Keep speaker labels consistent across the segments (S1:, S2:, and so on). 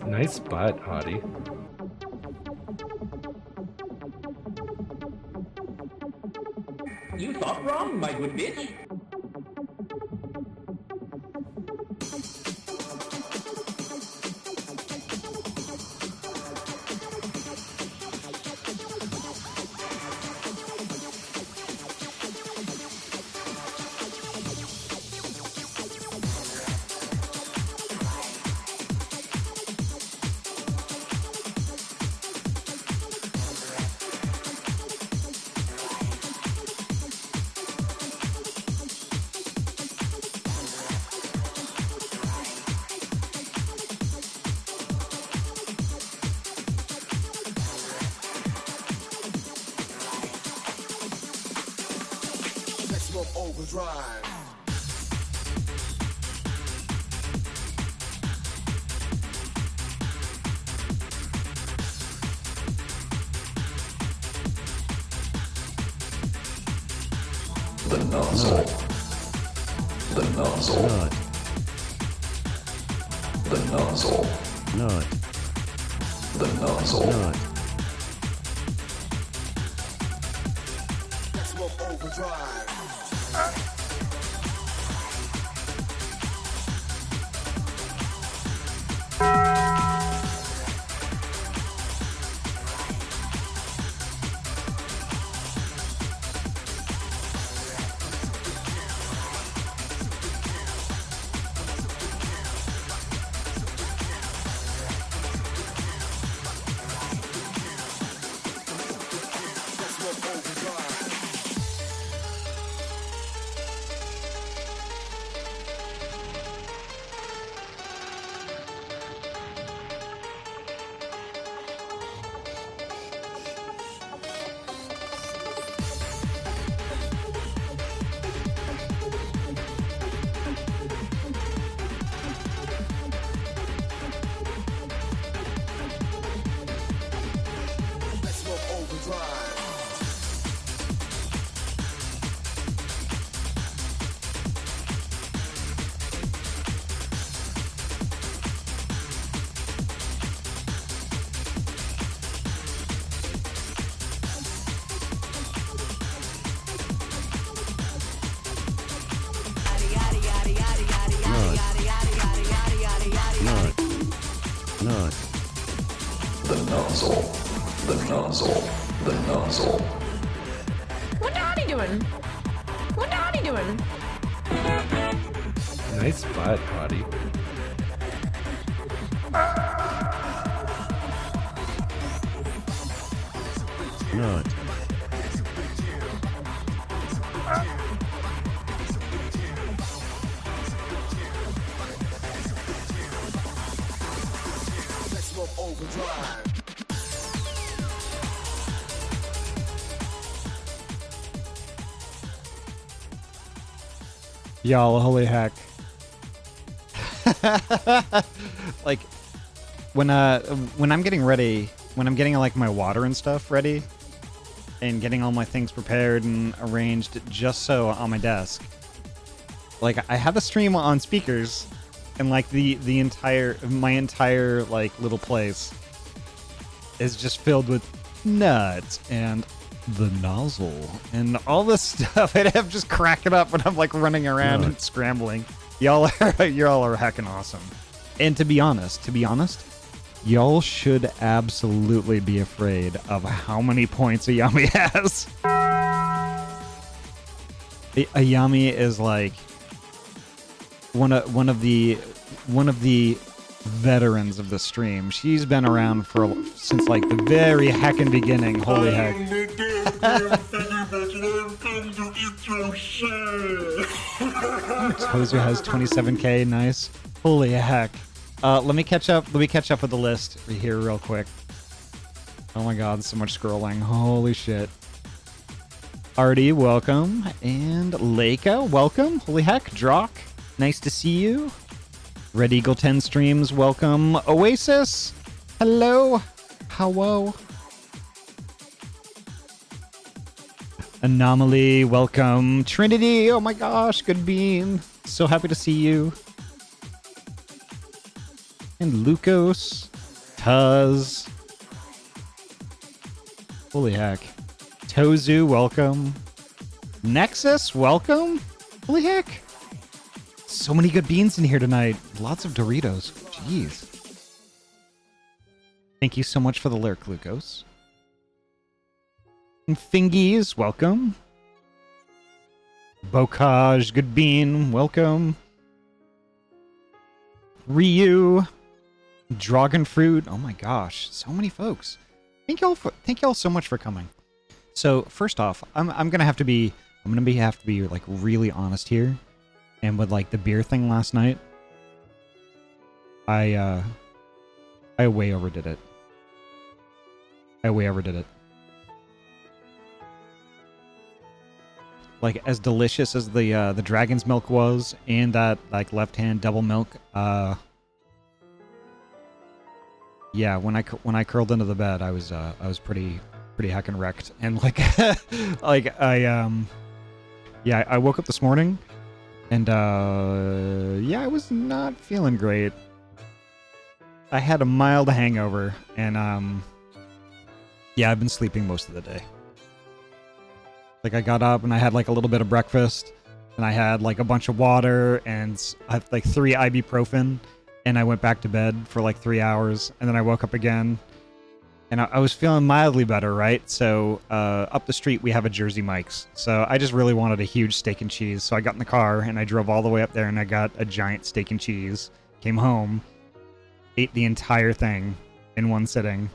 S1: Nice spot, Ahty.
S2: You thought wrong, my good bitch.
S3: Overdrive.
S4: The nozzle. The nozzle.
S5: Nut.
S4: The nozzle.
S5: Nut.
S4: The nozzle.
S5: Nut.
S3: Let's go overdrive.
S5: Nut.
S4: The nozzle. The nozzle. The nozzle.
S6: What the Ahty doing? What the Ahty doing?
S1: Nice spot, Ahty.
S5: Nut.
S3: Let's go overdrive.
S7: Y'all, holy heck. Like, when I'm getting ready, when I'm getting like my water and stuff ready, and getting all my things prepared and arranged just so on my desk, like I have the stream on speakers, and like my entire like little place is just filled with nuts and the nozzle and all this stuff, and I'm just cracking up when I'm like running around and scrambling. Y'all are heckin' awesome. And to be honest, y'all should absolutely be afraid of how many points Ayami has. Ayami is like one of the veterans of the stream. She's been around since like the very heckin' beginning. Holy heck. Tozer has 27k. Nice. Holy heck. Let me catch up with the list here real quick. Oh my god, so much scrolling. Holy shit. Artie, welcome. And Leica, welcome. Holy heck. Drock, nice to see you. Red Eagle 10 streams, welcome. Oasis, hello. Hello. Anomaly, welcome. Trinity, oh my gosh, good bean. So happy to see you. And Lucos. Tuz. Holy heck. Tozu, welcome. Nexus, welcome. Holy heck. So many good beans in here tonight. Lots of Doritos. Jeez. Thank you so much for the lurk, Lucos. And Fingies, welcome. Bocage, good bean, welcome. Ryu, Dragon Fruit. Oh my gosh, so many folks. Thank y'all so much for coming. So first off, I'm gonna have to be like really honest here, and with like the beer thing last night, I way overdid it. Like, as delicious as the dragon's milk was, and that like left-hand double milk, yeah, when I curled into the bed, I was pretty heckin' wrecked, and like I woke up this morning, and yeah, I was not feeling great. I had a mild hangover, and yeah, I've been sleeping most of the day. Like, I got up and I had like a little bit of breakfast, and I had like a bunch of water and I had like 3 ibuprofen, and I went back to bed for like 3 hours, and then I woke up again, and I was feeling mildly better, right? So up the street we have a Jersey Mike's, so I just really wanted a huge steak and cheese, so I got in the car and I drove all the way up there and I got a giant steak and cheese, came home, ate the entire thing in one sitting,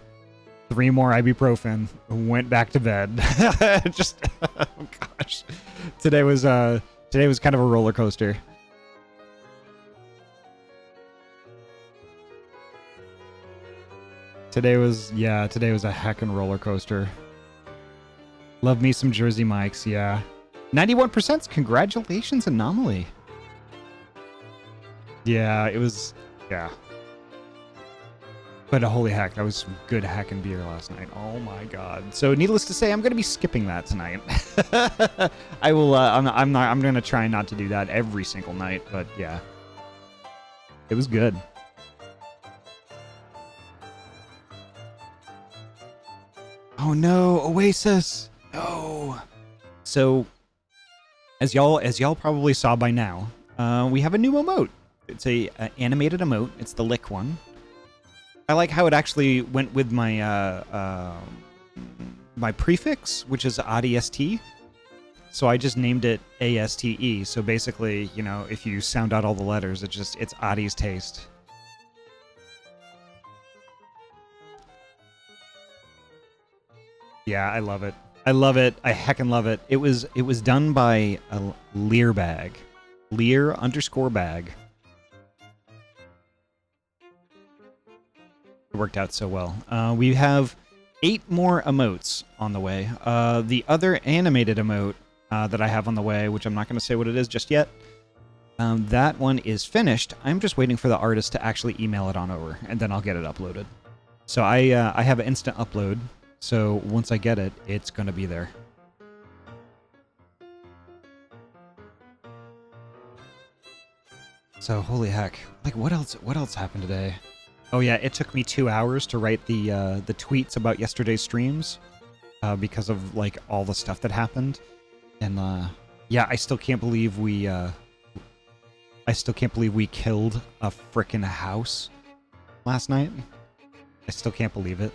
S7: 3 more ibuprofen, went back to bed. Just, oh gosh, today was kind of a roller coaster. Today was a heckin' roller coaster. Love me some Jersey Mike's, yeah. 91%, congratulations, Anomaly. Yeah, it was, yeah. But holy heck, that was some good heckin' beer last night. Oh my god. So needless to say, I'm gonna be skipping that tonight. I will. I'm gonna try not to do that every single night. But yeah, it was good. Oh no, Oasis. No. So, as y'all probably saw by now, we have a new emote. It's a animated emote. It's the lick one. I like how it actually went with my my prefix, which is ADST. So I just named it ASTE. So basically, you know, if you sound out all the letters, it's Ahty's taste. Yeah, I love it. I love it. I heckin' love it. It was done by a Learbag. Lear_bag. It worked out so well. We have 8 more emotes on the way. The other animated emote that I have on the way, which I'm not going to say what it is just yet, that one is finished. I'm just waiting for the artist to actually email it on over, and then I'll get it uploaded. So I have an instant upload, so once I get it, it's going to be there. So holy heck. Like, what else happened today? Oh yeah, it took me 2 hours to write the tweets about yesterday's streams because of like all the stuff that happened, and yeah, I still can't believe we killed a frickin' house last night. I still can't believe it.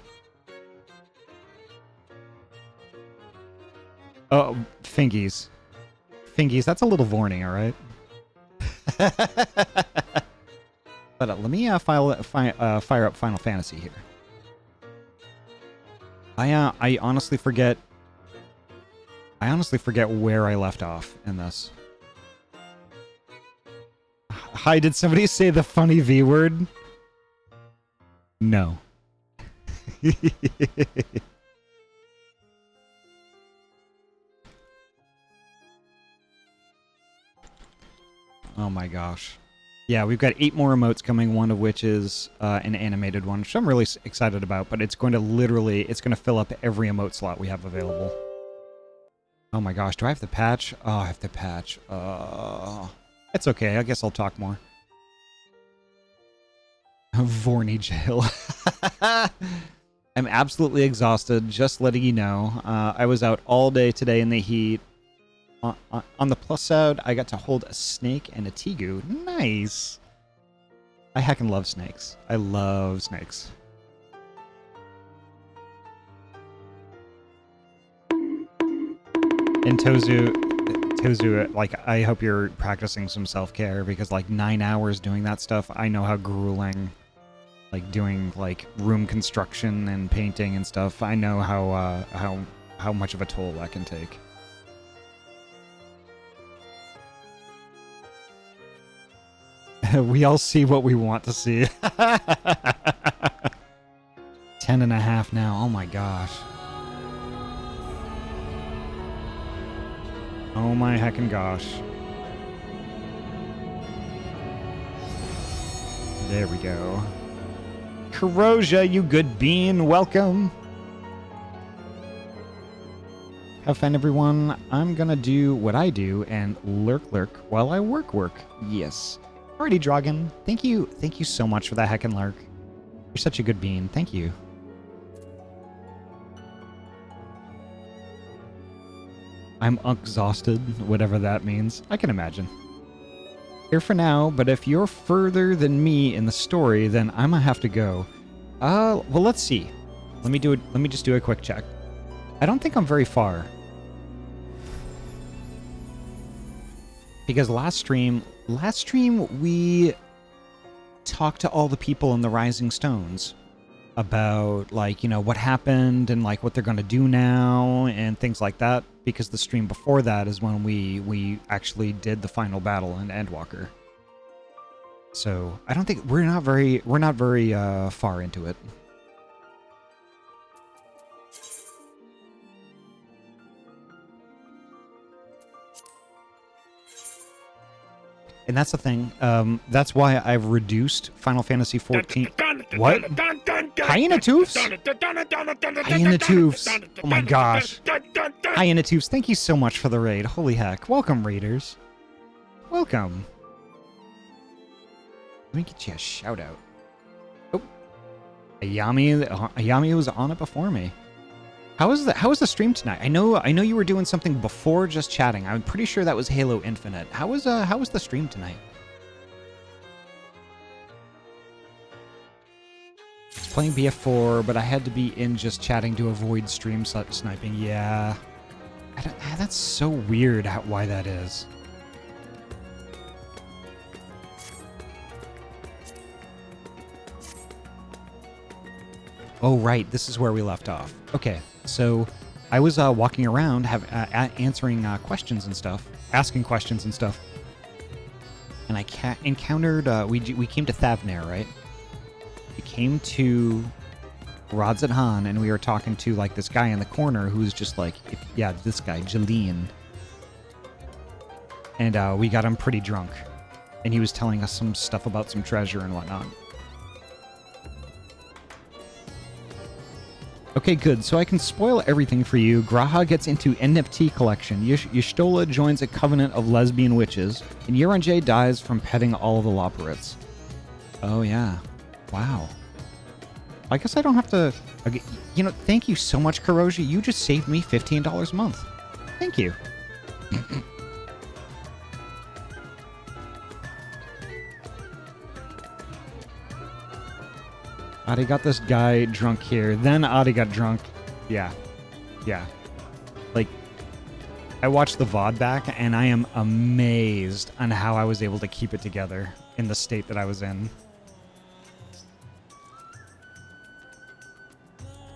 S7: Oh, Fingies, that's a little Vorny, all right. But let me fire up Final Fantasy here. I honestly forget where I left off in this. Hi, did somebody say the funny V word? No. Oh my gosh. Yeah, we've got 8 more emotes coming, one of which is an animated one, which I'm really excited about, but it's going to fill up every emote slot we have available. Oh my gosh, do I have to patch? Oh, I have to patch. It's okay, I guess I'll talk more. Vorney jail. I'm absolutely exhausted, just letting you know. I was out all day today in the heat. On the plus side, I got to hold a snake and a tegu. Nice! I heckin' love snakes. I love snakes. And Tozu, like, I hope you're practicing some self-care, because, like, 9 hours doing that stuff, I know how grueling, like, doing, like, room construction and painting and stuff, I know how much of a toll that can take. We all see what we want to see. 10.5 now, oh my gosh. Oh my heckin' gosh. There we go. Eorzea, you good bean, welcome. Have fun, everyone. I'm gonna do what I do and lurk while I work. Yes. Alrighty, Dragon. Thank you so much for that heckin' lurk. You're such a good bean. Thank you. I'm exhausted, whatever that means. I can imagine. Here for now, but if you're further than me in the story, then I'm gonna have to go. Well, let's see. Let me just do a quick check. I don't think I'm very far. Because last stream we talked to all the people in the Rising Stones about, like, you know, what happened and, like, what they're going to do now and things like that, because the stream before that is when we actually did the final battle in Endwalker. So I don't think we're not very far into it. And that's the thing. That's why I've reduced Final Fantasy XIV. What? Hyena Toofs? Hyena Toofs. Oh my gosh. Hyena Toofs, thank you so much for the raid. Holy heck. Welcome, raiders. Welcome. Let me get you a shout out. Oh. Ayami was on it before me. How was the stream tonight? I know you were doing something before just chatting. I'm pretty sure that was Halo Infinite. How was the stream tonight? Playing BF4, but I had to be in just chatting to avoid stream sniping. Yeah. That's so weird why that is. Oh, right. This is where we left off. Okay. So I was walking around answering questions and stuff, asking questions and stuff. And I encountered, we came to Thavnair, right? We came to Radzat-Han, and we were talking to, like, this guy in the corner who's just like, yeah, this guy, Jaleen. And we got him pretty drunk. And he was telling us some stuff about some treasure and whatnot. Okay, good. So I can spoil everything for you. Graha gets into NFT collection. Y'shtola joins a covenant of lesbian witches. And Eorzea dies from petting all of the Loporrits. Oh, yeah. Wow. I guess I don't have to... Okay, you know, thank you so much, Eorzea. You just saved me $15 a month. Thank you. Ahty got this guy drunk here. Then Ahty got drunk. Yeah. Yeah. Like, I watched the VOD back, and I am amazed on how I was able to keep it together in the state that I was in.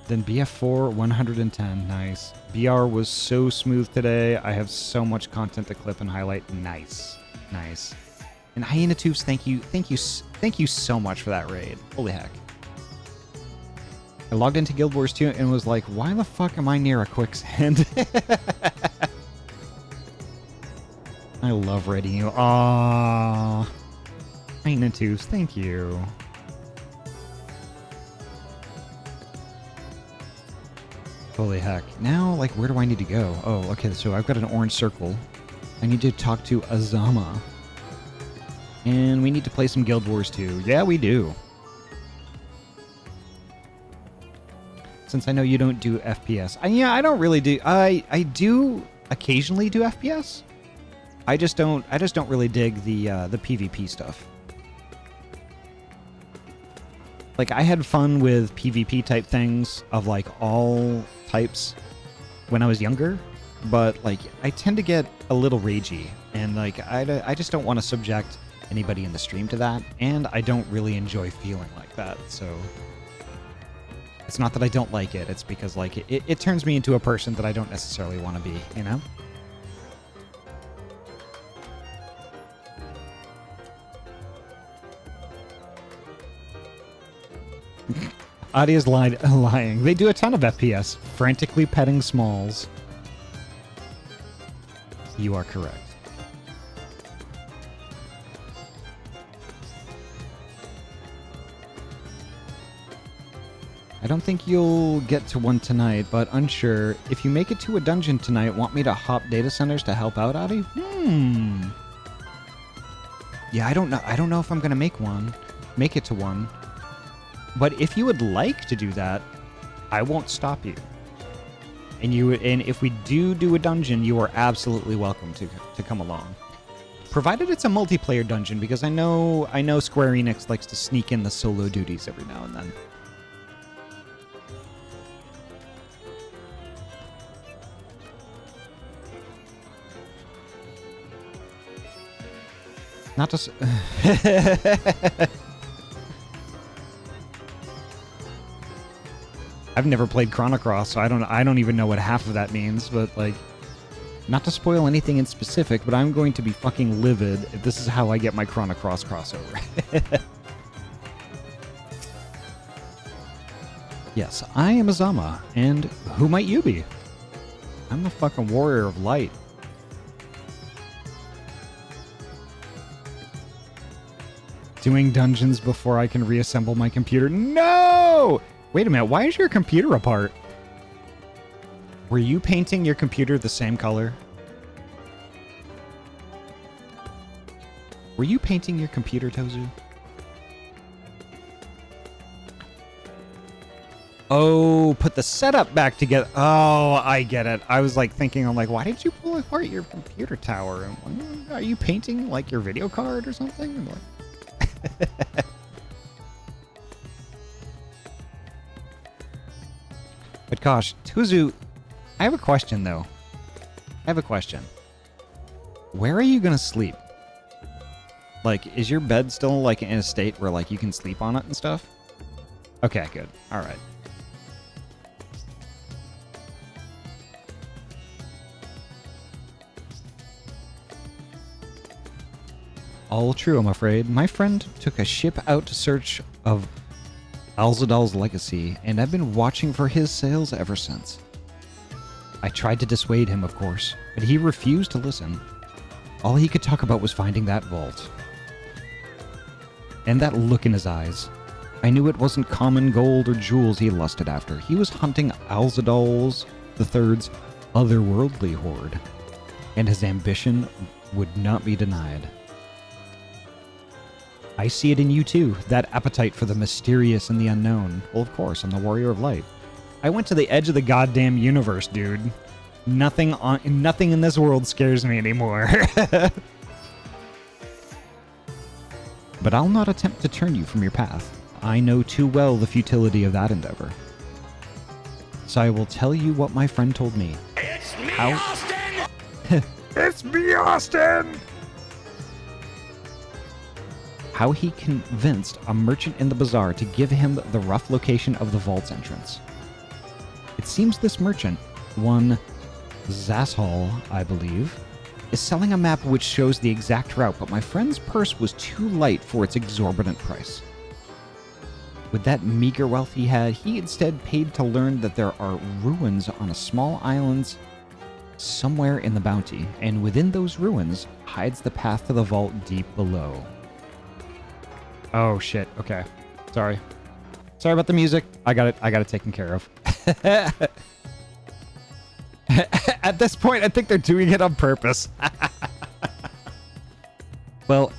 S7: Then BF4, 110. Nice. BR was so smooth today. I have so much content to clip and highlight. Nice. Nice. And Hyena Tubes, thank you so much for that raid. Holy heck. I logged into Guild Wars 2 and was like, why the fuck am I near a quicksand? I love raiding you. Aww. Hyena Tubes, thank you. Holy heck. Now, like, where do I need to go? Oh, okay, so I've got an orange circle. I need to talk to Azama. And we need to play some Guild Wars 2. Yeah, we do. since I know you don't do FPS. Yeah, I don't really do. I do occasionally do FPS. I just don't really dig the PvP stuff. Like, I had fun with PvP type things of like all types when I was younger, but like I tend to get a little ragey, and like I just don't want to subject anybody in the stream to that, and I don't really enjoy feeling like that. So it's not that I don't like it, it's because like it turns me into a person that I don't necessarily want to be, you know? Ahty is lying. They do a ton of FPS, frantically petting Smalls. You are correct. I don't think you'll get to one tonight, but unsure. If you make it to a dungeon tonight, want me to hop data centers to help out, Ahty? Yeah, I don't know. I don't know if I'm gonna make it to one. But if you would like to do that, I won't stop you. And if we do a dungeon, you are absolutely welcome to come along. Provided it's a multiplayer dungeon, because I know Square Enix likes to sneak in the solo duties every now and then. Not to I've never played Chrono Cross, so I don't even know what half of that means, but like, not to spoil anything in specific, but I'm going to be fucking livid if this is how I get my Chrono Cross crossover. Yes, I am Azama, and who might you be? I'm the fucking warrior of light. Doing dungeons before I can reassemble my computer. No! Wait a minute, why is your computer apart? Were you painting your computer the same color? Were you painting your computer, Tozu? Oh, put the setup back together. Oh, I get it. I was like thinking, I'm like, why did you pull apart your computer tower? And are you painting like your video card or something? I'm like, but gosh, Tozu, I have a question though. I have a question. Where are you gonna sleep? Like, is your bed still like in a state where like you can sleep on it and stuff? Okay, good. All right. All true, I'm afraid. My friend took a ship out to search of Alzadal's legacy, and I've been watching for his sails ever since. I tried to dissuade him, of course, but he refused to listen. All he could talk about was finding that vault. And that look in his eyes. I knew it wasn't common gold or jewels he lusted after. He was hunting Alzadal's III's otherworldly hoard, and his ambition would not be denied. I see it in you too, that appetite for the mysterious and the unknown. Well, of course, I'm the warrior of light. I went to the edge of the goddamn universe, dude. Nothing in this world scares me anymore. But I'll not attempt to turn you from your path. I know too well the futility of that endeavor. So I will tell you what my friend told me.
S2: It's me, Austin!
S7: It's me, Austin! How he convinced a merchant in the bazaar to give him the rough location of the vault's entrance. It seems this merchant, one Zashal, I believe, is selling a map which shows the exact route, but my friend's purse was too light for its exorbitant price. With that meager wealth he had, he instead paid to learn that there are ruins on a small island somewhere in the bounty, and within those ruins hides the path to the vault deep below. Oh shit, okay. Sorry about the music. I got it taken care of. At this point, I think they're doing it on purpose. Well,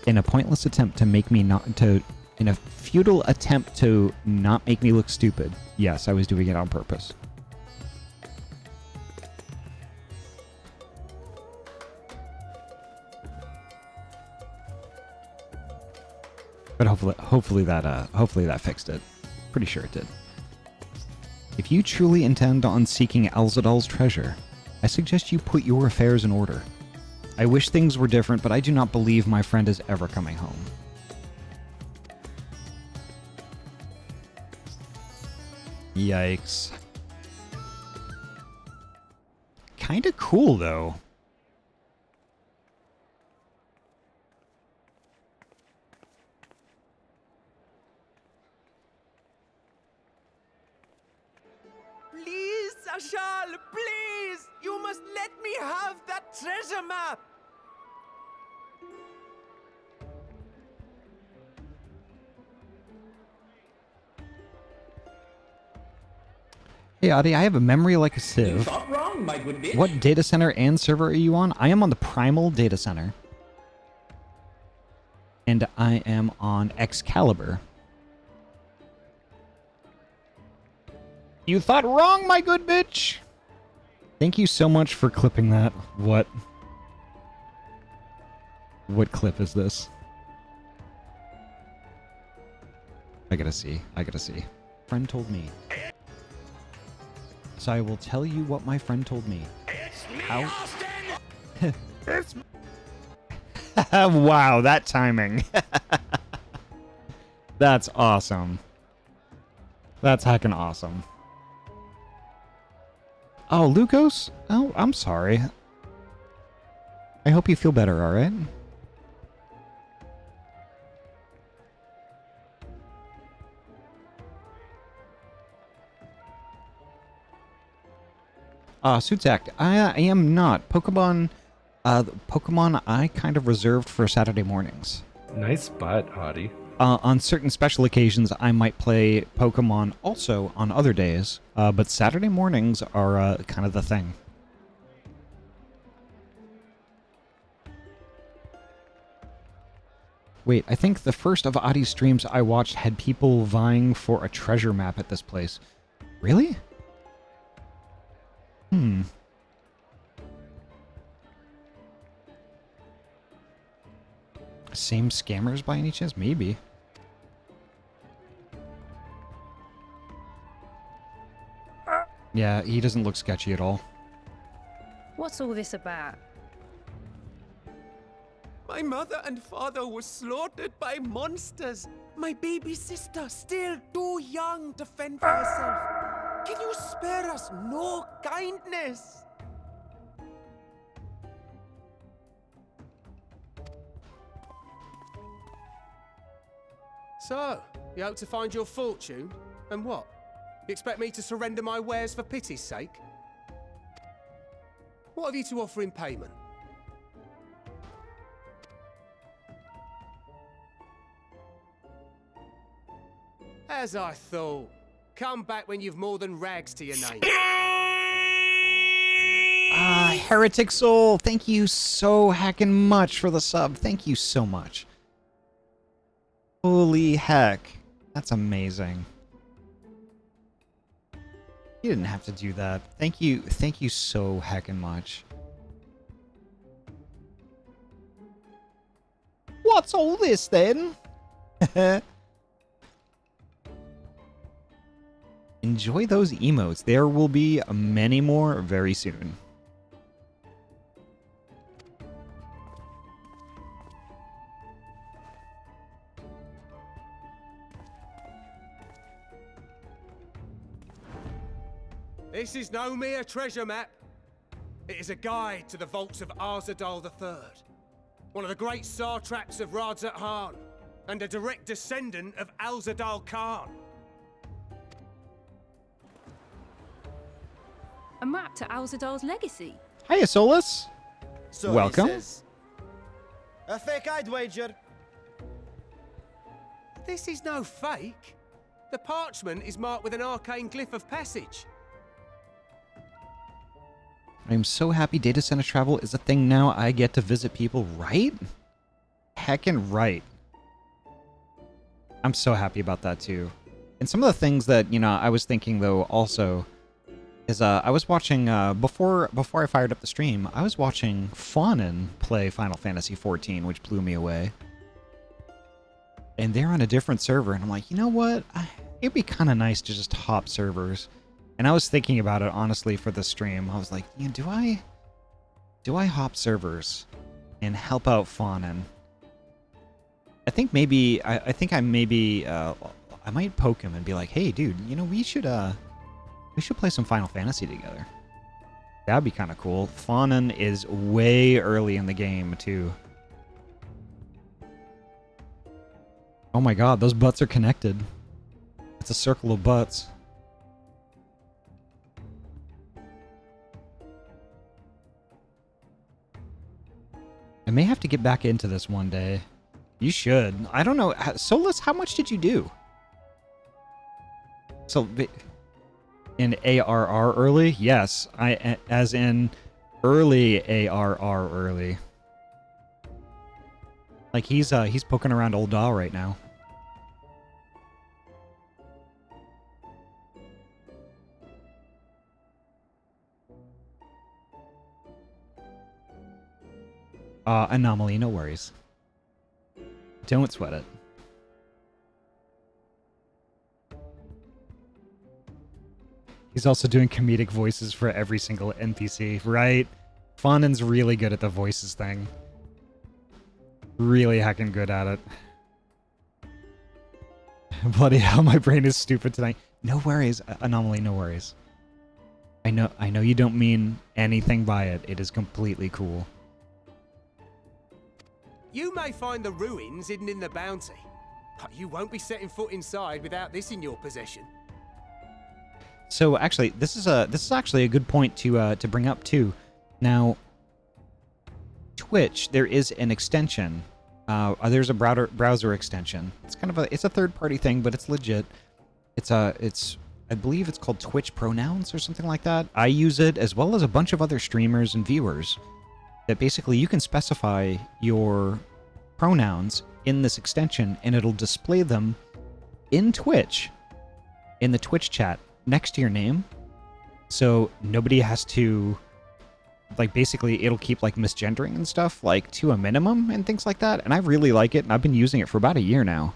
S7: in a pointless attempt to make me not to In a futile attempt to not make me look stupid. Yes, I was doing it on purpose. But hopefully that fixed it. Pretty sure it did. If you truly intend on seeking Alzadal's treasure, I suggest you put your affairs in order. I wish things were different, but I do not believe my friend is ever coming home. Yikes. Kinda cool, though.
S8: Please, Ashal, please! You must let me have that treasure map!
S7: Hey, Ahty, I have a memory like a sieve.
S9: Not wrong, my good bitch.
S7: What data center and server are you on? I am on the Primal data center. And I am on Excalibur. You thought wrong, my good bitch! Thank you so much for clipping that. What clip is this? I gotta see. Friend told me. So I will tell you what my friend told me. How? Wow, that timing. That's awesome. That's heckin' awesome. Oh, Lucas? Oh, I'm sorry. I hope you feel better, alright? Suitsact, I am not. Pokemon I kind of reserved for Saturday mornings.
S1: Nice spot, Ahty.
S7: On certain special occasions, I might play Pokemon also on other days, but Saturday mornings are kind of the thing. Wait, I think the first of Ahty's streams I watched had people vying for a treasure map at this place. Really? Same scammers by any chance? Maybe. Yeah, he doesn't look sketchy at all.
S6: What's all this about?
S8: My mother and father were slaughtered by monsters. My baby sister, still too young to fend for herself. Can you spare us no kindness? So, you hope to find your fortune? And what? You expect me to surrender my wares for pity's sake? What have you to offer in payment? As I thought. Come back when you've more than rags to your name.
S7: Heretic Soul, thank you so heckin' much for the sub. Thank you so much. Holy heck. That's amazing. You didn't have to do that. Thank you so heckin' much. What's all this then? Enjoy those emotes. There will be many more very soon.
S8: This is no mere treasure map. It is a guide to the vaults of Arzadal III, one of the great satraps of Radzat Han, and a direct descendant of Alzadal Khan.
S6: A map to Alzadal's legacy.
S7: Hiya, Solus.
S10: So
S7: welcome.
S10: he says. A fake, I'd wager.
S8: This is no fake. The parchment is marked with an arcane glyph of passage.
S7: I'm so happy data center travel is a thing now. I get to visit people, right? Heckin' right. I'm so happy about that too. And some of the things that, you know, I was thinking though also is I was watching before I fired up the stream, I was watching Fawnin play Final Fantasy XIV, which blew me away. And they're on a different server, and I'm like, you know what? It'd be kind of nice to just hop servers. And I was thinking about it honestly for the stream. I was like, you know, do I hop servers and help out Fawnin? I think maybe I might poke him and be like, hey, dude, you know, we should play some Final Fantasy together. That'd be kind of cool. Fawnin is way early in the game too. Oh my god, those butts are connected. It's a circle of butts. I may have to get back into this one day. You should. I don't know. Solus, how much did you do? So, in ARR early? Yes. As in early ARR early. Like he's poking around Old Dahl right now. Anomaly, no worries. Don't sweat it. He's also doing comedic voices for every single NPC, right? Fawnin's really good at the voices thing. Really heckin' good at it. Bloody hell, my brain is stupid tonight. No worries, Anomaly, no worries. I know you don't mean anything by it. It is completely cool.
S8: You may find the ruins hidden in the bounty, but you won't be setting foot inside without this in your possession.
S7: So actually, this is actually a good point to bring up too. Now, Twitch, there is an extension. There's a browser extension. It's kind of a third-party thing, but it's legit. I believe it's called Twitch Pronouns or something like that. I use it as well as a bunch of other streamers and viewers. That basically you can specify your pronouns in this extension, and it'll display them in Twitch, in the Twitch chat next to your name. So nobody has to, like, basically it'll keep like misgendering and stuff like to a minimum and things like that. And I really like it, and I've been using it for about a year now,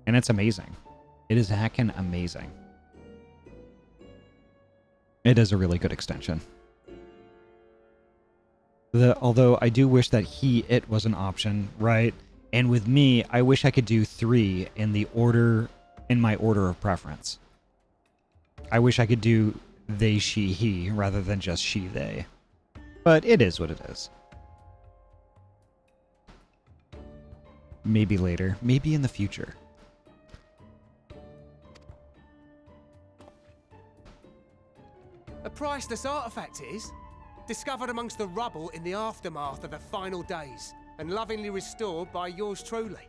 S7: and it's amazing. It is heckin' amazing. It is a really good extension. Although I do wish that it was an option, right? And with me, I wish I could do 3 in my order of preference. I wish I could do they, she, he, rather than just she, they. But it is what it is. Maybe later. Maybe in the future.
S8: A priceless artifact it is. Discovered amongst the rubble in the aftermath of the final days, and lovingly restored by yours truly.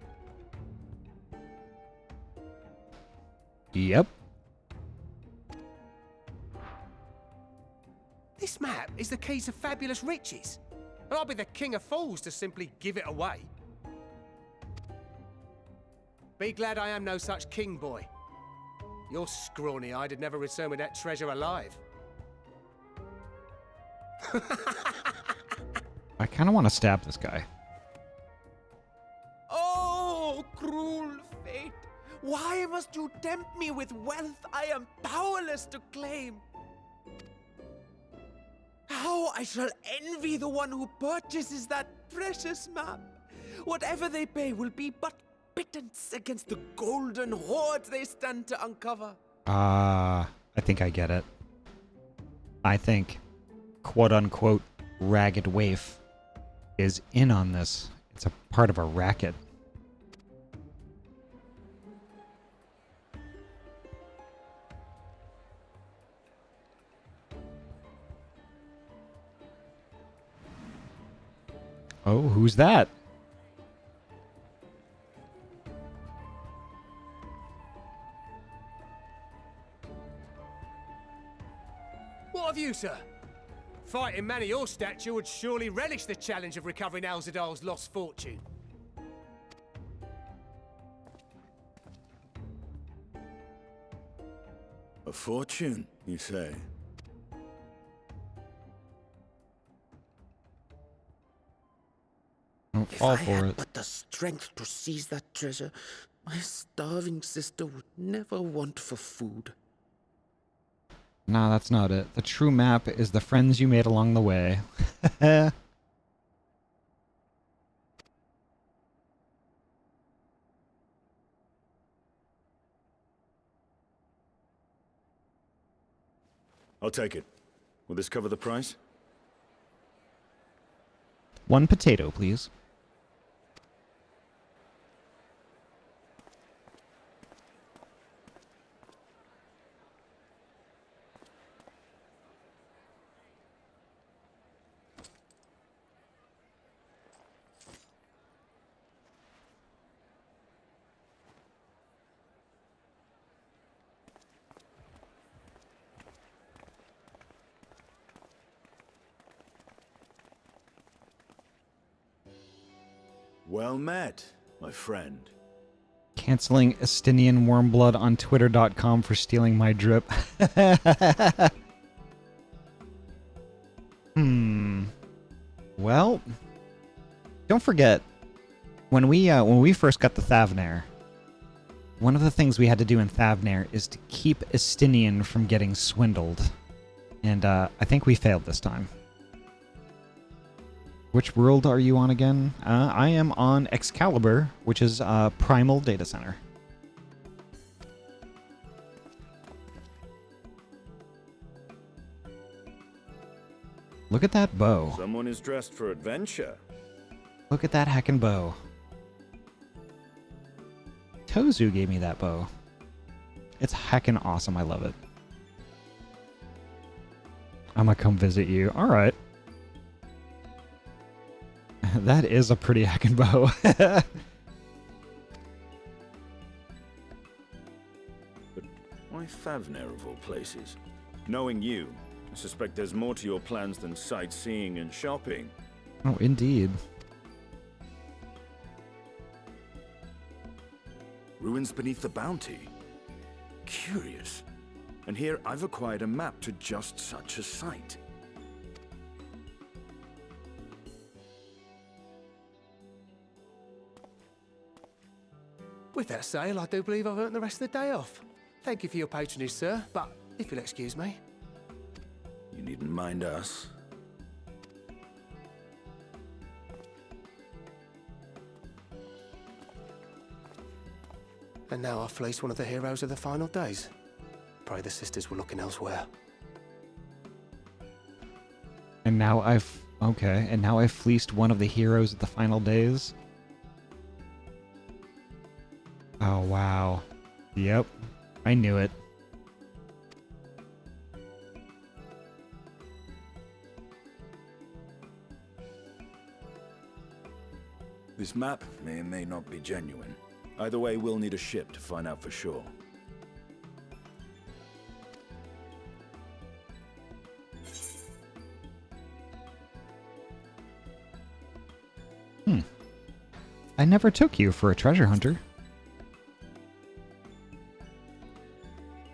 S7: Yep.
S8: This map is the key to fabulous riches, and I'll be the king of fools to simply give it away. Be glad I am no such king, boy. Your scrawny-eyed had never returned with that treasure alive.
S7: I kind of want to stab this guy.
S10: Oh, cruel fate! Why must you tempt me with wealth I am powerless to claim? How I shall envy the one who purchases that precious map! Whatever they pay will be but pittance against the golden hoard they stand to uncover.
S7: I think I get it. I think, quote-unquote, Ragged Waif is in on this. It's a part of a racket. Oh, who's that?
S8: What of you, sir? Fighting man of your stature would surely relish the challenge of recovering Eorzea lost fortune.
S9: A fortune, you say?
S7: Don't
S10: If
S7: fall
S10: I
S7: for
S10: had
S7: it.
S10: but the strength to seize that treasure, my starving sister would never want for food.
S7: Nah, that's not it. The true map is the friends you made along the way.
S9: I'll take it. Will this cover the price?
S7: 1 potato, please.
S9: Well met, my friend.
S7: Canceling Estinian Wormblood on Twitter.com for stealing my drip. Well, don't forget, when we first got the Thavnair, one of the things we had to do in Thavnair is to keep Estinian from getting swindled. And I think we failed this time. Which world are you on again? I am on Excalibur, which is Primal Data Center. Look at that bow.
S9: Someone is dressed for adventure.
S7: Look at that heckin' bow. Tozu gave me that bow. It's heckin' awesome. I love it. I'm gonna come visit you. Alright. That is a pretty heckin' bow.
S9: But why Thavnair of all places? Knowing you, I suspect there's more to your plans than sightseeing and shopping.
S7: Oh, indeed.
S9: Ruins beneath the bounty. Curious. And here I've acquired a map to just such a site.
S8: With that sale, I do believe I've earned the rest of the day off. Thank you for your patronage, sir, but if you'll excuse me.
S9: You needn't mind us.
S8: And now I've fleeced one of the heroes of the final days. Pray the sisters were looking elsewhere.
S7: And now I've fleeced one of the heroes of the final days. Oh, wow. Yep. I knew it.
S9: This map may or may not be genuine. Either way, we'll need a ship to find out for sure.
S7: I never took you for a treasure hunter.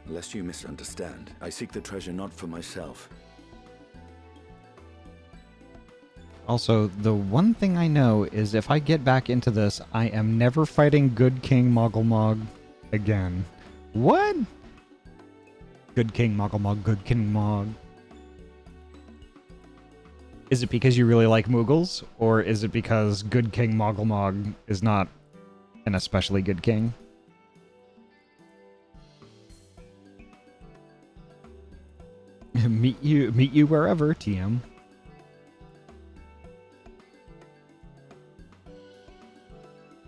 S9: Lest you misunderstand, I seek the treasure not for myself.
S7: Also, the one thing I know is if I get back into this, I am never fighting Good King Mogglmog again. What? Good King Mogglmog, Good King Mog. Is it because you really like Moogles? Or is it because Good King Mogglmog is not an especially good king? meet you wherever, TM.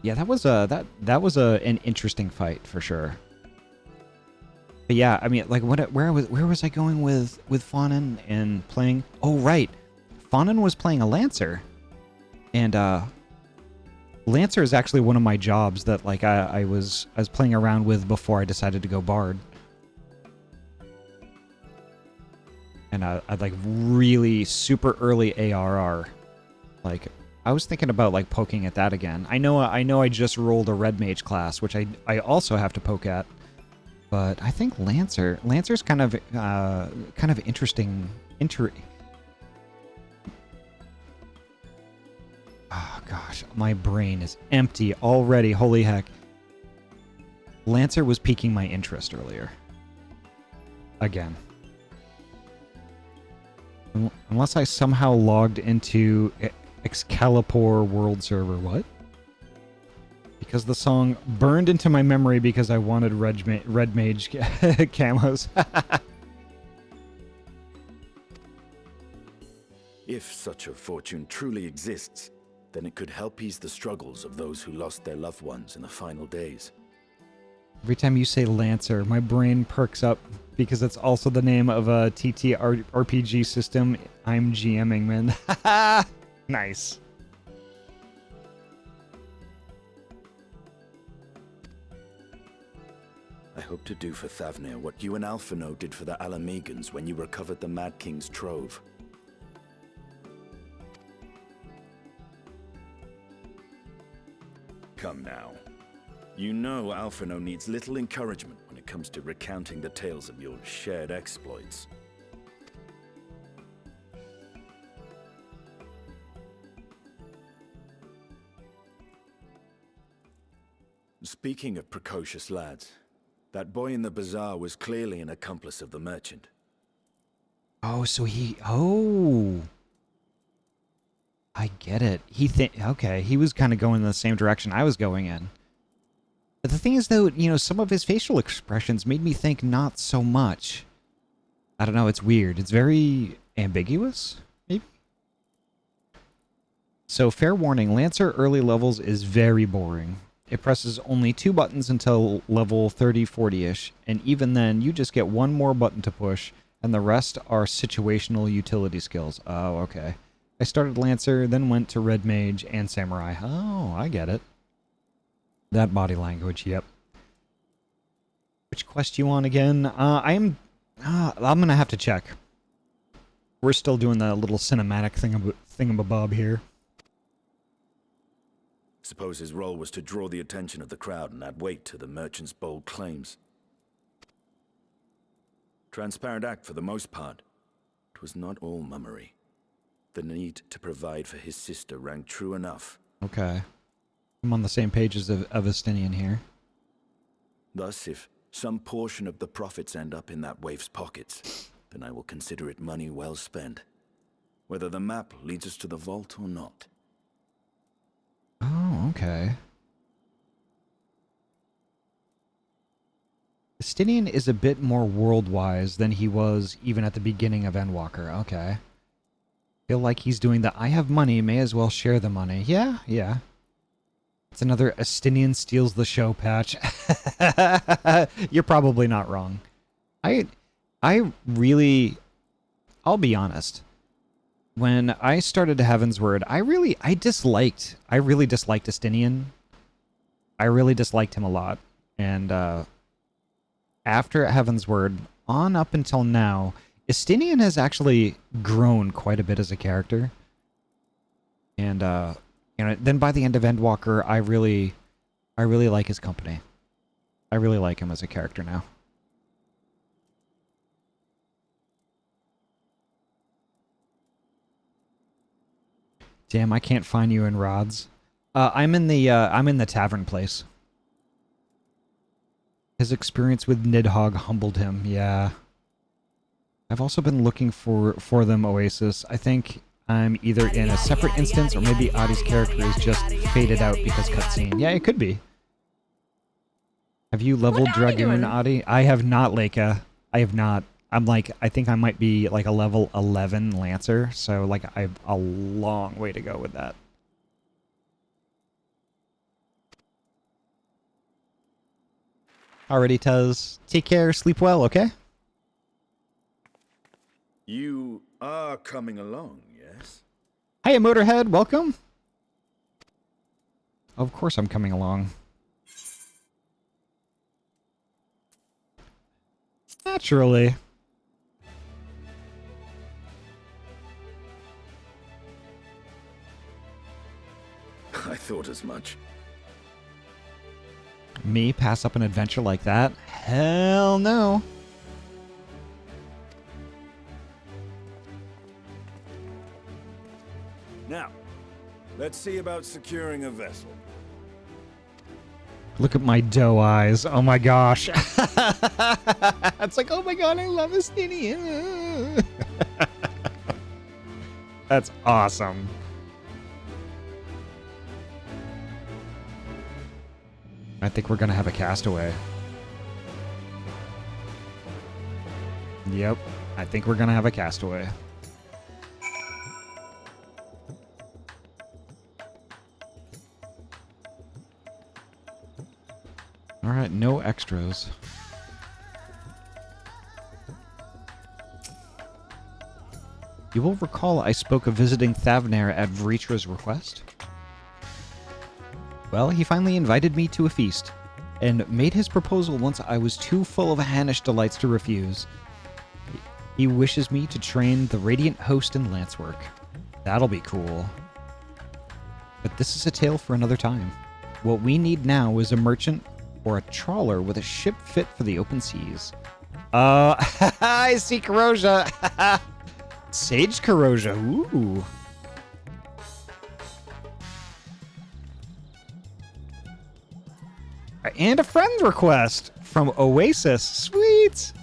S7: Yeah, that was an interesting fight for sure. But yeah, I mean, like, where was I going with Fawnin and playing? Oh right, Fawnin was playing a Lancer, and Lancer is actually one of my jobs that like I was playing around with before I decided to go Bard. And I'd like really super early ARR. Like, I was thinking about like poking at that again. I know I just rolled a Red Mage class, which I also have to poke at. But I think Lancer's kind of interesting. Oh gosh, my brain is empty already. Holy heck. Lancer was piquing my interest earlier. Again. Unless I somehow logged into Excalibur World Server. What? Because the song burned into my memory because I wanted Red Mage camos.
S9: If such a fortune truly exists, then it could help ease the struggles of those who lost their loved ones in the final days.
S7: Every time you say Lancer, my brain perks up because it's also the name of a RPG system I'm GMing, man. Nice.
S9: I hope to do for Thavnir what you and Alphino did for the Alamegans when you recovered the Mad King's trove. Come now. You know Alphino needs little encouragement when it comes to recounting the tales of your shared exploits. Speaking of precocious lads, that boy in the bazaar was clearly an accomplice of the merchant.
S7: Oh, so oh. I get it. Okay, he was kind of going in the same direction I was going in. But the thing is, though, some of his facial expressions made me think not so much. I don't know, it's weird. It's very ambiguous, maybe? So, fair warning, Lancer early levels is very boring. It presses only 2 buttons until level 30-40-ish, and even then, you just get one more button to push, and the rest are situational utility skills. Oh, okay. I started Lancer, then went to Red Mage and Samurai. Oh, I get it. That body language, yep. Which quest you on again? I'm gonna have to check. We're still doing the little cinematic thingamabob here.
S9: Suppose his role was to draw the attention of the crowd and add weight to the merchant's bold claims. Transparent act for the most part. It was not all mummery. The need to provide for his sister rang true enough.
S7: Okay. I'm on the same page as Avestinian here.
S9: Thus, if some portion of the profits end up in that waif's pockets, then I will consider it money well spent. Whether the map leads us to the vault or not.
S7: Oh, okay. Avestinian is a bit more world-wise than he was even at the beginning of Endwalker. Okay. Feel like he's doing the I have money, may as well share the money. Yeah, yeah. It's another Avestinian steals the show patch. You're probably not wrong. I really, I'll be honest. When I started Heavensward, I really disliked Avestinian. I really disliked him a lot. And after Heavensward, on up until now, Avestinian has actually grown quite a bit as a character. And then by the end of Endwalker, I really like his company. I really like him as a character now. Damn, I can't find you in Rods. I'm in the tavern place. His experience with Nidhogg humbled him. Yeah. I've also been looking for them Oasis. I think I'm either in a separate instance or maybe Ahty's character is just faded out because cutscene. Yeah, it could be. Have you leveled Dragoon, Ahty? I have not, Leica. I have not. I think I might be like a level 11 Lancer, so like I have a long way to go with that. Alrighty, Tuz. Take care, sleep well, okay?
S9: You are coming along, yes?
S7: Hiya, Motorhead, welcome. Of course I'm coming along. Naturally.
S9: I thought as much.
S7: Me pass up an adventure like that? Hell no.
S9: Now, let's see about securing a vessel.
S7: Look at my doe eyes. Oh my gosh. It's like, oh my god, I love Estini. That's awesome. I think we're gonna have a castaway. Yep, I think we're gonna have a castaway. Alright, no extras. You will recall I spoke of visiting Thavnair at Vritra's request? Well, he finally invited me to a feast, and made his proposal once I was too full of Hannish delights to refuse. He wishes me to train the Radiant Host in lance work. That'll be cool. But this is a tale for another time. What we need now is a merchant or a trawler with a ship fit for the open seas. I see Eorzea. Sage Eorzea. Ooh. And a friend request from Oasis. Sweet.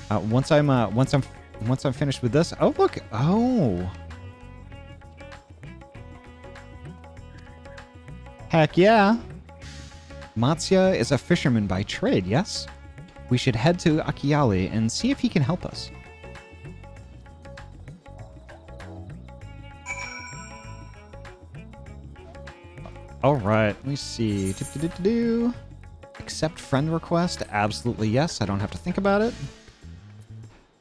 S7: Once I'm finished with this. Oh look. Oh. Heck yeah. Matsya is a fisherman by trade, yes? We should head to Akiali and see if he can help us. Alright, let me see. Accept friend request? Absolutely yes. I don't have to think about it.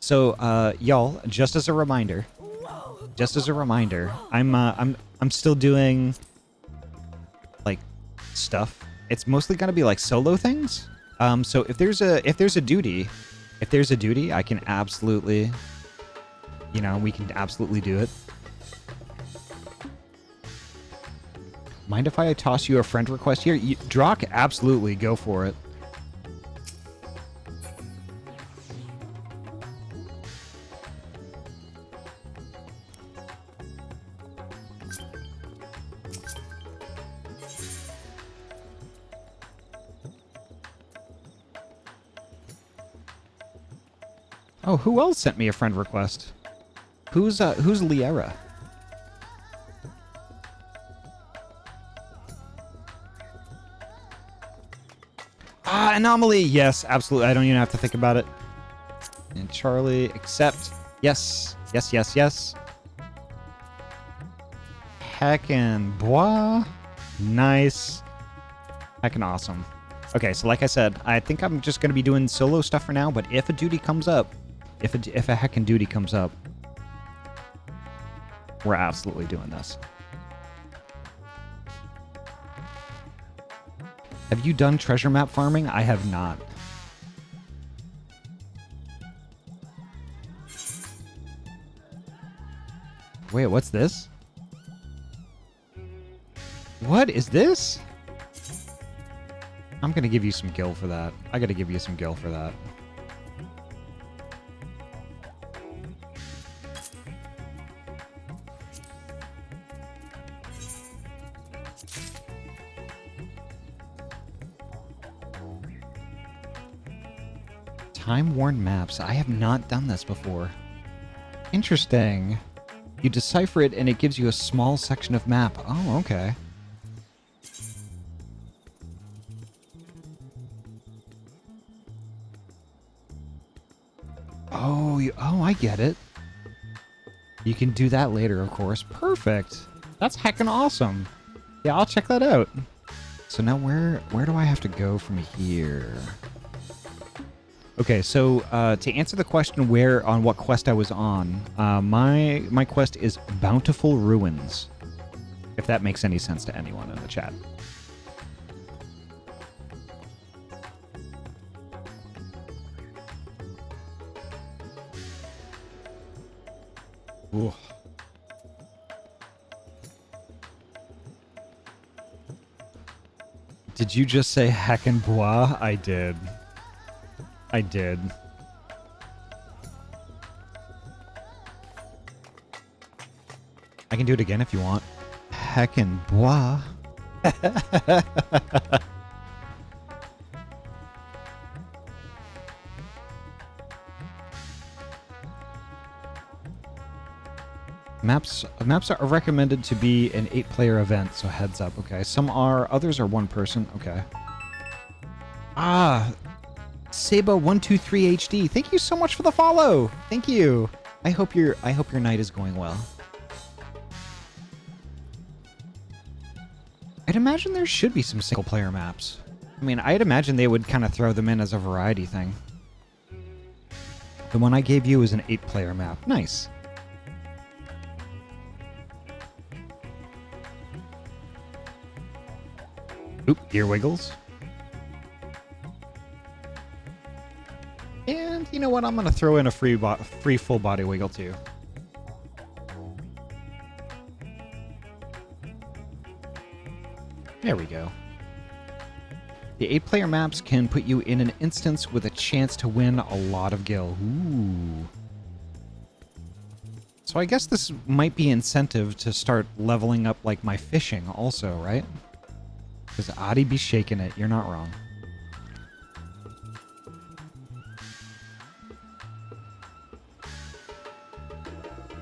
S7: So, y'all, just as a reminder, I'm still doing like stuff. It's mostly gonna be like solo things. So if there's a duty, I can absolutely, we can absolutely do it. Mind if I toss you a friend request here? Drock, absolutely, go for it. Oh, who else sent me a friend request? Who's Liera? Ah, Anomaly! Yes, absolutely. I don't even have to think about it. And Charlie, accept. Yes. Yes, yes, yes. Heckin' bois. Nice. Heckin' awesome. Okay, so like I said, I think I'm just going to be doing solo stuff for now, but if a duty comes up, if a heckin' duty comes up, we're absolutely doing this. Have you done treasure map farming? I have not. Wait, what's this? What is this? I'm gonna give you some gil for that. I gotta give you some gil for that. Time-worn maps. I have not done this before. Interesting. You decipher it and it gives you a small section of map. Oh, okay. Oh, I get it. You can do that later, of course. Perfect. That's heckin' awesome. Yeah, I'll check that out. So now where do I have to go from here? Okay, so to answer the question on what quest I was on, my quest is Bountiful Ruins, if that makes any sense to anyone in the chat. Ooh. Did you just say heckin' bois? I did. I did. I can do it again if you want. Heckin' bois. Maps are recommended to be an 8-player event, so heads up. Okay, some are, others are 1 person. Okay. Ah, Saba123HD. Thank you so much for the follow. Thank you. I hope your night is going well. I'd imagine there should be some single-player maps. I mean, I'd imagine they would kind of throw them in as a variety thing. The one I gave you is an 8-player map. Nice. Oop, ear wiggles. And you know what? I'm going to throw in a free full body wiggle too. There we go. The 8-player maps can put you in an instance with a chance to win a lot of gil. Ooh. So I guess this might be incentive to start leveling up like my fishing also, right? Because Ahty be shaking it. You're not wrong.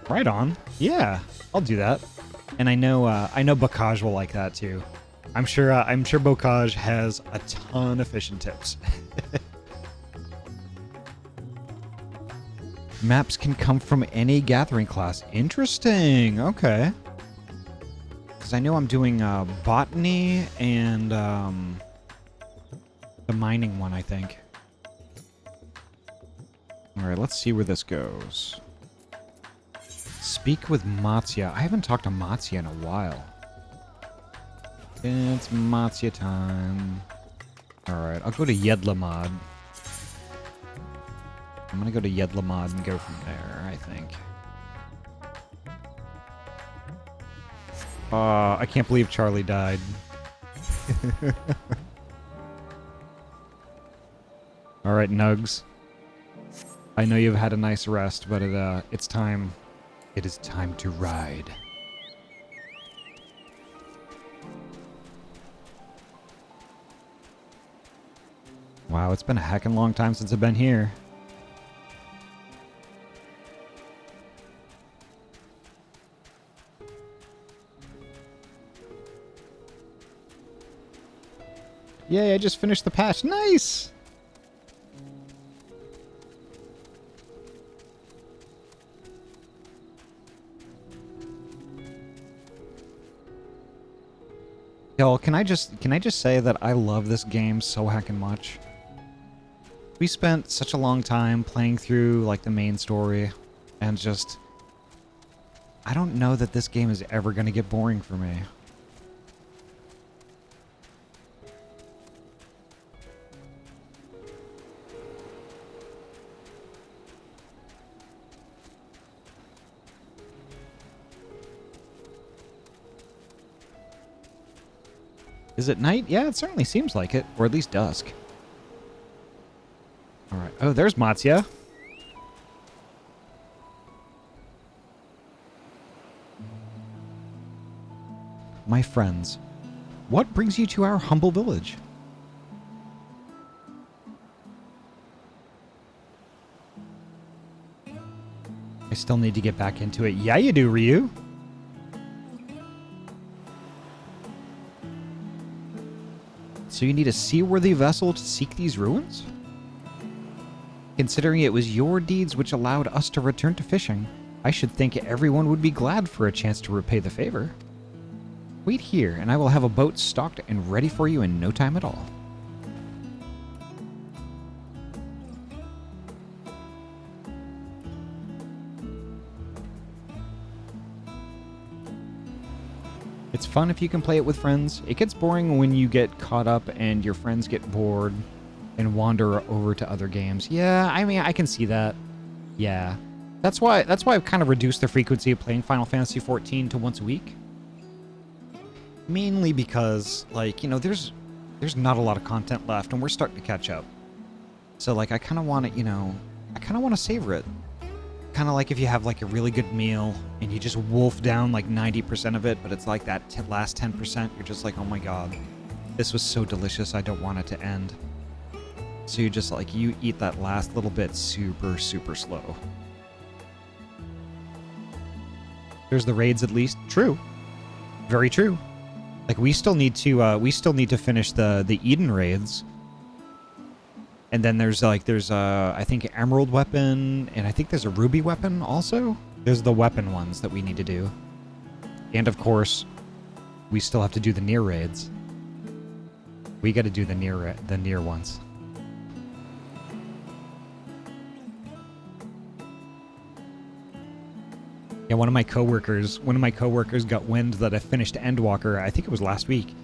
S7: Right on. Yeah, I'll do that. And I know Bocage will like that too. I'm sure Bocage has a ton of fishing tips. Maps can come from any gathering class. Interesting. Okay. Because I know I'm doing botany and the mining one, I think. All right, let's see where this goes. Speak with Matsya. I haven't talked to Matsya in a while. It's Matsya time. Alright, I'll go to Yedlamad. I'm gonna go to Yedlamad and go from there, I think. I can't believe Charlie died. Alright, Nugs. I know you've had a nice rest, but it's time. It is time to ride. Wow, it's been a heckin' long time since I've been here. Yay, I just finished the patch. Nice! Y'all, can I just say that I love this game so heckin' much? We spent such a long time playing through like the main story, and just I don't know that this game is ever gonna get boring for me. Is it night? Yeah, it certainly seems like it. Or at least dusk. Alright. Oh, there's Matsya. My friends, what brings you to our humble village? I still need to get back into it. Yeah, you do, Ryu. So you need a seaworthy vessel to seek these ruins? Considering it was your deeds which allowed us to return to fishing, I should think everyone would be glad for a chance to repay the favor. Wait here, and I will have a boat stocked and ready for you in no time at all. It's fun if you can play it with friends. It gets boring when you get caught up and your friends get bored and wander over to other games. Yeah, I mean, I can see that. Yeah. That's why I've kind of reduced the frequency of playing Final Fantasy XIV to once a week. Mainly because, like, you know, there's there's not a lot of content left, and we're starting to catch up. So, like, I kind of want to, you know, I kind of want to savor it. Kind of like if you have, like, a really good meal, and you just wolf down, like, 90% of it, but it's like that last 10%, you're just like, oh my god, this was so delicious, I don't want it to end. So you just, like, you eat that last little bit super, super slow. There's the raids at least. True. Very true. Like, we still need to finish the Eden raids. And then there's I think Emerald weapon, and I think there's a Ruby weapon also. There's the weapon ones that we need to do. And of course, we still have to do the near raids. We got to do the near ones. Yeah, one of my coworkers got wind that I finished Endwalker. I think it was last week.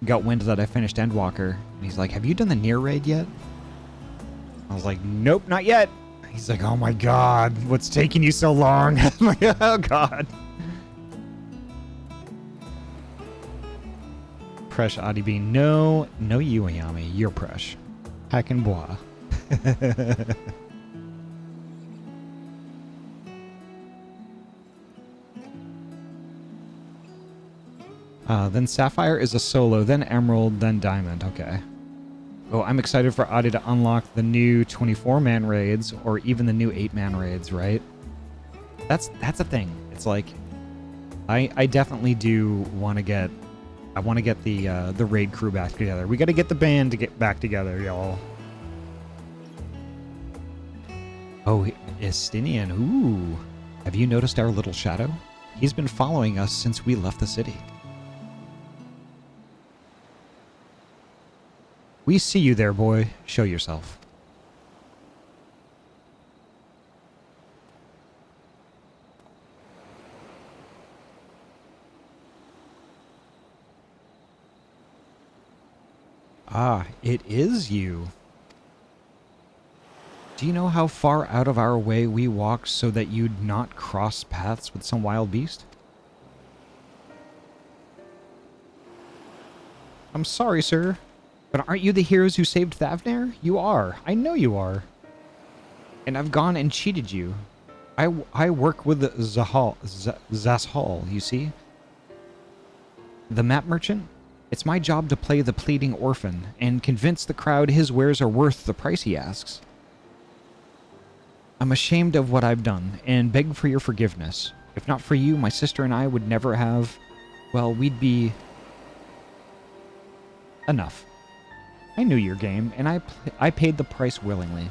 S7: Got wind that I finished Endwalker, and he's like, "Have you done the near raid yet?" I was like, "Nope, not yet." He's like, "Oh my god, what's taking you so long?" I'm like, "Oh god." Presh Ahty Bean, no you, Ayami, you're Presh. Hack and bois. Then Sapphire is a solo, then Emerald, then Diamond. Okay. Oh, I'm excited for Ahty to unlock the new 24-man raids, or even the new 8-man raids, right? That's a thing. It's like, I definitely do want to get, I want to get the raid crew back together. We got to get the band to get back together, y'all. Oh, Estinian. Ooh. Have you noticed our little shadow? He's been following us since we left the city. We see you there, boy. Show yourself. Ah, it is you. Do you know how far out of our way we walked so that you'd not cross paths with some wild beast? I'm sorry, sir. But aren't you the heroes who saved Thavnair? You are. I know you are. And I've gone and cheated you. I work with Zashal, you see? The map merchant? It's my job to play the pleading orphan and convince the crowd his wares are worth the price he asks. I'm ashamed of what I've done and beg for your forgiveness. If not for you, my sister and I would never have... Well, we'd be... Enough. I knew your game, and I paid the price willingly.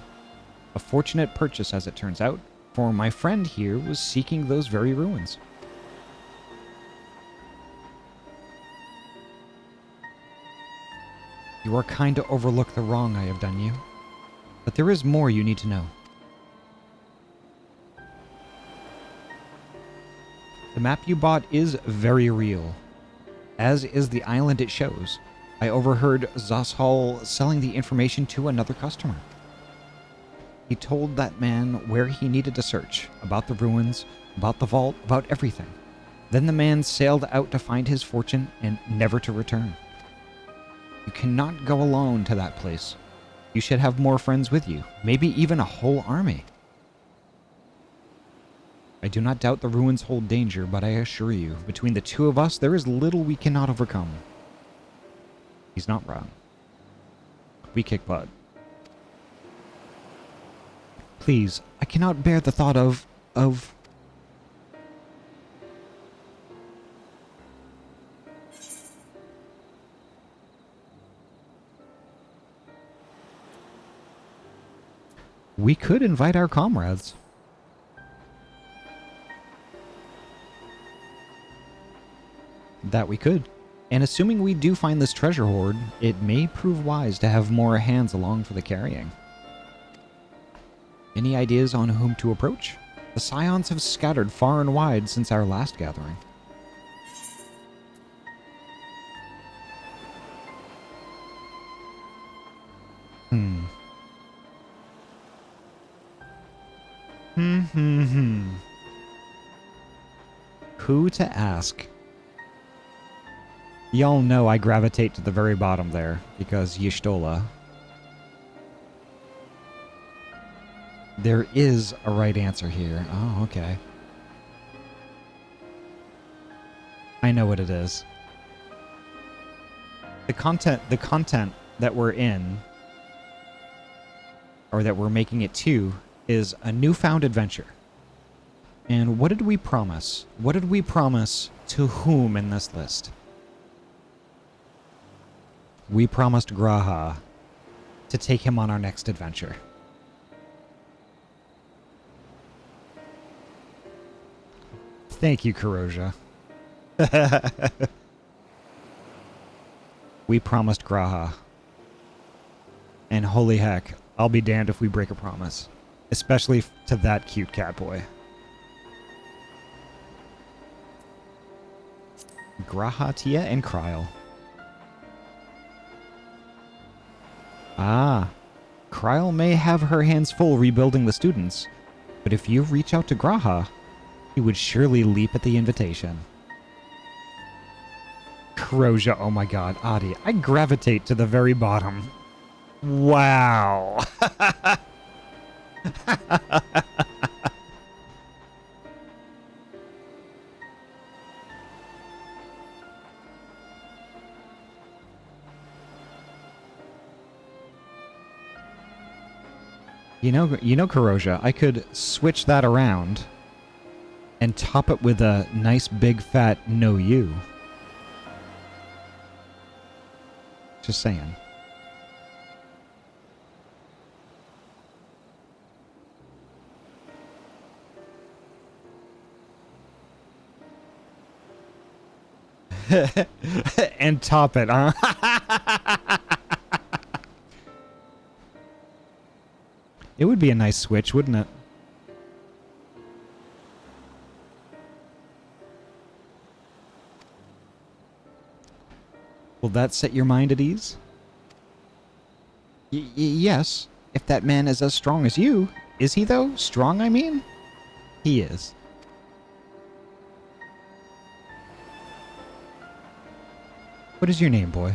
S7: A fortunate purchase, as it turns out, for my friend here was seeking those very ruins. You are kind to overlook the wrong I have done you, but there is more you need to know. The map you bought is very real, as is the island it shows. I overheard Zashal selling the information to another customer. He told that man where he needed to search, about the ruins, about the vault, about everything. Then the man sailed out to find his fortune and never to return. You cannot go alone to that place. You should have more friends with you, maybe even a whole army. I do not doubt the ruins hold danger, but I assure you, between the two of us, there is little we cannot overcome. He's not wrong. We kick butt. Please, I cannot bear the thought of... We could invite our comrades. That we could. And assuming we do find this treasure hoard, it may prove wise to have more hands along for the carrying. Any ideas on whom to approach? The Scions have scattered far and wide since our last gathering. Who to ask? Y'all know I gravitate to the very bottom there, because Y'shtola. There is a right answer here. Oh, okay. I know what it is. The content that we're in, or that we're making it to, is a Newfound Adventure. And what did we promise? What did we promise to whom in this list? We promised Graha to take him on our next adventure. Thank you, Eorzea. We promised Graha. And holy heck, I'll be damned if we break a promise. Especially to that cute cat boy. Graha, Tia, and Kryl. Ah. Kryl may have her hands full rebuilding the students, but if you reach out to Graha, he would surely leap at the invitation. Eorzea, oh my god, Ahty, I gravitate to the very bottom. Wow. You know, Eorzea, I could switch that around and top it with a nice big fat no you. Just saying. And top it, huh? It would be a nice switch, wouldn't it? Will that set your mind at ease? Yes, if that man is as strong as you. Is he, though? Strong, I mean? He is. What is your name, boy?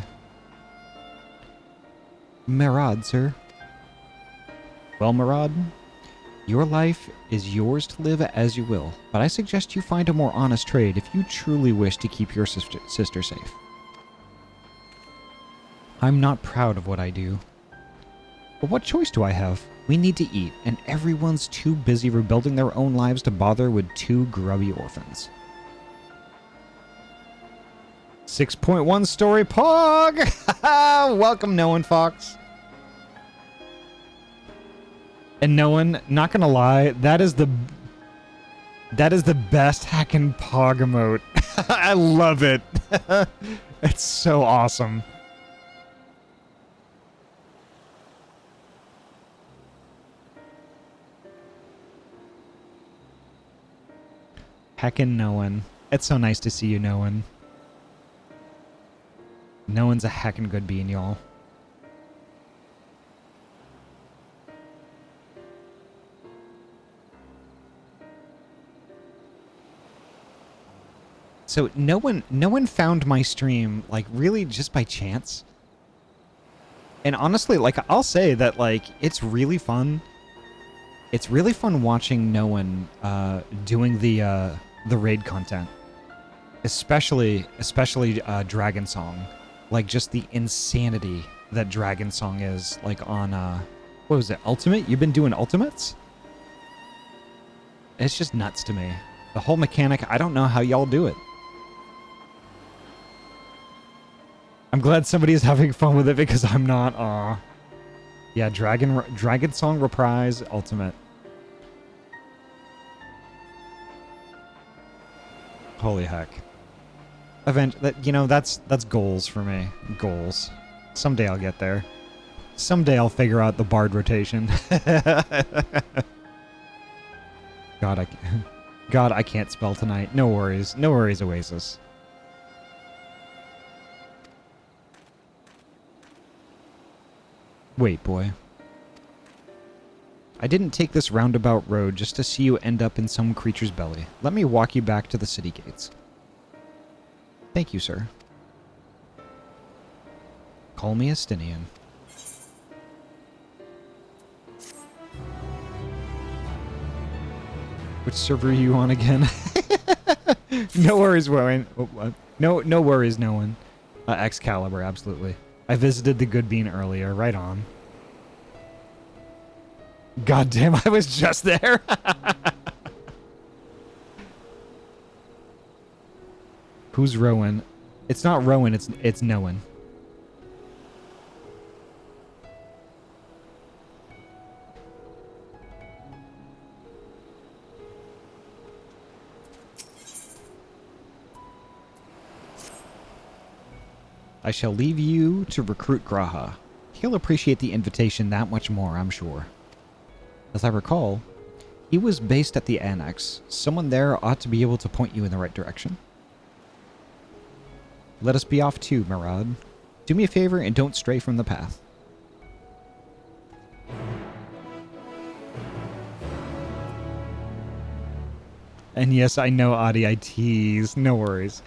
S7: Marad, sir. Well, Marad, your life is yours to live as you will, but I suggest you find a more honest trade if you truly wish to keep your sister safe. I'm not proud of what I do. But what choice do I have? We need to eat, and everyone's too busy rebuilding their own lives to bother with two grubby orphans. 6.1 story Pog! Welcome, Noan Fox. And Noan, not gonna lie, that is the best hackin' Pog emote. I love it. It's so awesome. Heckin' Noan. It's so nice to see you, Noan. Noan's a heckin' good bean, y'all. So no one found my stream, like, really just by chance. And honestly, like, I'll say that, like, it's really fun. It's really fun watching Noan doing the raid content. Especially Dragon Song. Like, just the insanity that Dragon Song is, like, on, what was it, Ultimate? You've been doing Ultimates? It's just nuts to me. The whole mechanic, I don't know how y'all do it. I'm glad somebody is having fun with it because I'm not. Aw. Yeah, Dragon Song Reprise Ultimate. Holy heck. That's goals for me. Goals. Someday I'll get there. Someday I'll figure out the bard rotation. God, I can't spell tonight. No worries. No worries, Oasis. Wait, boy. I didn't take this roundabout road just to see you end up in some creature's belly. Let me walk you back to the city gates. Thank you, sir. Call me Estinian. Which server are you on again? No worries, Rowan. Oh, what? No worries, no one. Excalibur, absolutely. I visited the Good Bean earlier. Right on. God damn, I was just there. Who's Rowan? It's not Rowan, it's Noan. I shall leave you to recruit Graha. He'll appreciate the invitation that much more, I'm sure. As I recall, he was based at the Annex. Someone there ought to be able to point you in the right direction. Let us be off too, Marad. Do me a favor and don't stray from the path. And yes, I know, Ahty, I tease. No worries.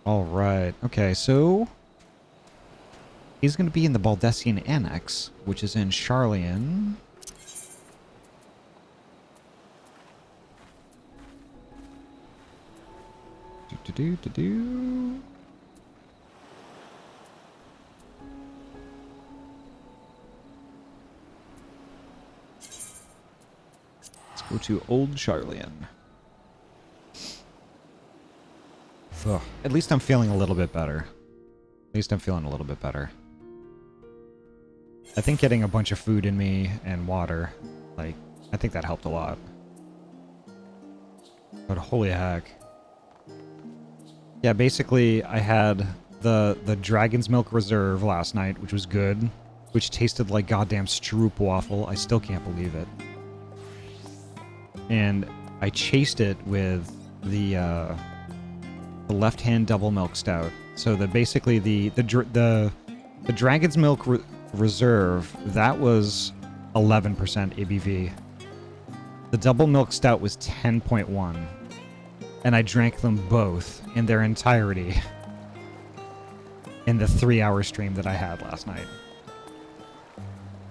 S7: All right. Okay, so he's going to be in the Baldessian Annex, which is in Charlian. Do. Let's go to Old Charlian. Ugh. At least I'm feeling a little bit better. At least I'm feeling a little bit better. I think getting a bunch of food in me and water, like, I think that helped a lot. But holy heck. Yeah, basically, I had the Dragon's Milk Reserve last night, which was good, which tasted like goddamn Stroop waffle. I still can't believe it. And I chased it with the left-hand double milk stout. So basically the Dragon's Milk Reserve, that was 11% ABV. The double milk stout was 10.1. And I drank them both in their entirety in the 3-hour stream that I had last night.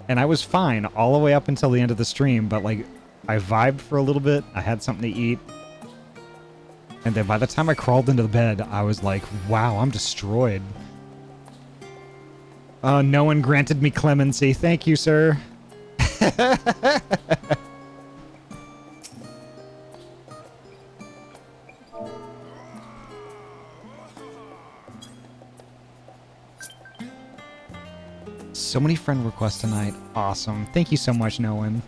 S7: And I was fine all the way up until the end of the stream, but like I vibed for a little bit, I had something to eat, and then by the time I crawled into the bed, I was like, wow, I'm destroyed. No one granted me clemency. Thank you, sir. So many friend requests tonight. Awesome. Thank you so much, Noan.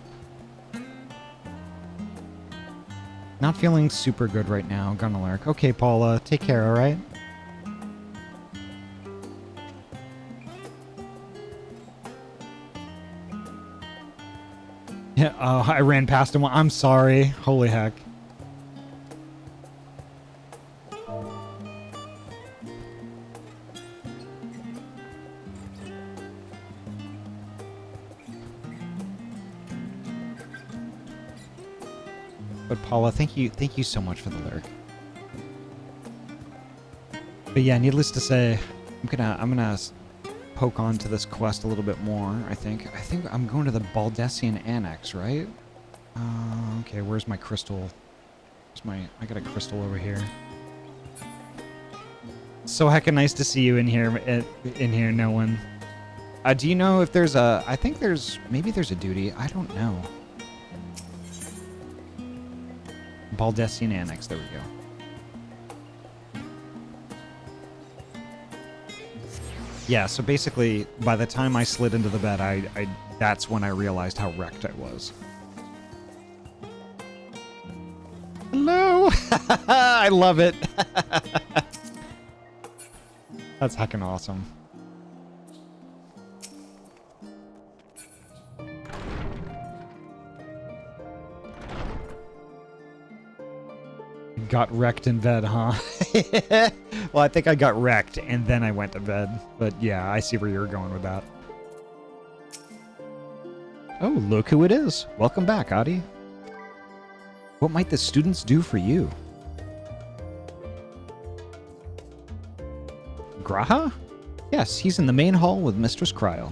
S7: Not feeling super good right now. Gonna lurk. Okay, Paula. Take care, alright? Yeah, I ran past him. I'm sorry. Holy heck. But Paula, thank you so much for the lurk. But yeah, needless to say, I'm gonna poke on to this quest a little bit more. I think I'm going to the Baldessian Annex, right? Okay, where's my crystal? I got a crystal over here. So hecka nice to see you in here, no one. Do you know if there's a? Maybe there's a duty. I don't know. Baldessian Annex, there we go. Yeah, so basically, by the time I slid into the bed, that's when I realized how wrecked I was. Hello! I love it! That's heckin' awesome. Got wrecked in bed, huh? Well, I think I got wrecked and then I went to bed. But yeah, I see where you're going with that. Oh, look who it is. Welcome back, Ahty. What might the students do for you? Graha? Yes, he's in the main hall with Mistress Cryle.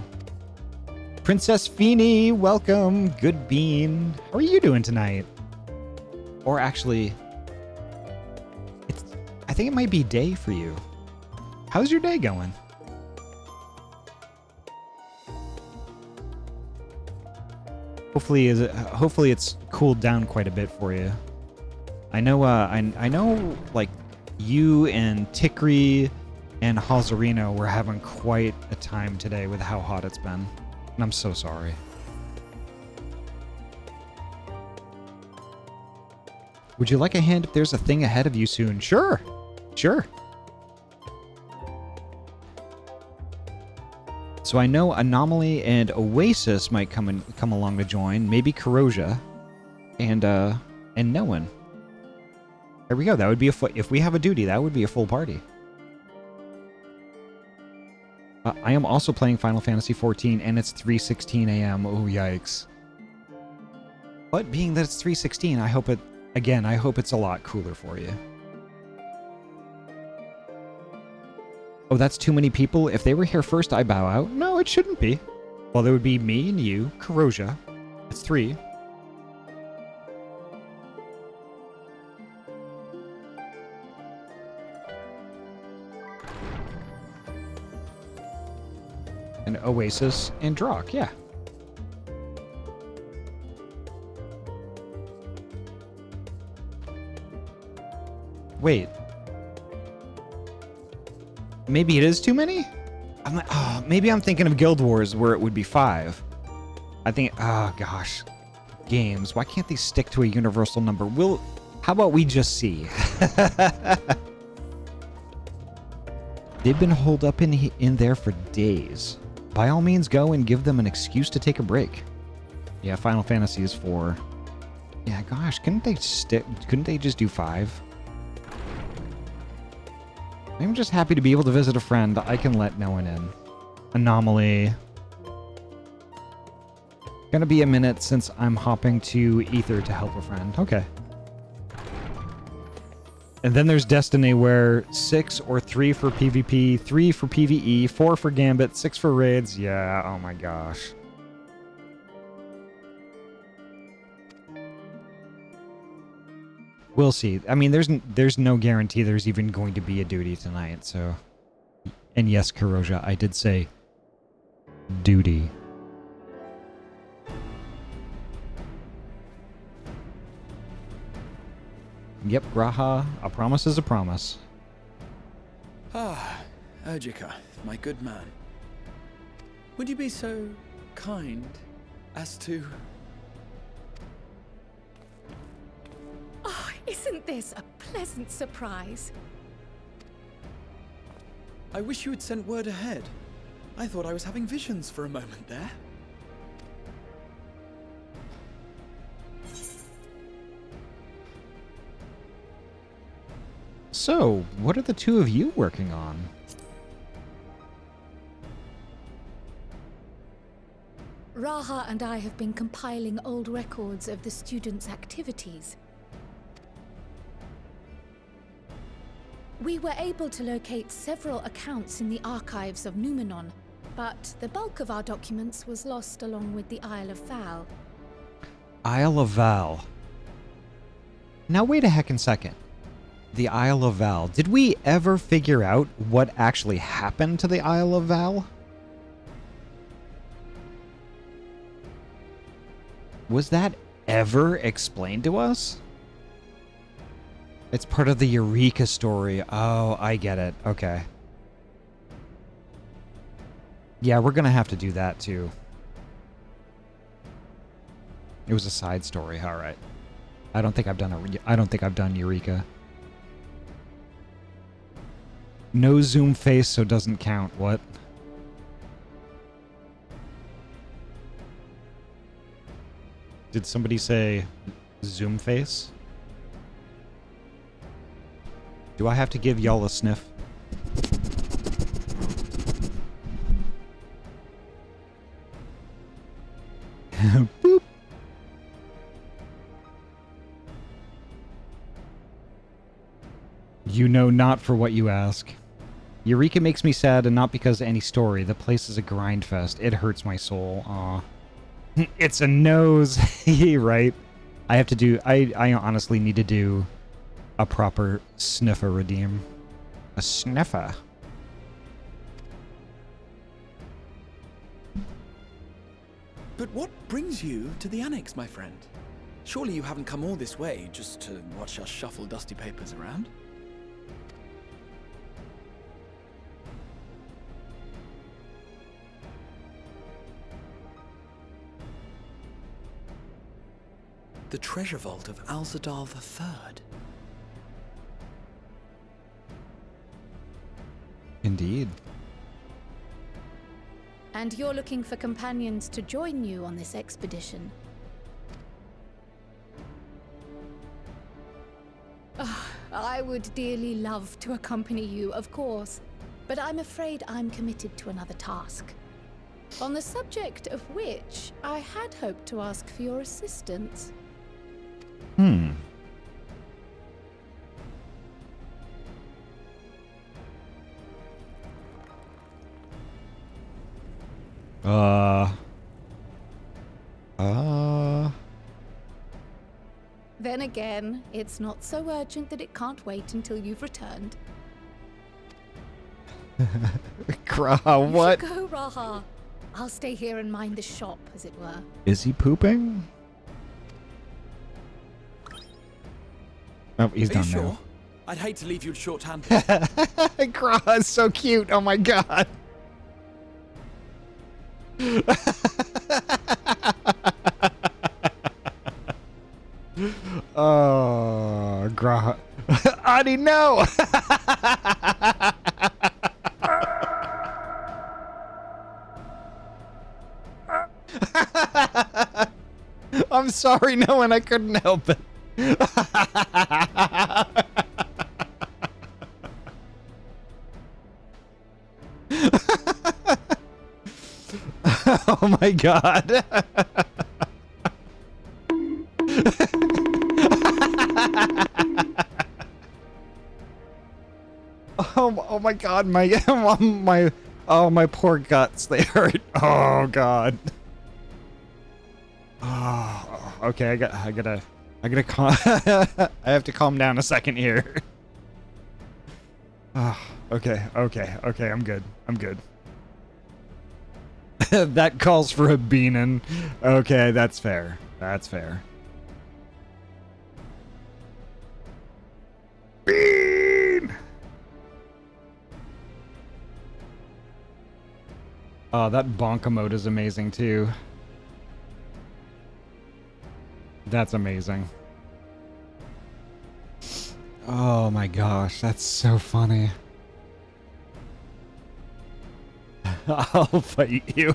S7: Princess Feeny, welcome. Good bean. How are you doing tonight? Or actually, I think it might be day for you. How's your day going? Hopefully it's cooled down quite a bit for you. I know I know like you and Tikri and Hazarino were having quite a time today with how hot it's been. And I'm so sorry. Would you like a hand if there's a thing ahead of you soon? Sure. Sure. So I know Anomaly and Oasis might come along to join. Maybe Eorzea and no one. There we go. That would be if we have a duty, that would be a full party. I am also playing Final Fantasy XIV, and it's 3:16 a.m. Oh, yikes. But being that it's 3:16, I hope it's a lot cooler for you. Oh, that's too many people? If they were here first, I bow out? No, it shouldn't be. Well, there would be me and you, Eorzea. That's 3. And Oasis and Drock, yeah. Wait. Maybe it is too many? I'm like, oh, maybe I'm thinking of Guild Wars where it would be 5. I think, oh gosh. Games, why can't they stick to a universal number? How about we just see? They've been holed up in there for days. By all means, go and give them an excuse to take a break. Yeah, Final Fantasy is 4. Yeah, gosh, couldn't they just do 5? I'm just happy to be able to visit a friend. I can let no one in. Anomaly. Gonna be a minute since I'm hopping to Ether to help a friend. Okay. And then there's Destiny where 6 or 3 for PvP, 3 for PvE, 4 for Gambit, 6 for raids. Yeah, oh my gosh. We'll see. I mean, there's no guarantee there's even going to be a duty tonight, so... And yes, Eorzea, I did say duty. Yep, Graha, a promise is a promise.
S9: Ah, Ergica, my good man. Would you be so kind as to...
S2: Oh, isn't this a pleasant surprise?
S11: I wish you had sent word ahead. I thought I was having visions for a moment there.
S7: So, what are the two of you working on?
S2: Raha and I have been compiling old records of the students' activities. We were able to locate several accounts in the archives of Numenon, but the bulk of our documents was lost along with the Isle of Val.
S7: Isle of Val. Now wait a heckin' second. The Isle of Val. Did we ever figure out what actually happened to the Isle of Val? Was that ever explained to us? It's part of the Eureka story. Oh, I get it. Okay. Yeah, we're gonna have to do that too. It was a side story. All right. I don't think I've done Eureka. No zoom face, so doesn't count. What? Did somebody say zoom face? Do I have to give y'all a sniff? Boop. You know not for what you ask. Eureka makes me sad, and not because of any story. The place is a grind fest. It hurts my soul. Aw. It's a nose. Right. I have to do... I honestly need to do a proper sniffer redeem. A sniffer.
S11: But what brings you to the annex, my friend? Surely you haven't come all this way just to watch us shuffle dusty papers around? The treasure vault of Alzadal III.
S7: Indeed.
S2: And you're looking for companions to join you on this expedition. I would dearly love to accompany you, of course, but I'm afraid I'm committed to another task. On the subject of which, I had hoped to ask for your assistance. Then again, it's not so urgent that it can't wait until you've returned.
S7: Graha, what?
S2: You should go, Raha. I'll stay here and mind the shop, as it were.
S7: Is he pooping? Oh, he's
S11: Are you
S7: done
S11: sure?
S7: now.
S11: I'd hate to leave you short-handed.
S7: Graha is so cute. Oh my god. Oh, Graha. Ahty, no! I'm sorry, no one. I couldn't help it. Oh my god. Oh my god, my poor guts, they hurt. Oh god. Oh, okay, I gotta calm. I have to calm down a second here. Oh, okay, I'm good. That calls for a beanin'. Okay, that's fair. Bean! Oh, that bonka mode is amazing too. That's amazing. Oh my gosh, that's so funny. I'll fight you.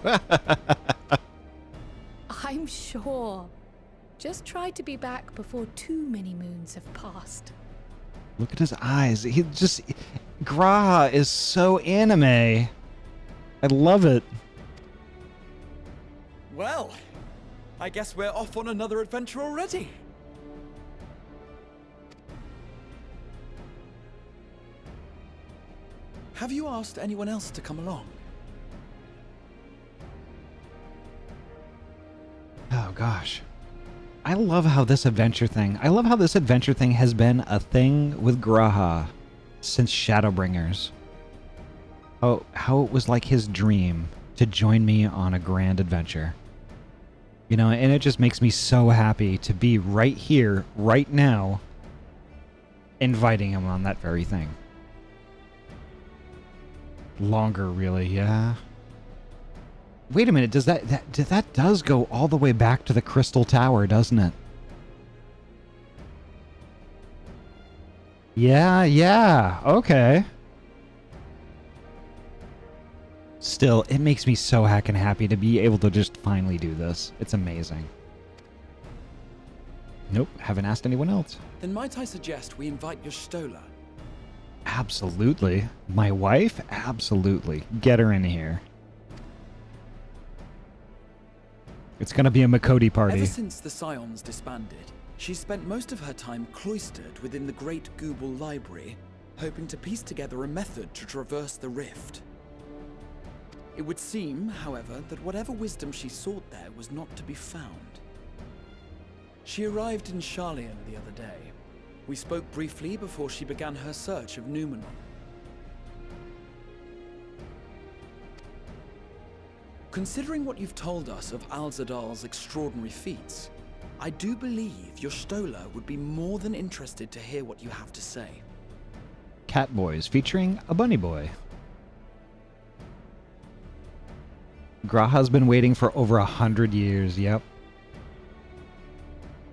S2: I'm sure. Just try to be back before too many moons have passed.
S7: Look at his eyes. Graha is so anime. I love it.
S11: Well, I guess we're off on another adventure already. Have you asked anyone else to come along?
S7: Oh gosh. I love how this adventure thing has been a thing with Graha since Shadowbringers. Oh, how it was like his dream to join me on a grand adventure. You know, and it just makes me so happy to be right here, right now, inviting him on that very thing. Longer, really, yeah. Wait a minute, that does go all the way back to the Crystal Tower, doesn't it? Yeah, okay. Still, it makes me so heckin' happy to be able to just finally do this. It's amazing. Nope, haven't asked anyone else.
S11: Then might I suggest we invite your Stola?
S7: Absolutely. My wife? Absolutely. Get her in here. It's gonna be a Makoti party.
S11: Ever since the Scions disbanded, she's spent most of her time cloistered within the Great Gooble Library, hoping to piece together a method to traverse the rift. It would seem, however, that whatever wisdom she sought there was not to be found. She arrived in Charlian the other day. We spoke briefly before she began her search of Numenor. Considering what you've told us of Alzadal's extraordinary feats, I do believe your Stola would be more than interested to hear what you have to say.
S7: Cat Boys featuring a bunny boy. Graha's been waiting for over 100 years, yep.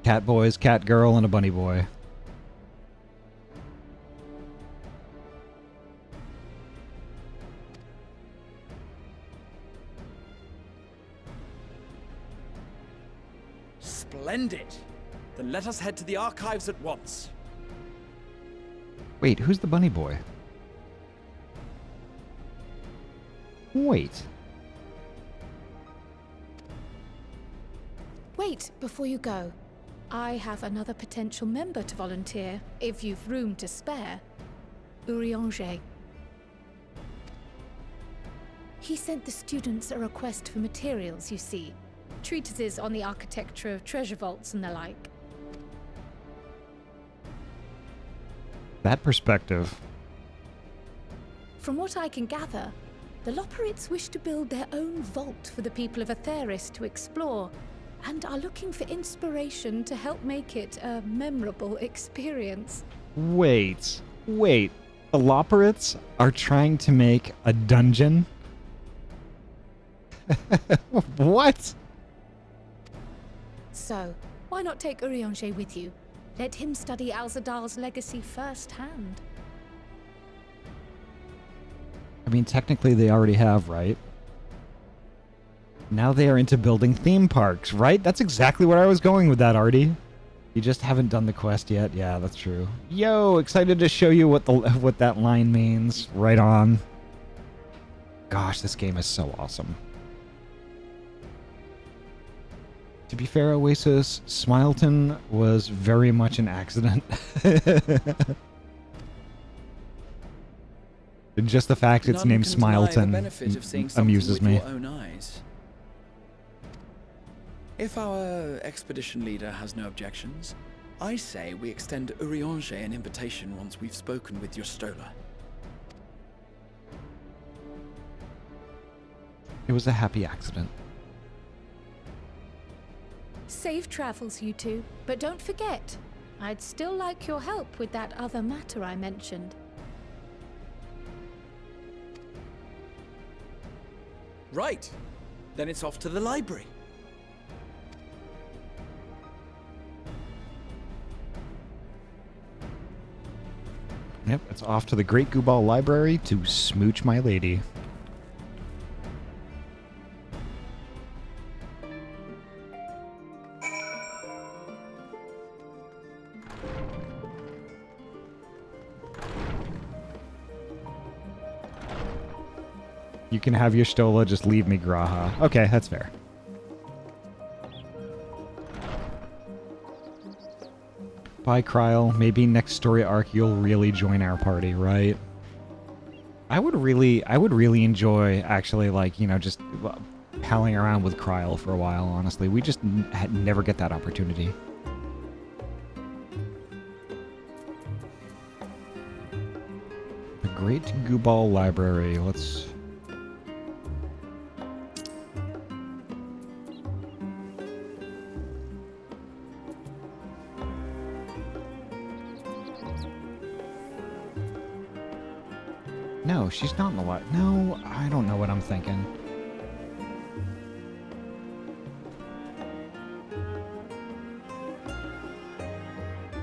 S7: Cat Boys, Cat Girl, and a bunny boy.
S11: Splendid! Then let us head to the archives at once.
S7: Wait, who's the bunny boy? Wait.
S2: Wait, before you go. I have another potential member to volunteer, if you've room to spare. Eorzea. He sent the students a request for materials, you see. Treatises on the architecture of treasure vaults and the like.
S7: That perspective.
S2: From what I can gather, the Loporrits wish to build their own vault for the people of Etheris to explore, and are looking for inspiration to help make it a memorable experience.
S7: Wait. The Loporrits are trying to make a dungeon? What?
S2: So, why not take Eorzea with you? Let him study Alzadal's legacy firsthand.
S7: I mean, technically they already have, right? Now they are into building theme parks, right? That's exactly where I was going with that, Ahty. You just haven't done the quest yet. Yeah, that's true. Yo, excited to show you what that line means. Right on. Gosh, this game is so awesome. To be fair, Oasis, Smileton was very much an accident. Just the fact it's named Smileton amuses me.
S11: If our expedition leader has no objections, I say we extend Eorzea an invitation once we've spoken with your Stola.
S7: It was a happy accident.
S2: Safe travels, you two. But don't forget, I'd still like your help with that other matter I mentioned.
S11: Right. Then it's off to the library.
S7: Yep, it's off to the Great Gooball Library to smooch my lady. You can have your Stola, just leave me, Graha. Okay, that's fair. Bye, Kryl. Maybe next story arc you'll really join our party, right? I would really enjoy actually, like, you know, just palling around with Kryl for a while, honestly. We just never get that opportunity. The Great Gooball Library. Let's... No, she's not in the light. No, I don't know what I'm thinking.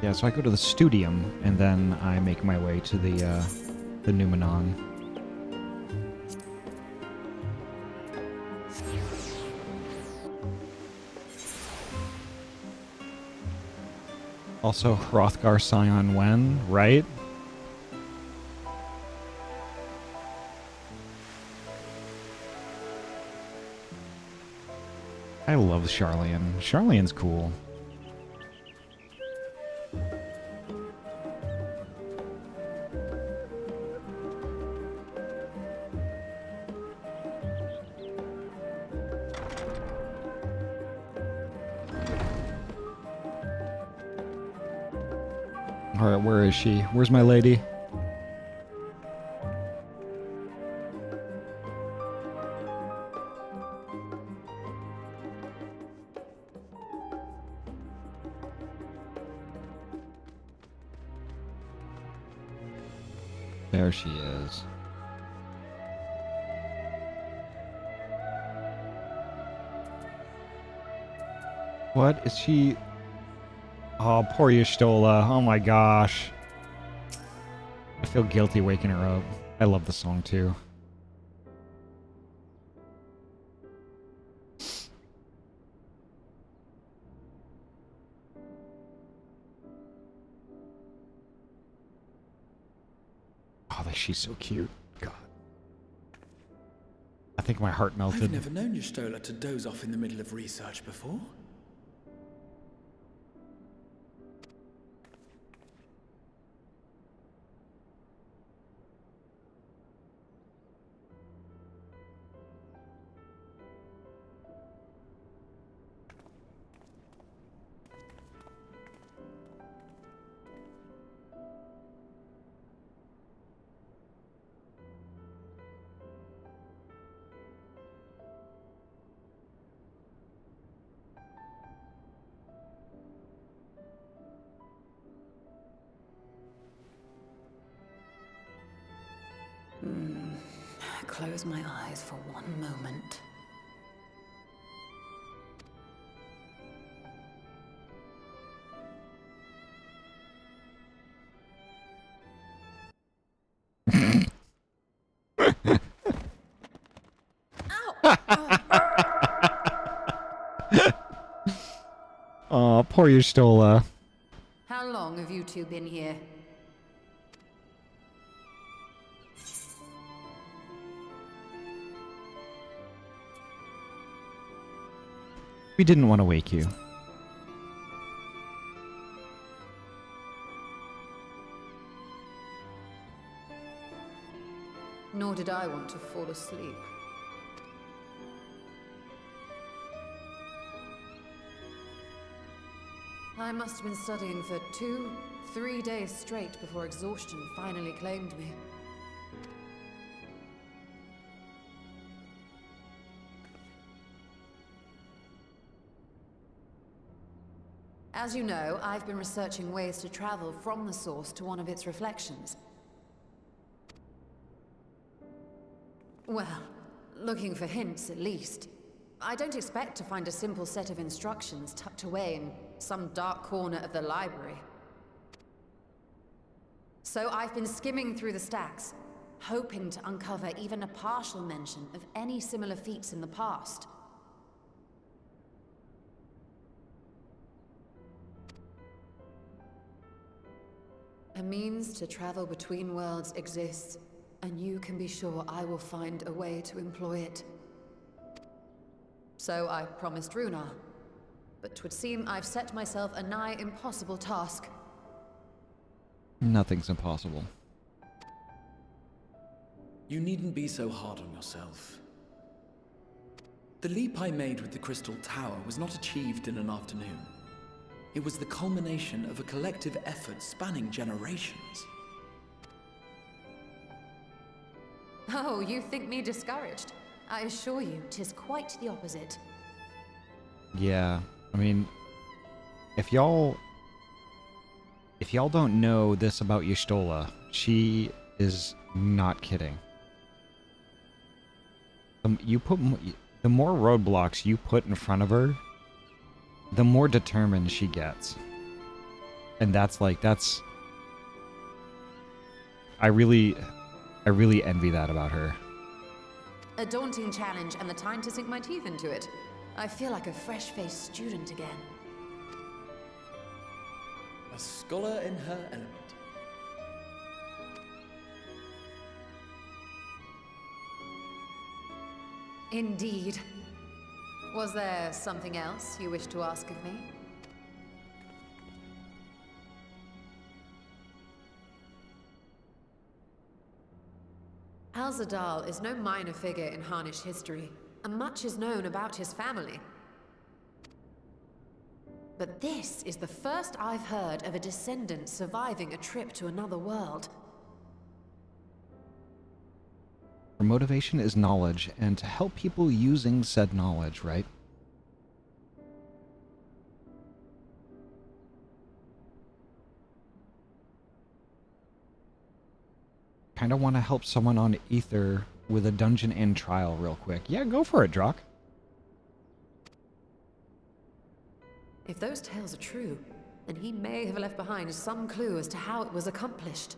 S7: Yeah, so I go to the Studium, and then I make my way to the Numenor. Also, Hrothgar Scion Wen, right? I love Charlian. Charlian's cool. Alright, where is she? Where's my lady? There she is. What is she? Oh, poor Y'shtola. Oh my gosh. I feel guilty waking her up. I love the song too. Oh, she's so cute. God. I think my heart melted.
S11: I've never known Y'shtola to doze off in the middle of research before.
S12: Close my eyes for one moment.
S7: Oh, poor Y'shtola.
S12: How long have you two been here?
S7: We didn't want to wake you.
S12: Nor did I want to fall asleep. I must have been studying for 2-3 days straight before exhaustion finally claimed me. As you know, I've been researching ways to travel from the source to one of its reflections. Well, looking for hints at least. I don't expect to find a simple set of instructions tucked away in some dark corner of the library. So I've been skimming through the stacks, hoping to uncover even a partial mention of any similar feats in the past. A means to travel between worlds exists, and you can be sure I will find a way to employ it. So I promised Runar, but 'twould seem I've set myself a nigh impossible task.
S7: Nothing's impossible.
S11: You needn't be so hard on yourself. The leap I made with the Crystal Tower was not achieved in an afternoon. It was the culmination of a collective effort spanning generations.
S12: Oh, you think me discouraged? I assure you, 'tis quite the opposite.
S7: Yeah, I mean, if y'all don't know this about Y'shtola, she is not kidding. The more roadblocks you put in front of her, the more determined she gets. And I really envy that about her.
S12: A daunting challenge and the time to sink my teeth into it. I feel like a fresh-faced student again.
S11: A scholar in her element.
S12: Indeed. Was there something else you wish to ask of me? Alzadal is no minor figure in Harnish history, and much is known about his family. But this is the first I've heard of a descendant surviving a trip to another world.
S7: Her motivation is knowledge, and to help people using said knowledge, right? Kind of want to help someone on Ether with a dungeon and trial real quick. Yeah, go for it, Drock.
S12: If those tales are true, then he may have left behind some clue as to how it was accomplished.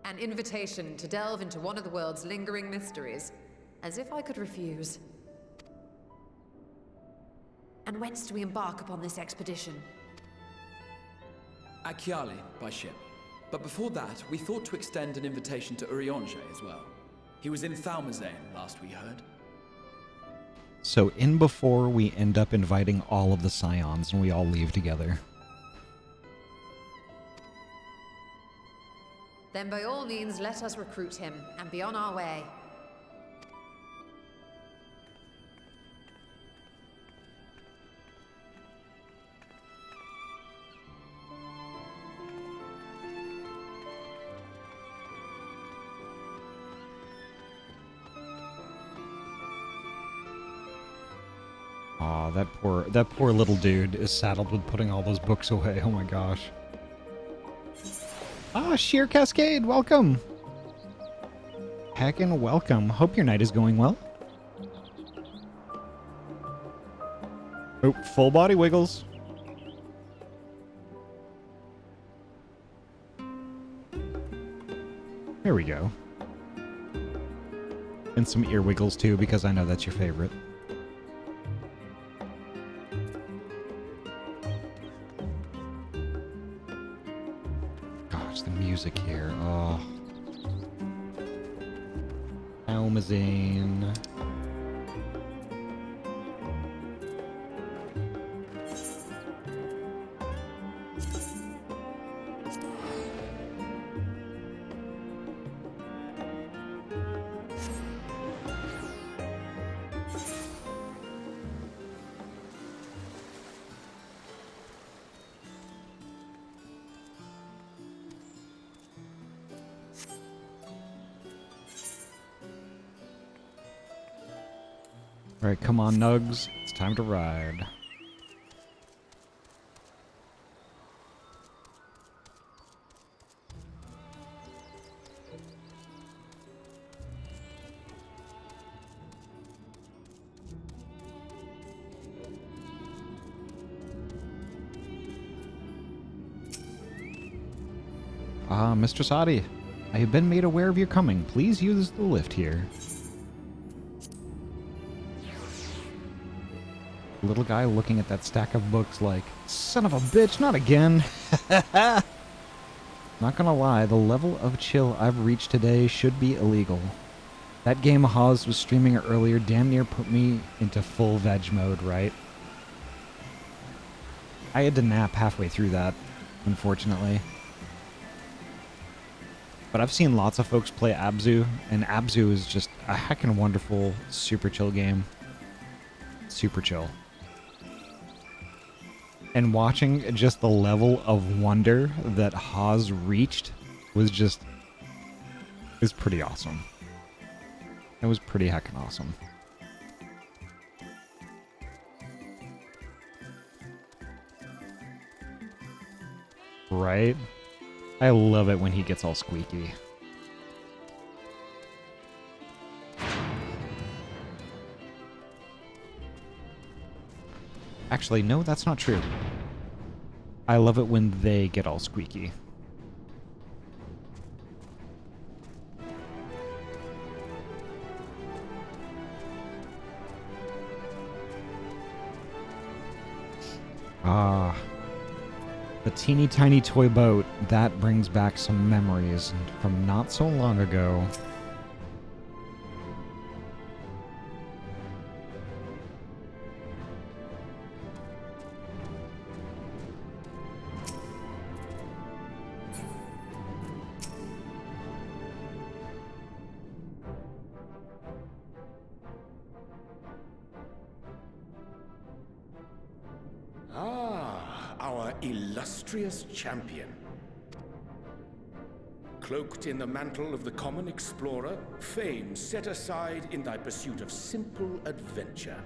S12: An invitation to delve into one of the world's lingering mysteries. As if I could refuse. And whence do we embark upon this expedition?
S11: Ahty by ship. But before that, we thought to extend an invitation to Eorzea as well. He was in Thalmazane, last we heard.
S7: So in before we end up inviting all of the Scions and we all leave together.
S12: Then by all means, let us recruit him and be on our way.
S7: Aw, that poor little dude is saddled with putting all those books away. Oh my gosh. Ah, Sheer Cascade, welcome! Heckin' welcome. Hope your night is going well. Oh, full body wiggles. There we go. And some ear wiggles too, because I know that's your favorite. Gosh, the music here. Oh. Almazane. Alright, come on, Nugs. It's time to ride. Ah, Mistress Ahty. I have been made aware of your coming. Please use the lift here. Little guy looking at that stack of books like, son of a bitch, not again. Not gonna lie, the level of chill I've reached today should be illegal. That game Haas was streaming earlier damn near put me into full veg mode, right? I had to nap halfway through that, unfortunately. But I've seen lots of folks play Abzu, and Abzu is just a heckin' wonderful, super chill game. Super chill. And watching just the level of wonder that Haas reached was pretty awesome. It was pretty heckin' awesome. Right? I love it when he gets all squeaky. Actually, no, that's not true. I love it when they get all squeaky. Ah. The teeny tiny toy boat, that brings back some memories from not so long ago.
S13: illustrious champion. Cloaked in the mantle of the common explorer, fame set aside in thy pursuit of simple adventure.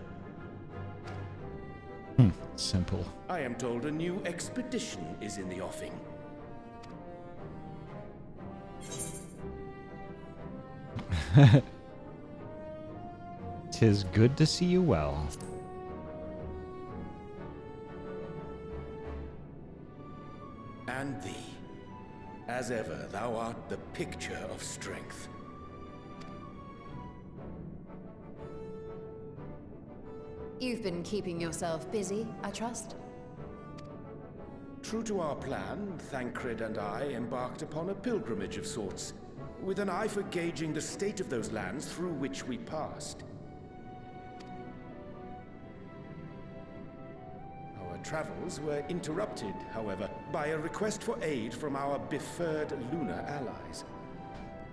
S7: Simple.
S13: I am told a new expedition is in the offing.
S7: 'Tis good to see you well.
S13: And thee. As ever, thou art the picture of strength.
S12: You've been keeping yourself busy, I trust?
S13: True to our plan, Thancred and I embarked upon a pilgrimage of sorts, with an eye for gauging the state of those lands through which we passed. Our travels were interrupted, however, by a request for aid from our befurred lunar allies.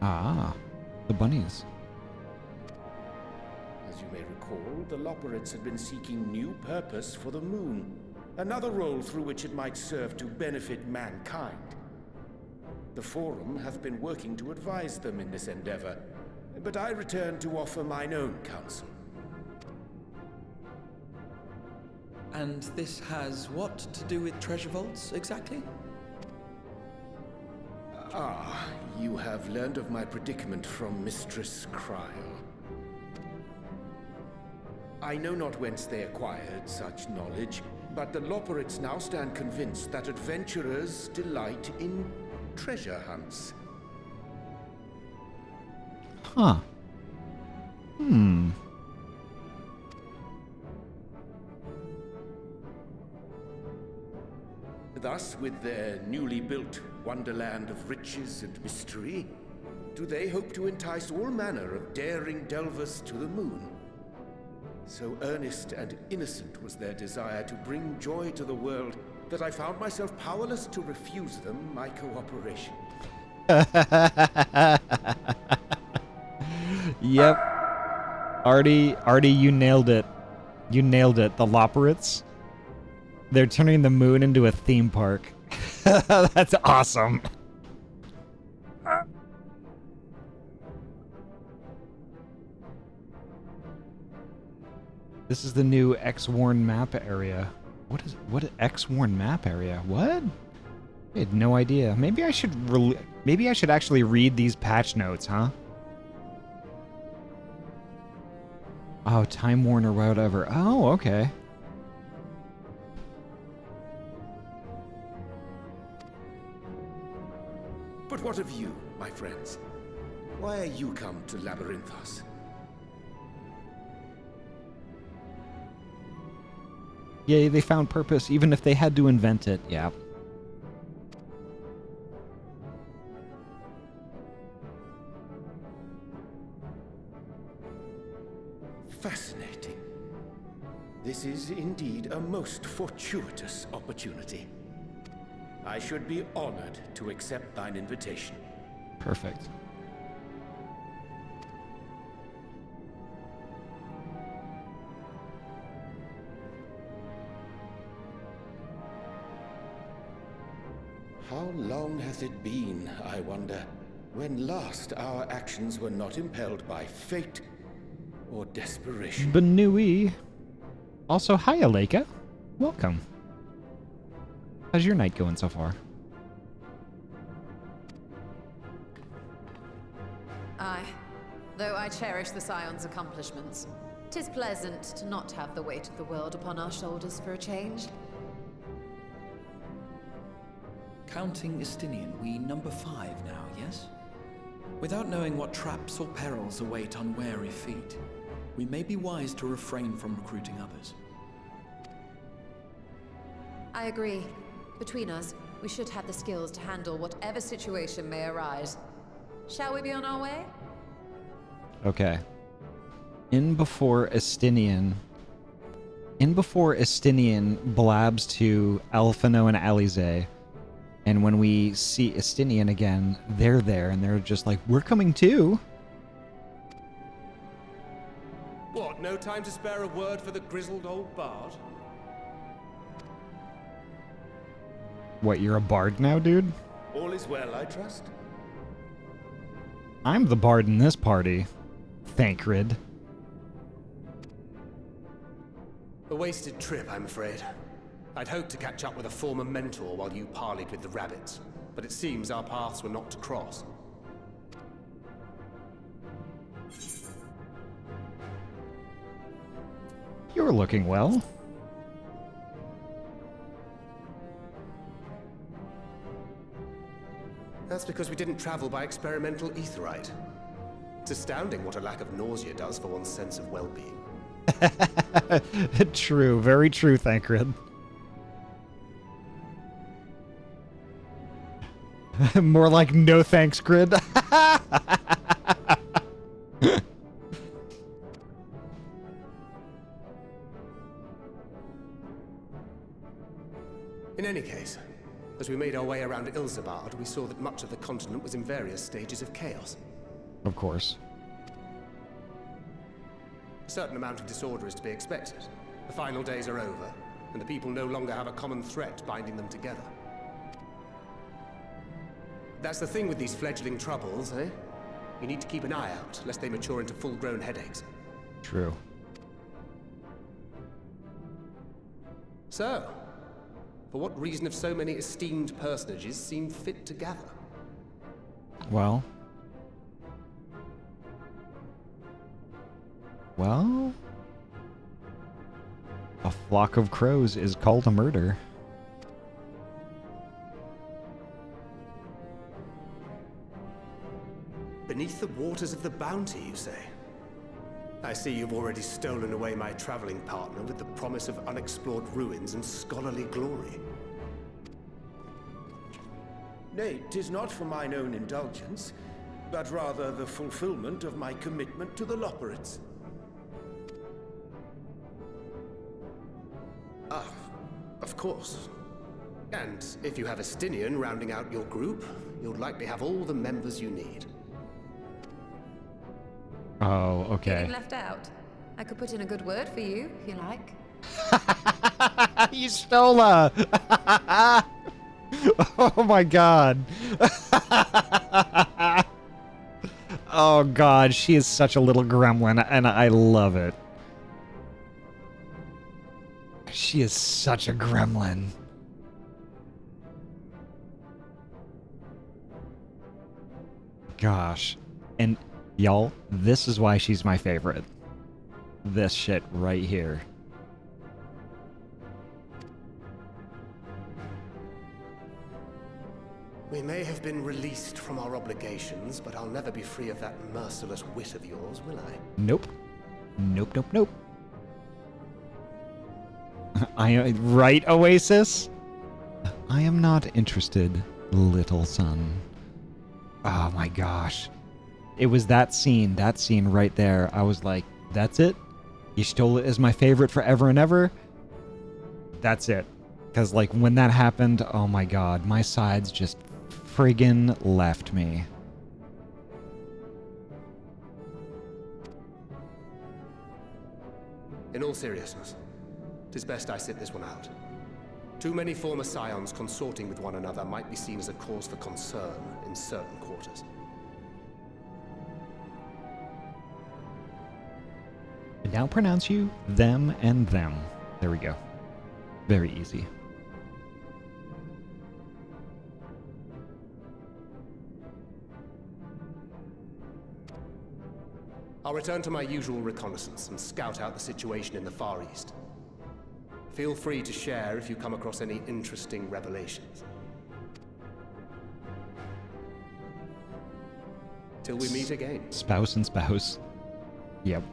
S7: Ah, the bunnies.
S13: As you may recall, the Loperids had been seeking new purpose for the moon, another role through which it might serve to benefit mankind. The Forum hath been working to advise them in this endeavor, but I return to offer mine own counsel.
S11: And this has what to do with treasure vaults, exactly?
S13: Ah, you have learned of my predicament from Mistress Cryle. I know not whence they acquired such knowledge, but the Loperids now stand convinced that adventurers delight in treasure hunts.
S7: Huh.
S13: Thus, with their newly built wonderland of riches and mystery, do they hope to entice all manner of daring delvers to the moon. So earnest and innocent was their desire to bring joy to the world that I found myself powerless to refuse them my cooperation.
S7: Yep. Ahty, you nailed it. You nailed it. The Loperids. They're turning the moon into a theme park. That's awesome. This is the new X-Worn map area. What X-Worn map area? What? I had no idea. Maybe I should actually read these patch notes, huh? Oh, Time Worn or whatever. Oh, okay.
S13: But what of you, my friends? Why are you come to Labyrinthos?
S7: Yay, they found purpose, even if they had to invent it. Yeah.
S13: Fascinating. This is indeed a most fortuitous opportunity. I should be honored to accept thine invitation.
S7: Perfect.
S13: How long hath it been, I wonder, when last our actions were not impelled by fate or desperation?
S7: Benui. Also, hi, Aleka. Welcome. How's your night going so far?
S12: Aye. Though I cherish the Scion's accomplishments, 'tis pleasant to not have the weight of the world upon our shoulders for a change.
S11: Counting Estinian, we number 5 now, yes? Without knowing what traps or perils await unwary feet, we may be wise to refrain from recruiting others.
S12: I agree. Between us, we should have the skills to handle whatever situation may arise. Shall we be on our way?
S7: Okay. In before Estinian blabs to Alphino and Alize, and when we see Estinian again, they're there, and they're just like, we're coming too.
S8: What, no time to spare a word for the grizzled old bard?
S7: What, you're a bard now, dude?
S13: All is well, I trust?
S7: I'm the bard in this party. Thancred.
S8: A wasted trip, I'm afraid. I'd hoped to catch up with a former mentor while you parleyed with the rabbits, but it seems our paths were not to cross.
S7: You're looking well.
S8: That's because we didn't travel by experimental etherite. It's astounding what a lack of nausea does for one's sense of well-being.
S7: True, very true, Thancred. More like no thanks, Grid.
S8: In any case, as we made our way around Eorzea, we saw that much of the continent was in various stages of chaos.
S7: Of course.
S8: A certain amount of disorder is to be expected. The final days are over, and the people no longer have a common threat binding them together. That's the thing with these fledgling troubles, eh? You need to keep an eye out, lest they mature into full-grown headaches.
S7: True.
S8: So, for what reason have so many esteemed personages seemed fit to gather?
S7: Well, a flock of crows is called a murder.
S8: Beneath the waters of the bounty, you say? I see you've already stolen away my traveling partner with the promise of unexplored ruins and scholarly glory.
S13: Nay, 'tis not for mine own indulgence, but rather the fulfillment of my commitment to the Loporrits.
S8: Ah, of course. And if you have a Stinian rounding out your group, you'll likely have all the members you need.
S7: Oh, okay.
S12: Feeling left out? I could put in a good word for you, if you like.
S7: You stole her! Oh my god. Oh god, she is such a little gremlin, and I love it. She is such a gremlin. Gosh. And y'all, this is why she's my favorite. This shit right here.
S8: We may have been released from our obligations, but I'll never be free of that merciless wit of yours, will I?
S7: Nope. Nope, nope, nope. Right, Oasis? I am not interested, little son. Oh my gosh. It was that scene right there. I was like, that's it? You stole it as my favorite forever and ever? That's it. Because, like, when that happened, oh my god, my sides just friggin' left me.
S8: In all seriousness, 'tis best I sit this one out. Too many former scions consorting with one another might be seen as a cause for concern in certain quarters.
S7: I now pronounce you them and them. There we go. Very easy.
S8: I'll return to my usual reconnaissance and scout out the situation in the Far East. Feel free to share if you come across any interesting revelations. Till we meet again.
S7: Spouse and spouse. Yep.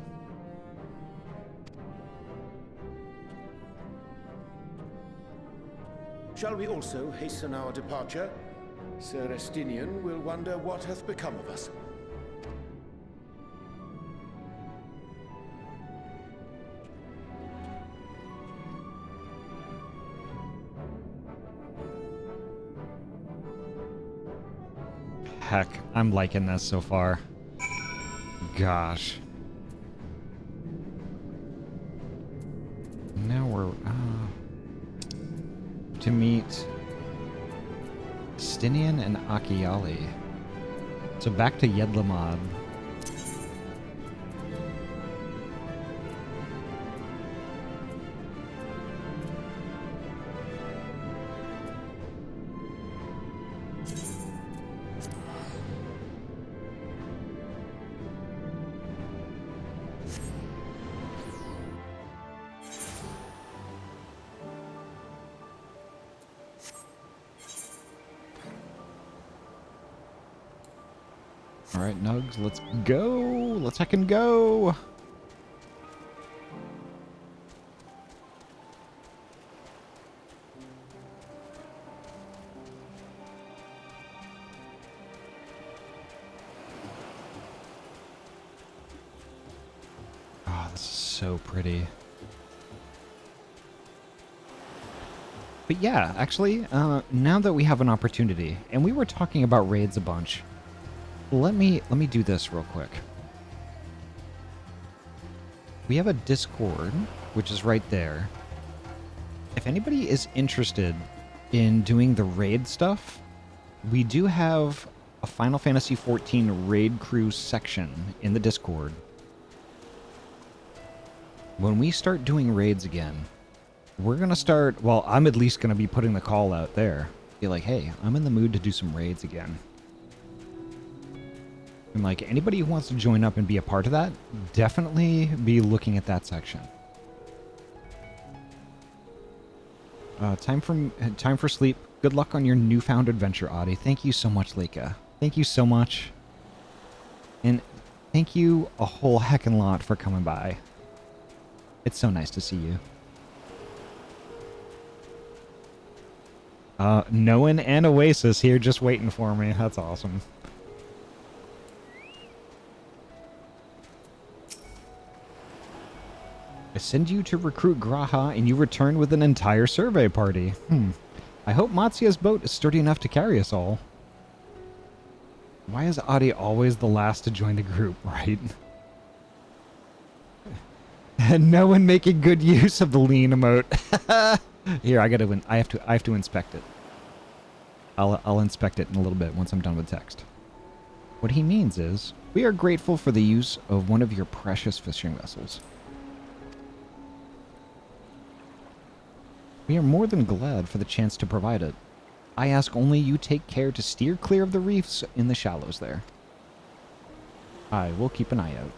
S13: Shall we also hasten our departure? Sir Estinian will wonder what hath become of us.
S7: Heck, I'm liking this so far. Gosh. Now we're to meet Stinian and Akiali. So back to Yedlamad. All right, Nugs, let's go. Let's heckin' go. Oh, this is so pretty. But yeah, actually, now that we have an opportunity, and we were talking about raids a bunch, let me do this real quick. We have a Discord, which is right there. If anybody is interested in doing the raid stuff, we do have a Final Fantasy XIV raid crew section in the Discord. When we start doing raids again, we're going to start, well, I'm at least going to be putting the call out there. Be like, hey, I'm in the mood to do some raids again. And like, anybody who wants to join up and be a part of that, definitely be looking at that section. Time for sleep. Good luck on your newfound adventure, Ahty. Thank you so much, Leica. Thank you so much. And thank you a whole heckin' lot for coming by. It's so nice to see you. Noan and Oasis here just waiting for me. That's awesome. I send you to recruit Graha, and you return with an entire survey party. I hope Matsuya's boat is sturdy enough to carry us all. Why is Ahty always the last to join the group, right? And no one making good use of the lean emote. Here, I have to inspect it. I'll inspect it in a little bit once I'm done with text. What he means is, we are grateful for the use of one of your precious fishing vessels. We are more than glad for the chance to provide it. I ask only you take care to steer clear of the reefs in the shallows there. I will keep an eye out.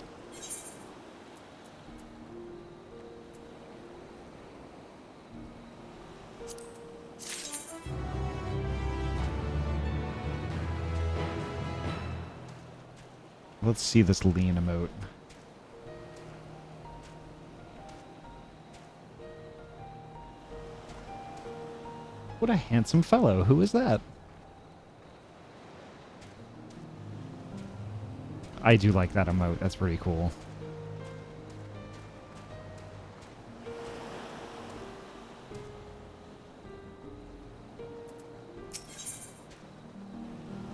S7: Let's see this lean emote. What a handsome fellow. Who is that? I do like that emote. That's pretty cool.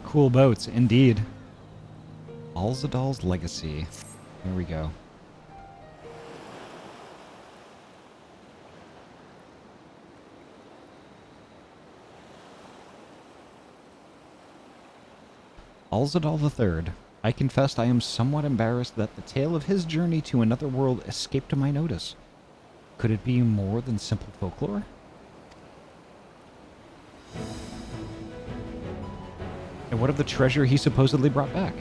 S7: Cool boats, indeed. Alzadal's Legacy. Here we go. Alzadal III. I confess I am somewhat embarrassed that the tale of his journey to another world escaped my notice. Could it be more than simple folklore? And what of the treasure he supposedly brought back?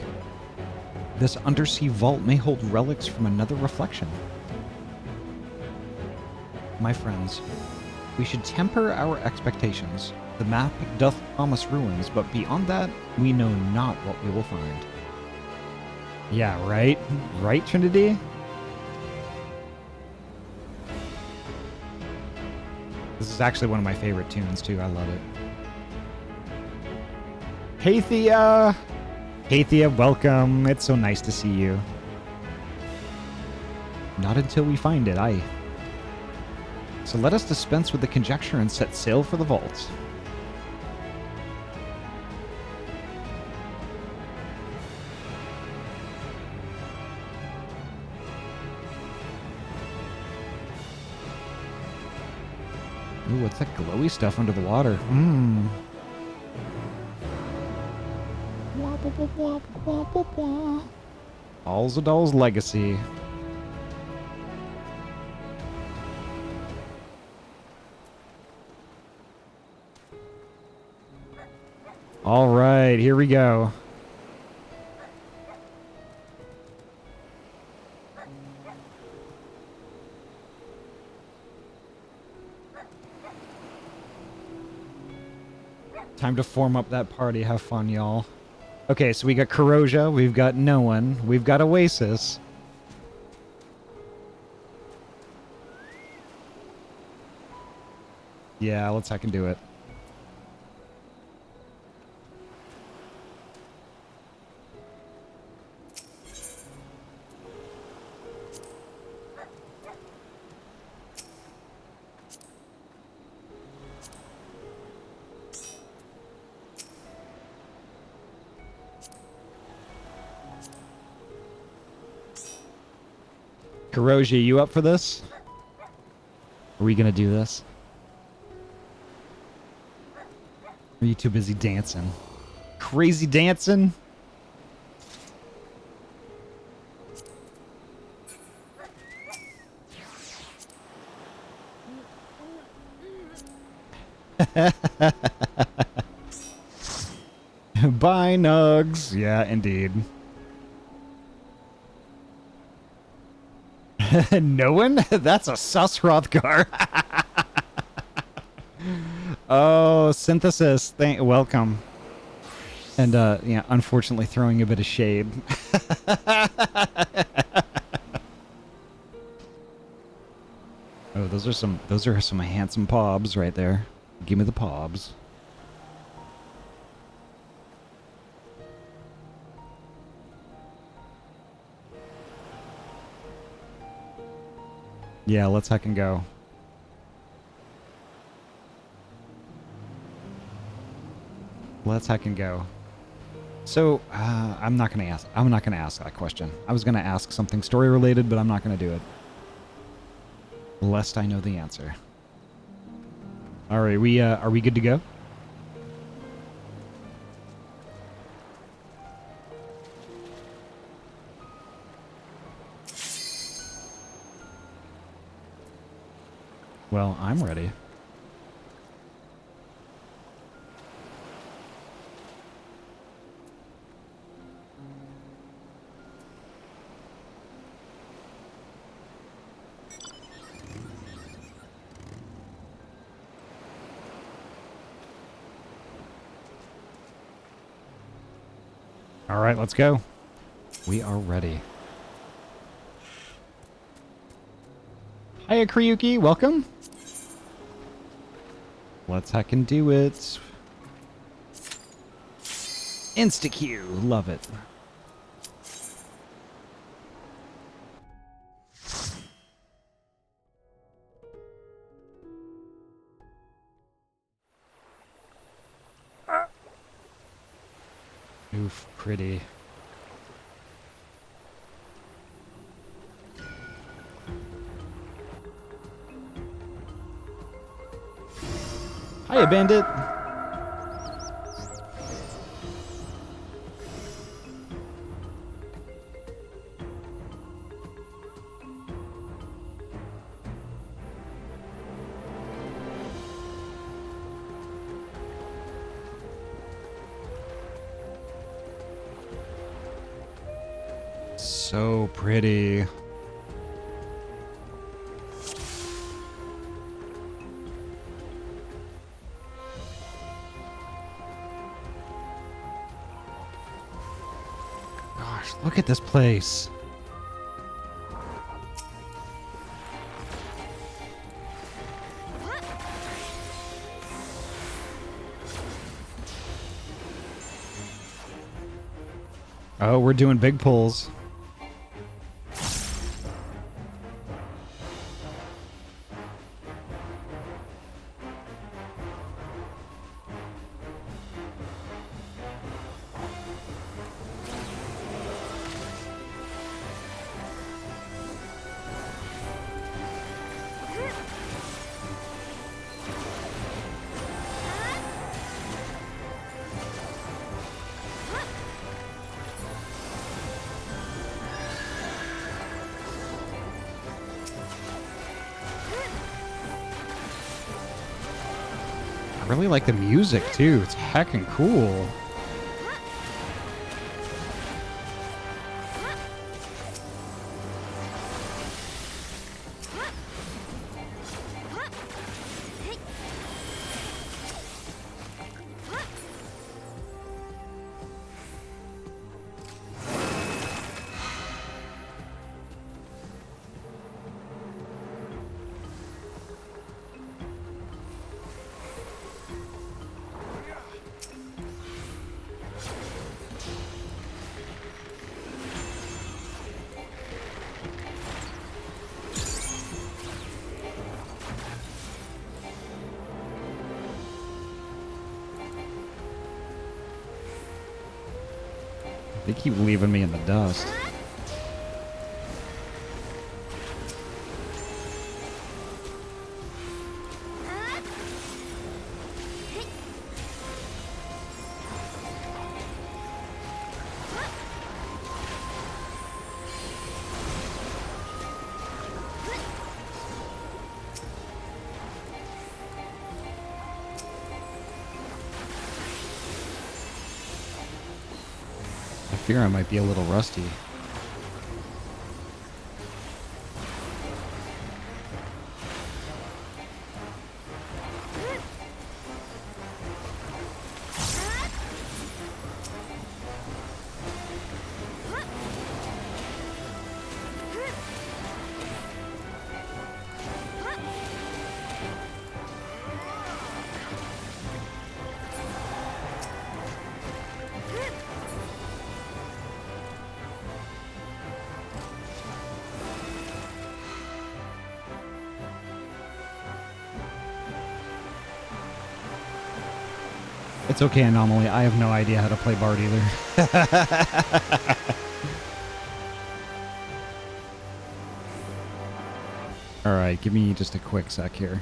S7: This undersea vault may hold relics from another reflection. My friends, we should temper our expectations. The map doth promise ruins, but beyond that, we know not what we will find. Yeah, right? Right, Trinity? This is actually one of my favorite tunes, too. I love it. Hey, Thea! Hey, Thea, welcome. It's so nice to see you. Not until we find it, aye. So let us dispense with the conjecture and set sail for the vaults. Ooh, what's that glowy stuff under the water? Mmm. Alzadal's Legacy. All right, here we go. Time to form up that party. Have fun, y'all. Okay, so we got Eorzea, we've got no one, we've got Oasis. Yeah, let's I can do it. Eorzea, you up for this? Are we gonna do this? Or are you too busy dancing? Crazy dancing? Bye, Nugs. Yeah, indeed. No one? That's a sus Hrothgar. Oh, synthesis. Welcome. And yeah, unfortunately throwing a bit of shade. Oh, those are some handsome pobs right there. Give me the pobs. Yeah, let's heckin' go. Let's heckin' go. So, I'm not gonna ask that question. I was gonna ask something story related, but I'm not gonna do it. Lest I know the answer. Alright, are we good to go? Well, I'm ready. All right, let's go. We are ready. Hiya, Kryuki. Welcome. Let's heckin' do it. Insta-Q. Love it. Oof, pretty. Hiya, bandit. So pretty. Gosh, look at this place. Oh, we're doing big pulls. really like the music too. It's heckin' cool. They keep leaving me in the dust. I fear I might be a little rusty. It's okay, Anomaly. I have no idea how to play Bard either. Alright, give me just a quick sec here.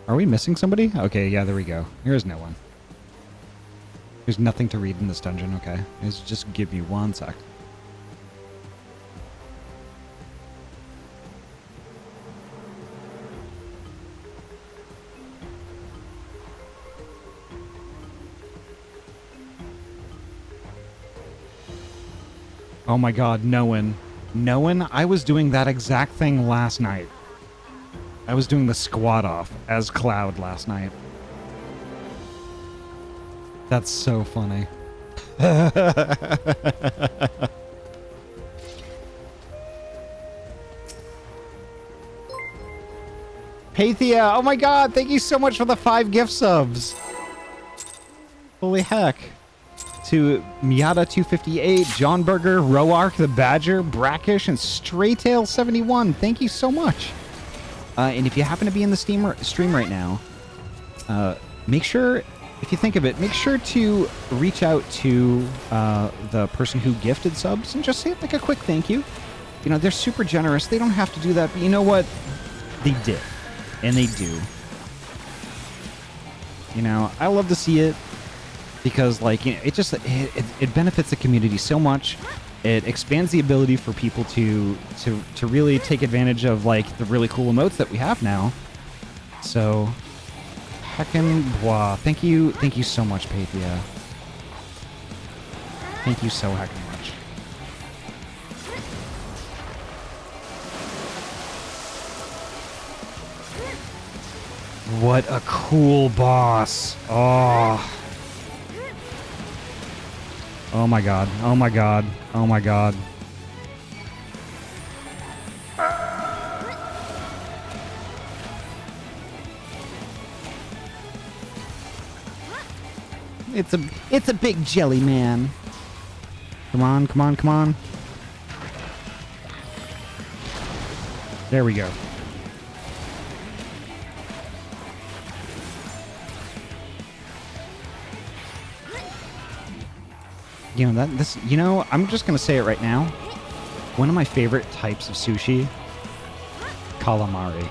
S7: Are we missing somebody? Okay, yeah, there we go. Here's no one. There's nothing to read in this dungeon, okay. Just give me one sec. Oh my god, Noan. Noan, I was doing that exact thing last night. I was doing the squat off as Cloud last night. That's so funny. Pathia, oh my god, thank you so much for the 5 gift subs. Holy heck. To Miata258, John Burger, Roark the Badger, Brackish, and Straytail71. Thank you so much. And if you happen to be in the stream right now, make sure, if you think of it, make sure to reach out to the person who gifted subs and just say like a quick thank you. You know, they're super generous. They don't have to do that, but you know what? They did. And they do. You know, I love to see it. Because, like, you know, it just it benefits the community so much. It expands the ability for people to really take advantage of, like, the really cool emotes that we have now. So, heckin' wow. Thank you so much, Pathia. Thank you so heckin' much. What a cool boss. Oh. Oh my god. Oh my god. Oh my god. It's a big jelly man. Come on, come on, come on. There we go. You know, I'm just gonna say it right now. One of my favorite types of sushi, calamari.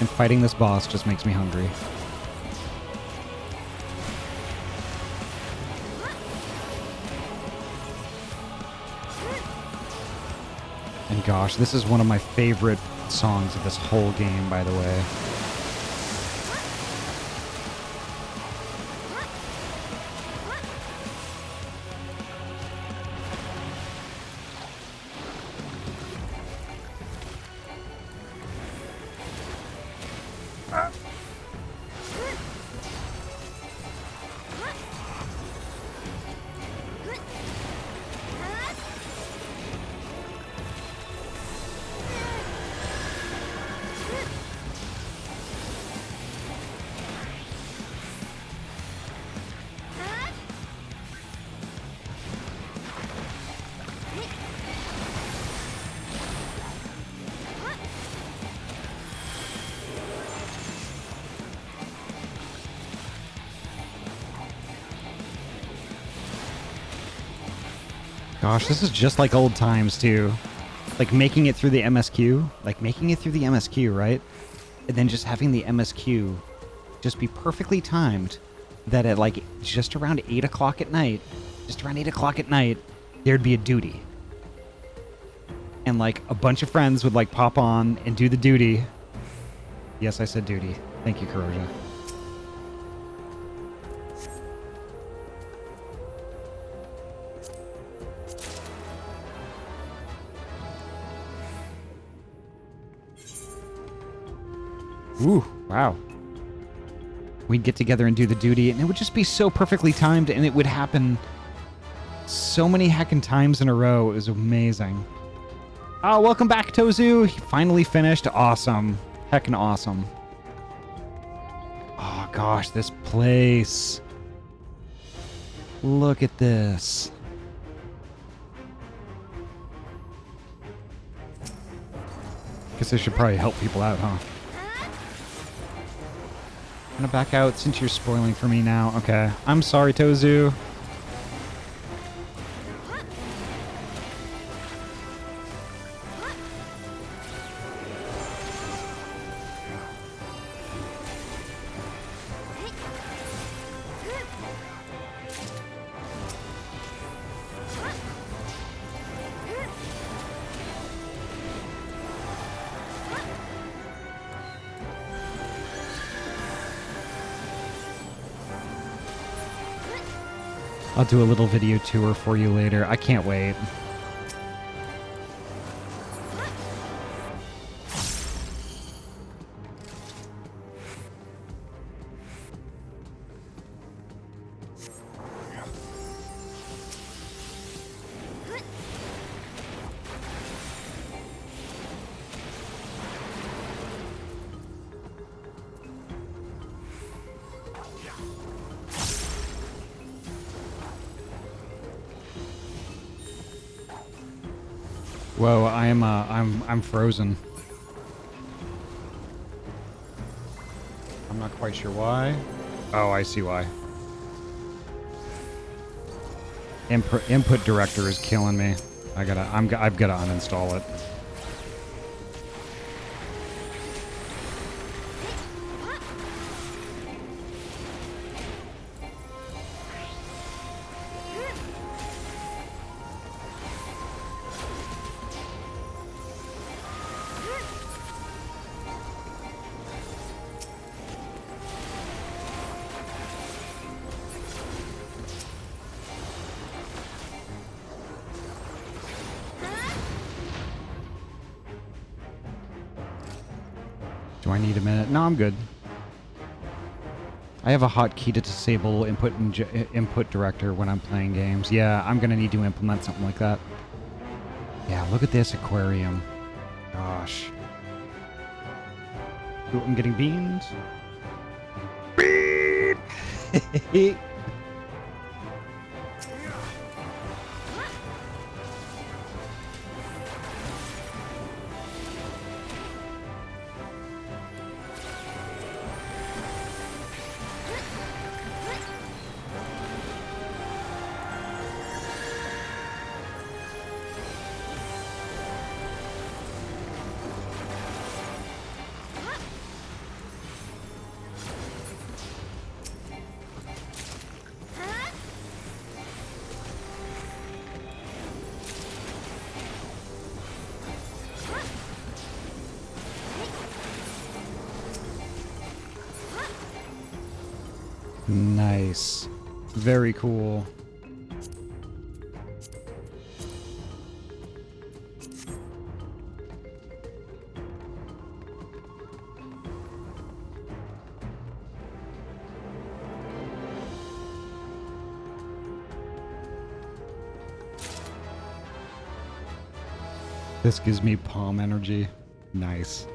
S7: And fighting this boss just makes me hungry. And Gosh, this is one of my favorite songs of this whole game, by the way. Gosh, this is just like old times, too. Like, making it through the MSQ. Like, making it through the MSQ, right? And then just having the MSQ just be perfectly timed that at, like, just around 8 o'clock at night, there'd be a duty. And, like, a bunch of friends would, like, pop on and do the duty. Yes, I said duty. Thank you, Eorzea. Ooh, wow. We'd get together and do the duty, and it would just be so perfectly timed, and it would happen so many heckin' times in a row. It was amazing. Oh, welcome back, Tozu. He finally finished. Awesome. Heckin' awesome. Oh, gosh, this place. Look at this. Guess I should probably help people out, huh? I'm gonna back out since you're spoiling for me now. Okay. I'm sorry, Tozu. I'll do a little video tour for you later. I can't wait. Whoa, I'm frozen. I'm not quite sure why. Oh, I see why. Input director is killing me. I've gotta uninstall it. Do I need a minute? No, I'm good. I have a hotkey to disable input director when I'm playing games. Yeah, I'm gonna need to implement something like that. Yeah, look at this aquarium. Gosh. Ooh, I'm getting beamed. Beep! Nice. Very cool. This gives me palm energy. Nice.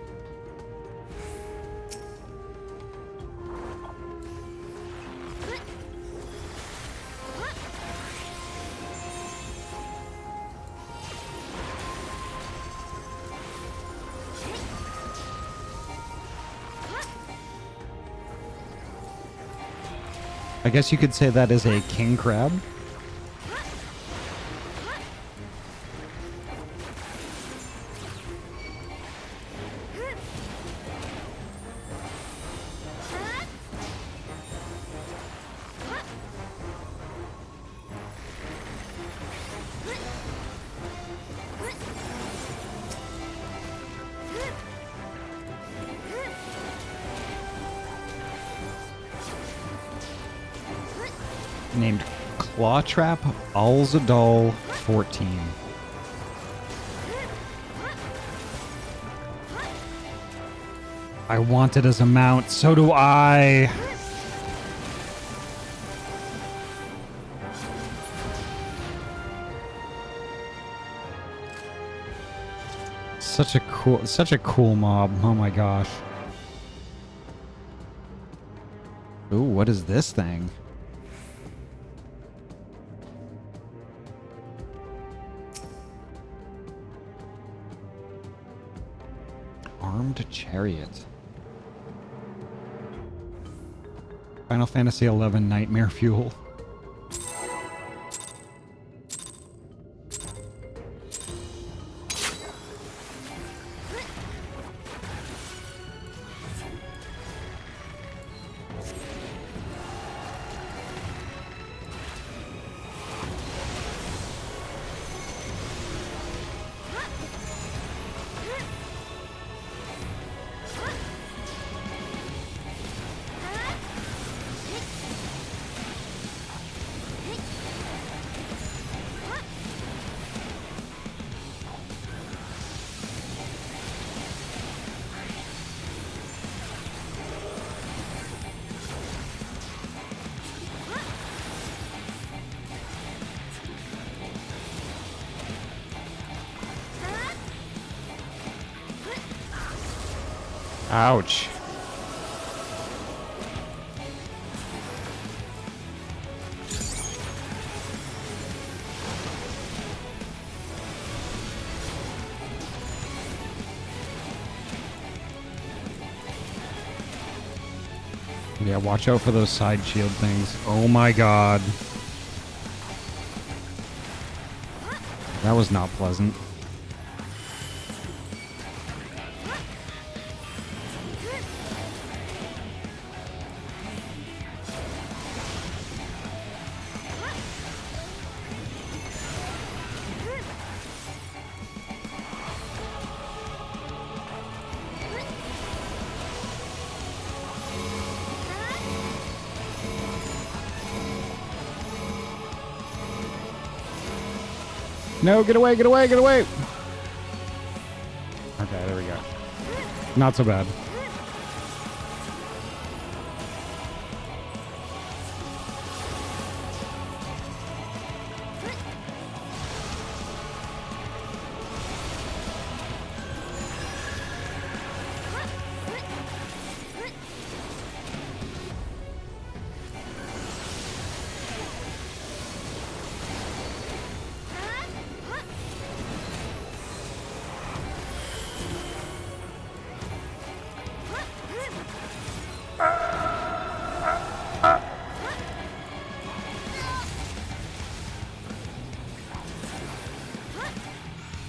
S7: I guess you could say that is a king crab. Named Clawtrap Alzadal 14. I want it as a mount, so do I. Such a cool mob. Oh my gosh. Ooh, what is this thing? Armed Chariot. Final Fantasy XI Nightmare Fuel. Ouch. Yeah, watch out for those side shield things. Oh my god. That was not pleasant. No, get away, get away, get away! Okay, there we go. Not so bad.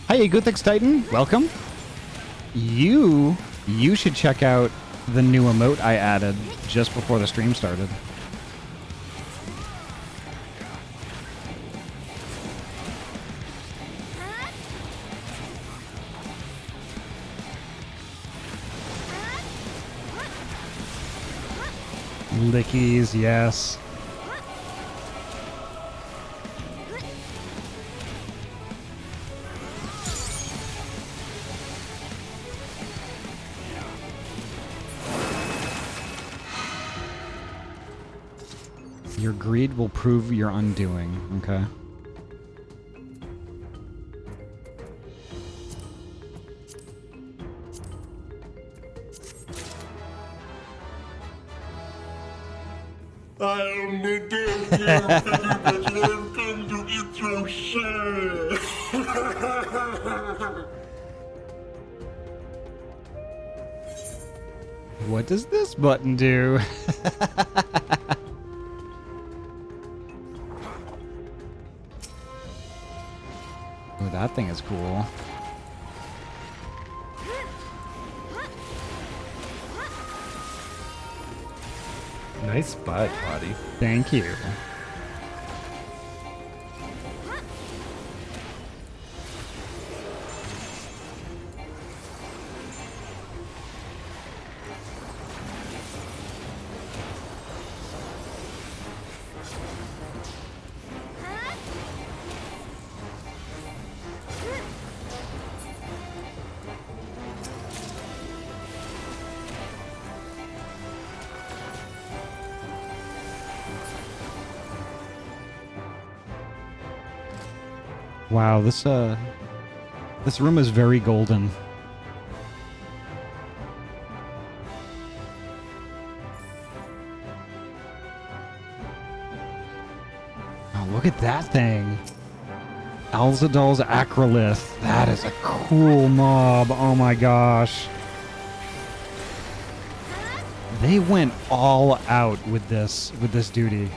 S7: Hey, Guthix Titan, welcome. You should check out the new emote I added just before the stream started. Lickies, yes. Your greed will prove your undoing, okay?
S3: I only did you because I've come to eat your share.
S7: What does this button do? Oh, that thing is cool.
S1: Nice butt, Ahty.
S7: Thank you. Wow, this room is very golden. Oh, look at that thing. Alzadal's Acrolith. That is a cool mob. Oh my gosh. They went all out with this duty.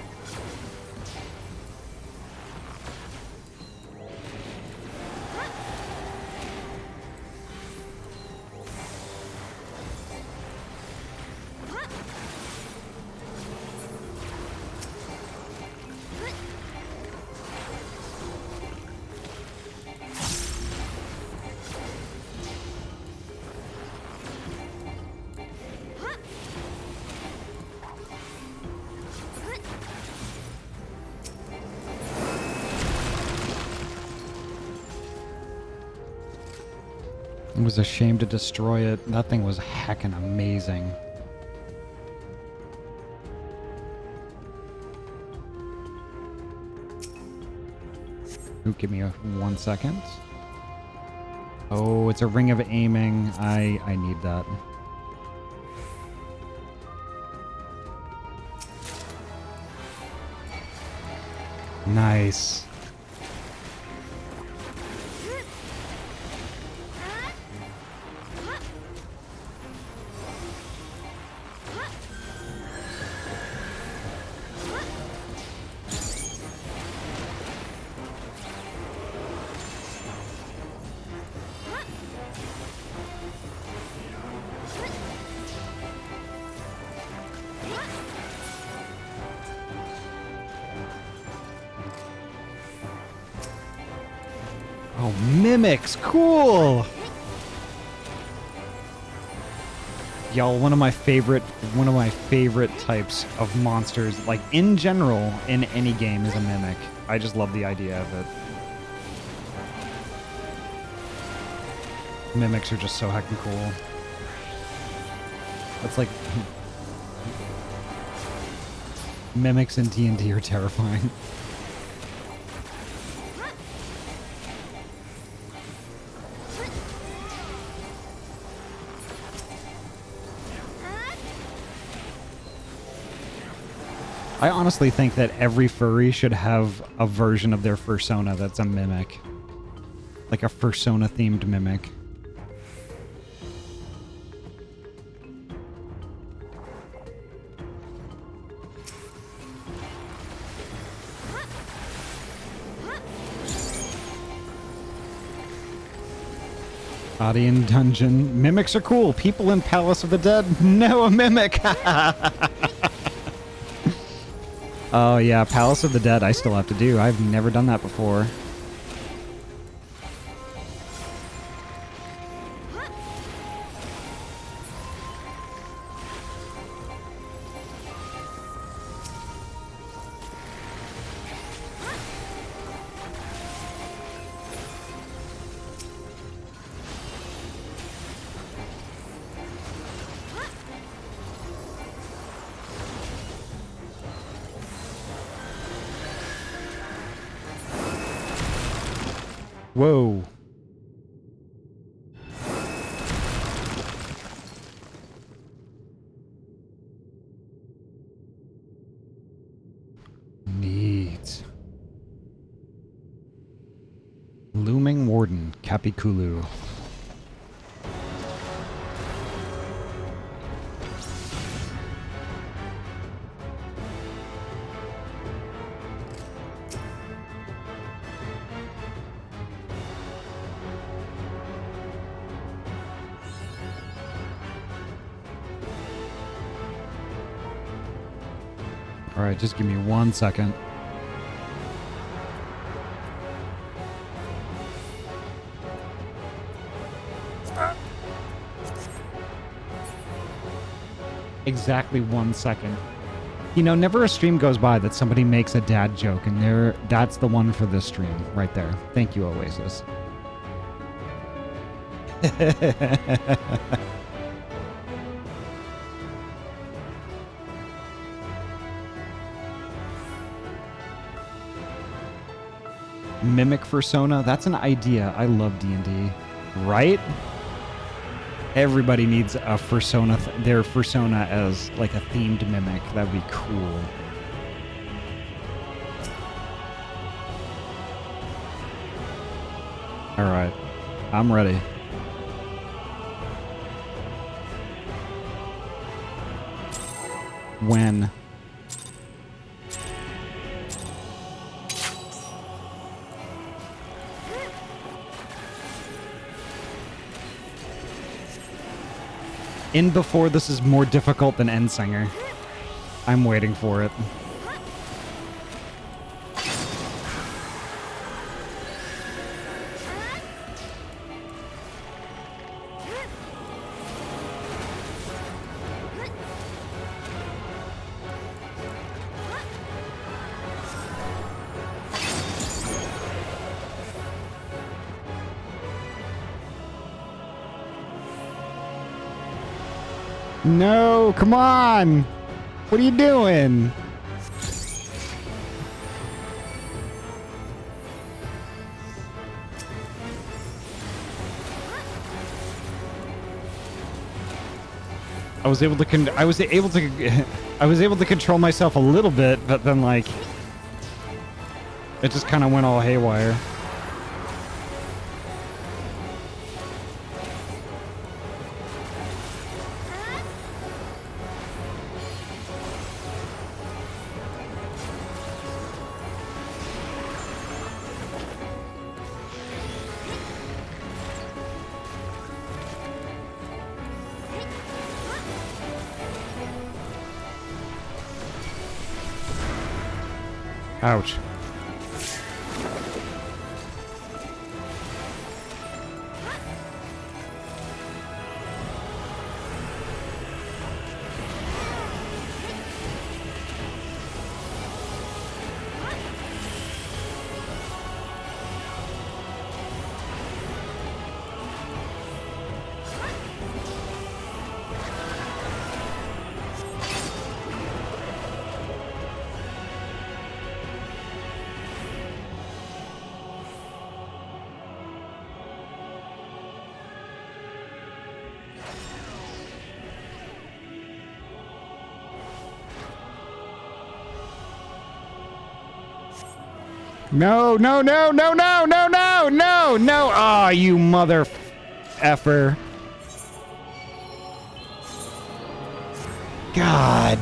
S7: I was ashamed to destroy it. That thing was heckin' amazing. Ooh, give me 1 second. Oh, it's a ring of aiming. I need that. Nice. Oh, mimics, cool. Y'all, one of my favorite types of monsters, like in general, in any game, is a mimic. I just love the idea of it. Mimics are just so heckin' cool. That's like mimics in D&D are terrifying. I honestly think that every furry should have a version of their fursona that's a mimic. Like a fursona-themed mimic. Ahty in dungeon. Mimics are cool. People in Palace of the Dead. No, a mimic. Oh yeah, Palace of the Dead I still have to do. I've never done that before. Whoa. Neat. Looming Warden, Capiculu. All right, just give me 1 second. Exactly 1 second. You know, never a stream goes by that somebody makes a dad joke, and that's the one for this stream right there. Thank you, Oasis. Mimic persona, that's an idea. I love D&D. Right? Everybody needs a persona, their persona as like a themed mimic. That'd be cool. All right, I'm ready. When? In before this is more difficult than Endsinger. I'm waiting for it. No, come on! What are you doing? I was able to control myself a little bit, but then like it just kind of went all haywire. Ouch. No, no, no, no, no, no, no, no, no. Ah, you mother effer. God.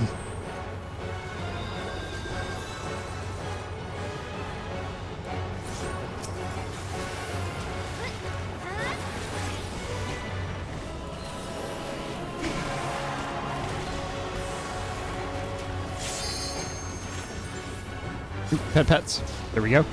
S7: Pets. There we go.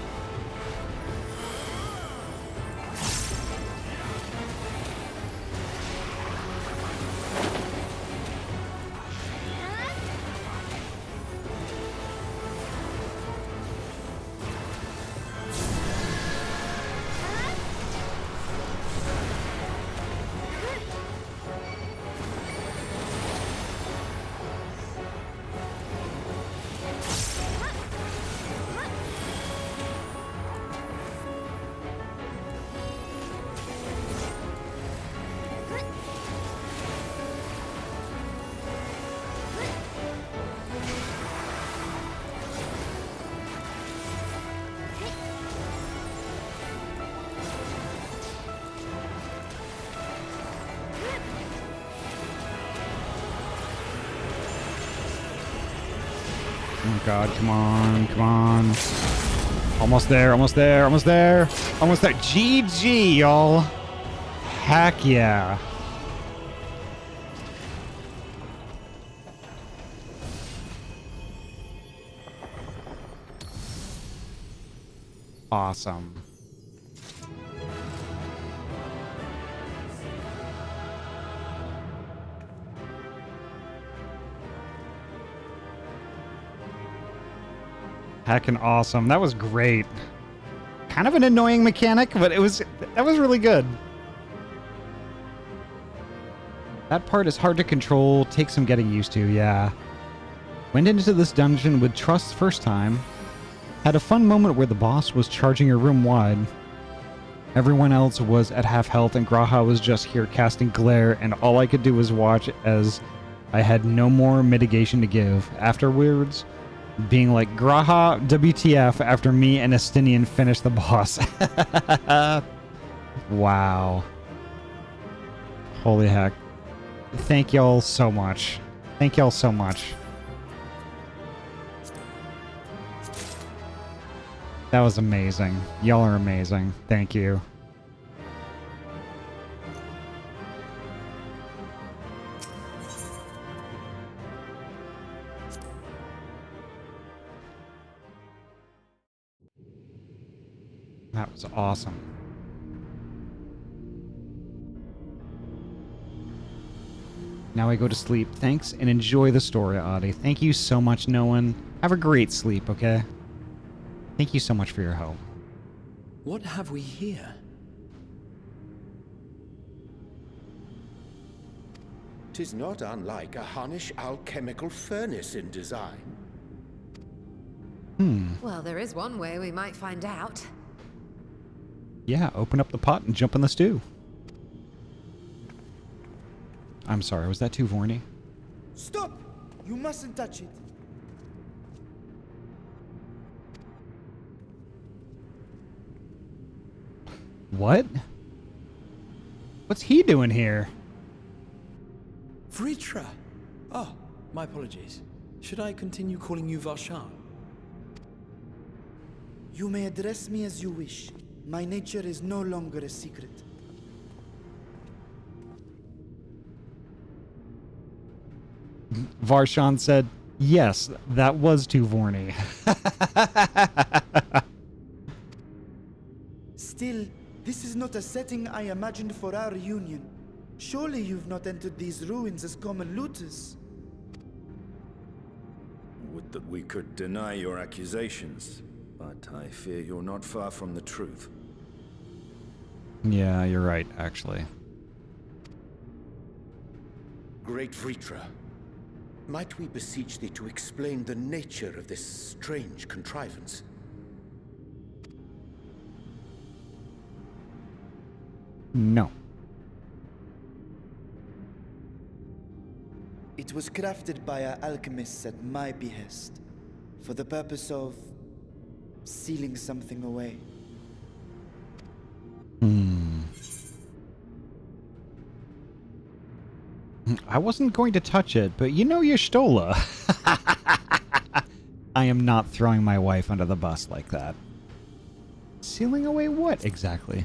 S7: Oh god, come on, come on. Almost there, almost there, almost there. Almost there. GG, y'all. Heck yeah. Awesome. Heckin' awesome. That was great. Kind of an annoying mechanic, but that was really good. That part is hard to control, takes some getting used to, yeah. Went into this dungeon with trust first time. Had a fun moment where the boss was charging a room wide. Everyone else was at half health and Graha was just here casting glare, and all I could do was watch as I had no more mitigation to give. Afterwards, being like, Graha, WTF, after me and Estinian finished the boss. Wow. Holy heck. Thank y'all so much. Thank y'all so much. That was amazing. Y'all are amazing. Thank you. That was awesome. Now I go to sleep. Thanks and enjoy the story, Ahty. Thank you so much, Noan. Have a great sleep, okay? Thank you so much for your help.
S11: What have we here?
S13: Tis not unlike a Hunnish alchemical furnace in design.
S12: Well, there is one way we might find out.
S7: Yeah, open up the pot and jump in the stew. I'm sorry, was that too Vorny?
S14: Stop! You mustn't touch it.
S7: What? What's he doing here?
S11: Vritra! Oh, my apologies. Should I continue calling you Varshan?
S14: You may address me as you wish. My nature is no longer a secret.
S7: Varshan said, yes, that was too Vorny.
S14: Still, this is not a setting I imagined for our union. Surely you've not entered these ruins as common looters.
S9: Would that we could deny your accusations, but I fear you're not far from the truth.
S7: Yeah, you're right, actually.
S13: Great Vritra, might we beseech thee to explain the nature of this strange contrivance?
S7: No.
S14: It was crafted by our alchemists at my behest, for the purpose of sealing something away.
S7: I wasn't going to touch it, but you know Y'shtola. I am not throwing my wife under the bus like that. Sealing away what exactly?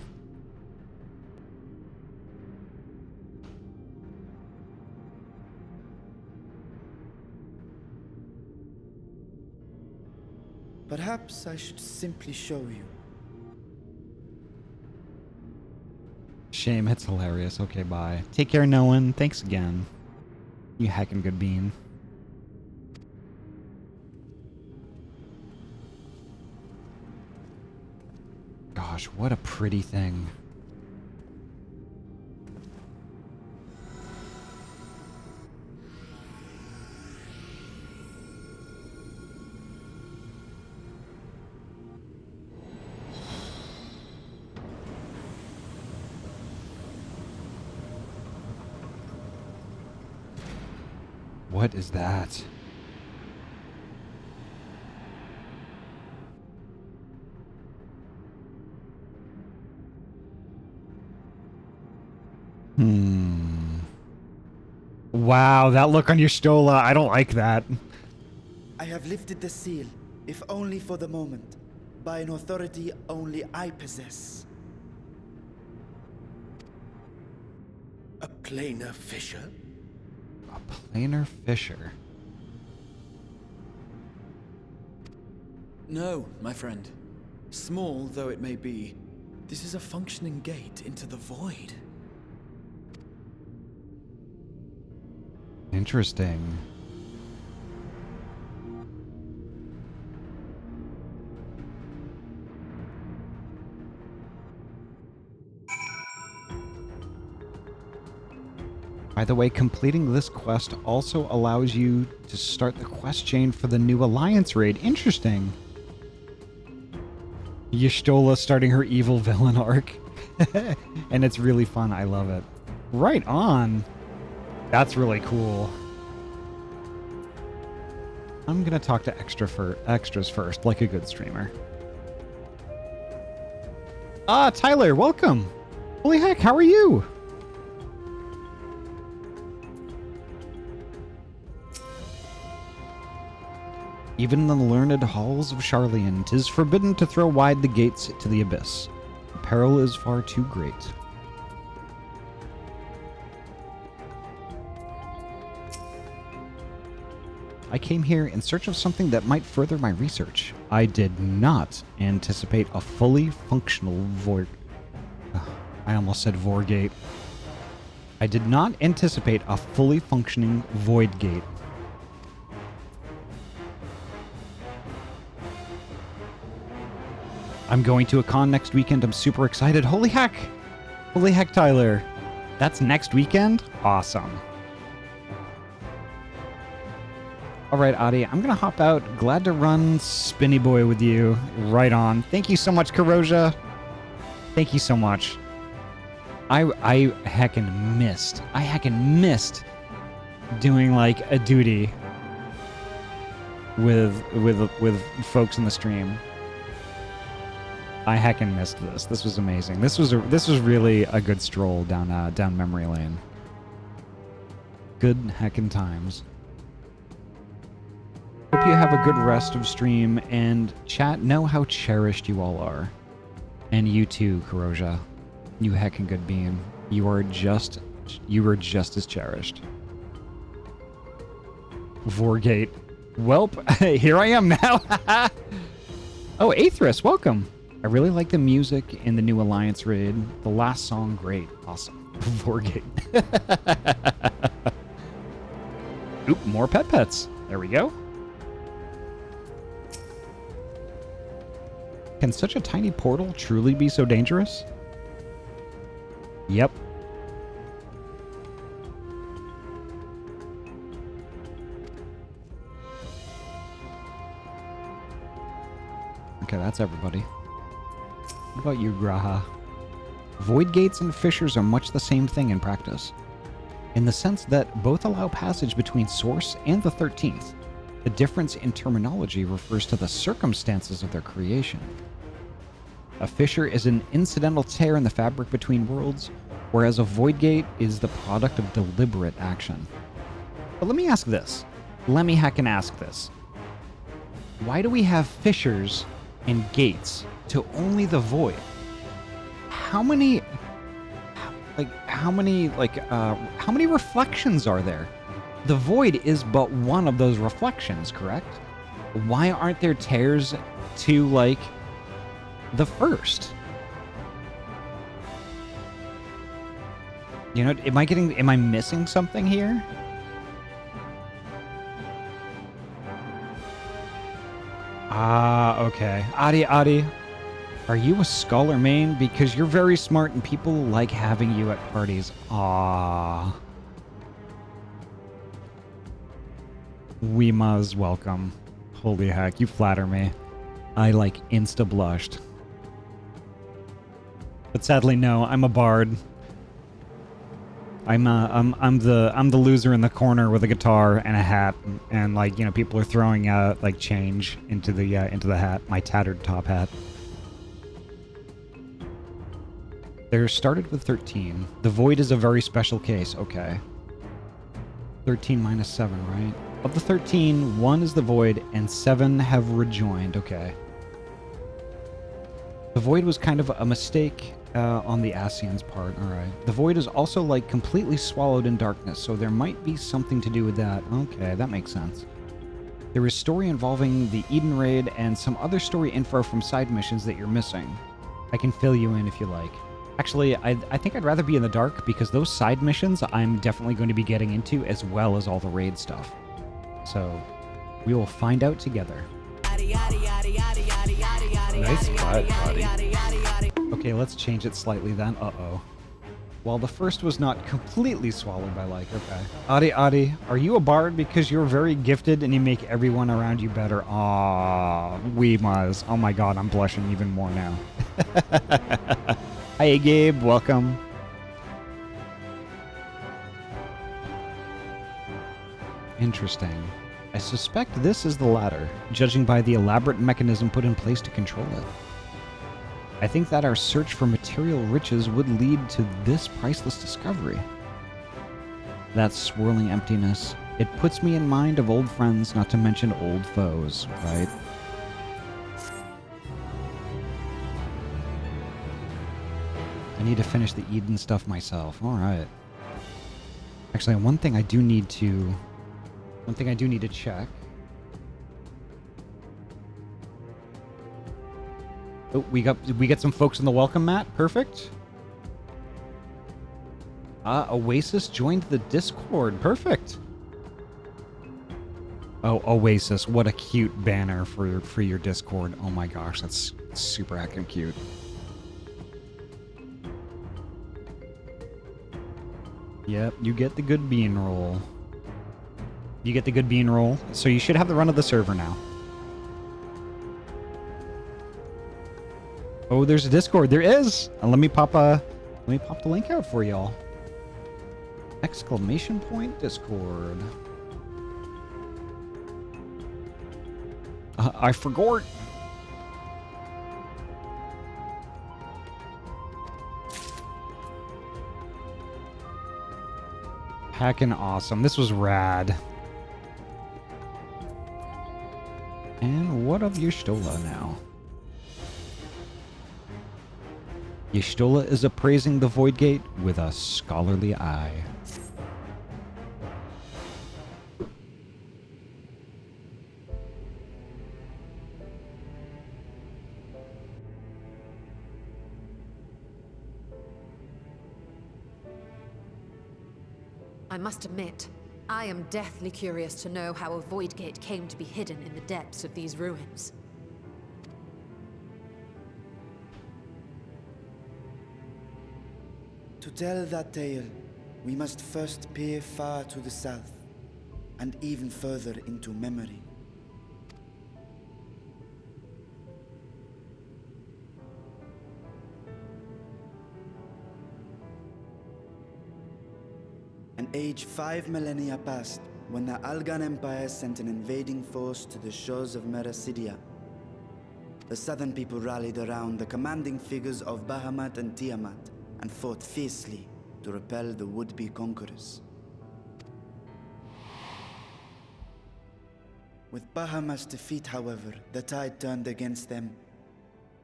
S14: Perhaps I should simply show you.
S7: Shame, it's hilarious. Okay, bye. Take care, Noan. Thanks again. You heckin' good bean. Gosh, what a pretty thing. What is that? Wow, that look on your Stola, I don't like that.
S14: I have lifted the seal, if only for the moment, by an authority only I possess.
S13: A planar fissure?
S7: A planar fissure.
S11: No, my friend. Small though it may be, this is a functioning gate into the void.
S7: Interesting. By the way, completing this quest also allows you to start the quest chain for the new Alliance raid. Interesting. Y'shtola starting her evil villain arc. And it's really fun. I love it. Right on. That's really cool. I'm gonna talk to extras first, like a good streamer. Ah, Tyler, welcome. Holy heck, how are you? Even in the learned halls of Charlian, 'tis forbidden to throw wide the gates to the abyss. The peril is far too great. I came here in search of something that might further my research. I did not anticipate a fully functional void... I almost said Vorgate. I did not anticipate a fully functioning void gate. I'm going to a con next weekend. I'm super excited. Holy heck! Holy heck, Tyler. That's next weekend? Awesome. Alright, Ahty, I'm gonna hop out. Glad to run Spinny Boy with you. Right on. Thank you so much, Eorzea. Thank you so much. I heckin' missed doing like a duty with folks in the stream. I heckin' missed this. This was amazing. This was really a good stroll down memory lane. Good heckin' times. Hope you have a good rest of stream, and chat, know how cherished you all are. And you too, Eorzea. You heckin' good being. You were just as cherished. Vorgate. Welp, here I am now. Oh, Aetherus, welcome. I really like the music in the new Alliance raid. The last song, great. Awesome. Vorgate. Oop, more pets. There we go. Can such a tiny portal truly be so dangerous? Yep. Okay, that's everybody. What about you, Graha? Void gates and fissures are much the same thing in practice, in the sense that both allow passage between Source and the 13th. The difference in terminology refers to the circumstances of their creation. A fissure is an incidental tear in the fabric between worlds, whereas a void gate is the product of deliberate action. But let me ask this. Let me heckin' ask this. Why do we have fissures and gates to only the void? How many reflections are there? The void is but one of those reflections, correct? Why aren't there tears to, like, the first? You know, am I missing something here? Ah, okay. Ahty, are you a scholar main? Because you're very smart and people like having you at parties. Ah. Weema's welcome. Holy heck, you flatter me. I like insta blushed. But sadly, no, I'm a bard. I'm the loser in the corner with a guitar and a hat, and like, you know, people are throwing like change into the hat, my tattered top hat. They're started with 13. The void is a very special case. Okay. 13 minus 7, right? Of the 13, 1 is the Void, and 7 have rejoined. Okay. The Void was kind of a mistake on the Ascian's part. Alright. The Void is also, like, completely swallowed in darkness, so there might be something to do with that. Okay, that makes sense. There is story involving the Eden Raid and some other story info from side missions that you're missing. I can fill you in if you like. Actually, I think I'd rather be in the dark, because those side missions I'm definitely going to be getting into, as well as all the raid stuff. So, we will find out together.
S1: Nice butt, Ahty.
S7: Okay, let's change it slightly then. Uh-oh. While the first was not completely swallowed by like, okay. Ahty, are you a bard because you're very gifted and you make everyone around you better? Aww, Weemaz. Oh my god, I'm blushing even more now. Hi, Gabe. Welcome. Interesting. I suspect this is the latter, judging by the elaborate mechanism put in place to control it. I think that our search for material riches would lead to this priceless discovery. That swirling emptiness, it puts me in mind of old friends, not to mention old foes, right? I need to finish the Eden stuff myself. Alright. Actually, one thing I do need to check. Oh, we get some folks in the welcome mat. Perfect. Oasis joined the Discord. Perfect. Oh, Oasis, what a cute banner for your Discord. Oh my gosh, that's super heckin' cute. Yep, you get the good bean roll. You get the good bean roll, so you should have the run of the server now. Oh, there's a Discord. There is. Let me pop the link out for y'all. Exclamation point Discord. I forgot. Heckin' awesome. This was rad. And what of Y'shtola now? Y'shtola is appraising the Void Gate with a scholarly eye.
S12: I must admit, I am deathly curious to know how a Void Gate came to be hidden in the depths of these ruins.
S14: To tell that tale, we must first peer far to the south, and even further into memory. An age 5 millennia passed when the Algan Empire sent an invading force to the shores of Meracidia. The southern people rallied around the commanding figures of Bahamut and Tiamat and fought fiercely to repel the would-be conquerors. With Bahamut's defeat, however, the tide turned against them.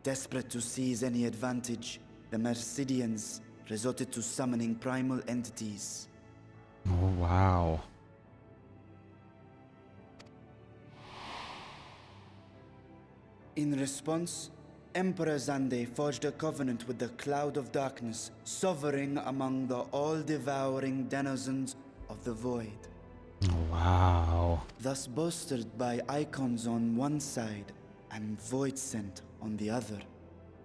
S14: Desperate to seize any advantage, the Meracidians resorted to summoning primal entities.
S7: Oh, wow.
S14: In response, Emperor Zande forged a covenant with the Cloud of Darkness, sovereign among the all-devouring denizens of the Void.
S7: Oh, wow.
S14: Thus bolstered by icons on one side and Void Scent on the other,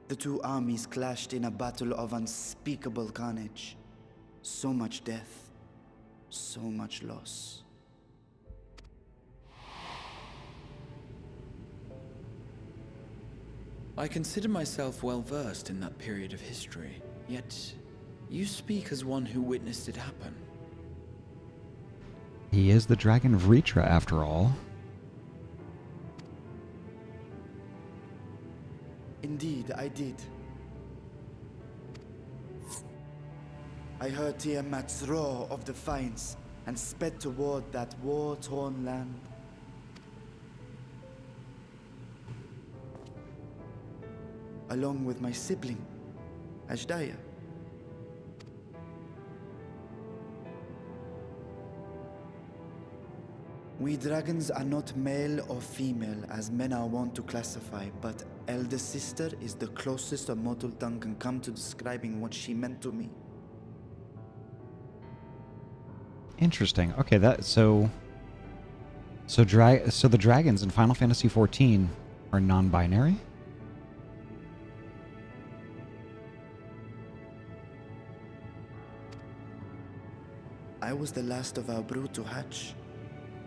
S14: the two armies clashed in a battle of unspeakable carnage. So much death, so much loss.
S11: I consider myself well versed in that period of history, yet you speak as one who witnessed it happen.
S7: He is the Dragon of Ritra, after all.
S14: Indeed, I did. I heard Tiamat's roar of defiance, and sped toward that war-torn land. Along with my sibling, Ajdaya. We dragons are not male or female as men are wont to classify, but elder sister is the closest a mortal tongue can come to describing what she meant to me.
S7: Interesting. Okay, so the dragons in Final Fantasy XIV are non-binary?
S14: I was the last of our brood to hatch,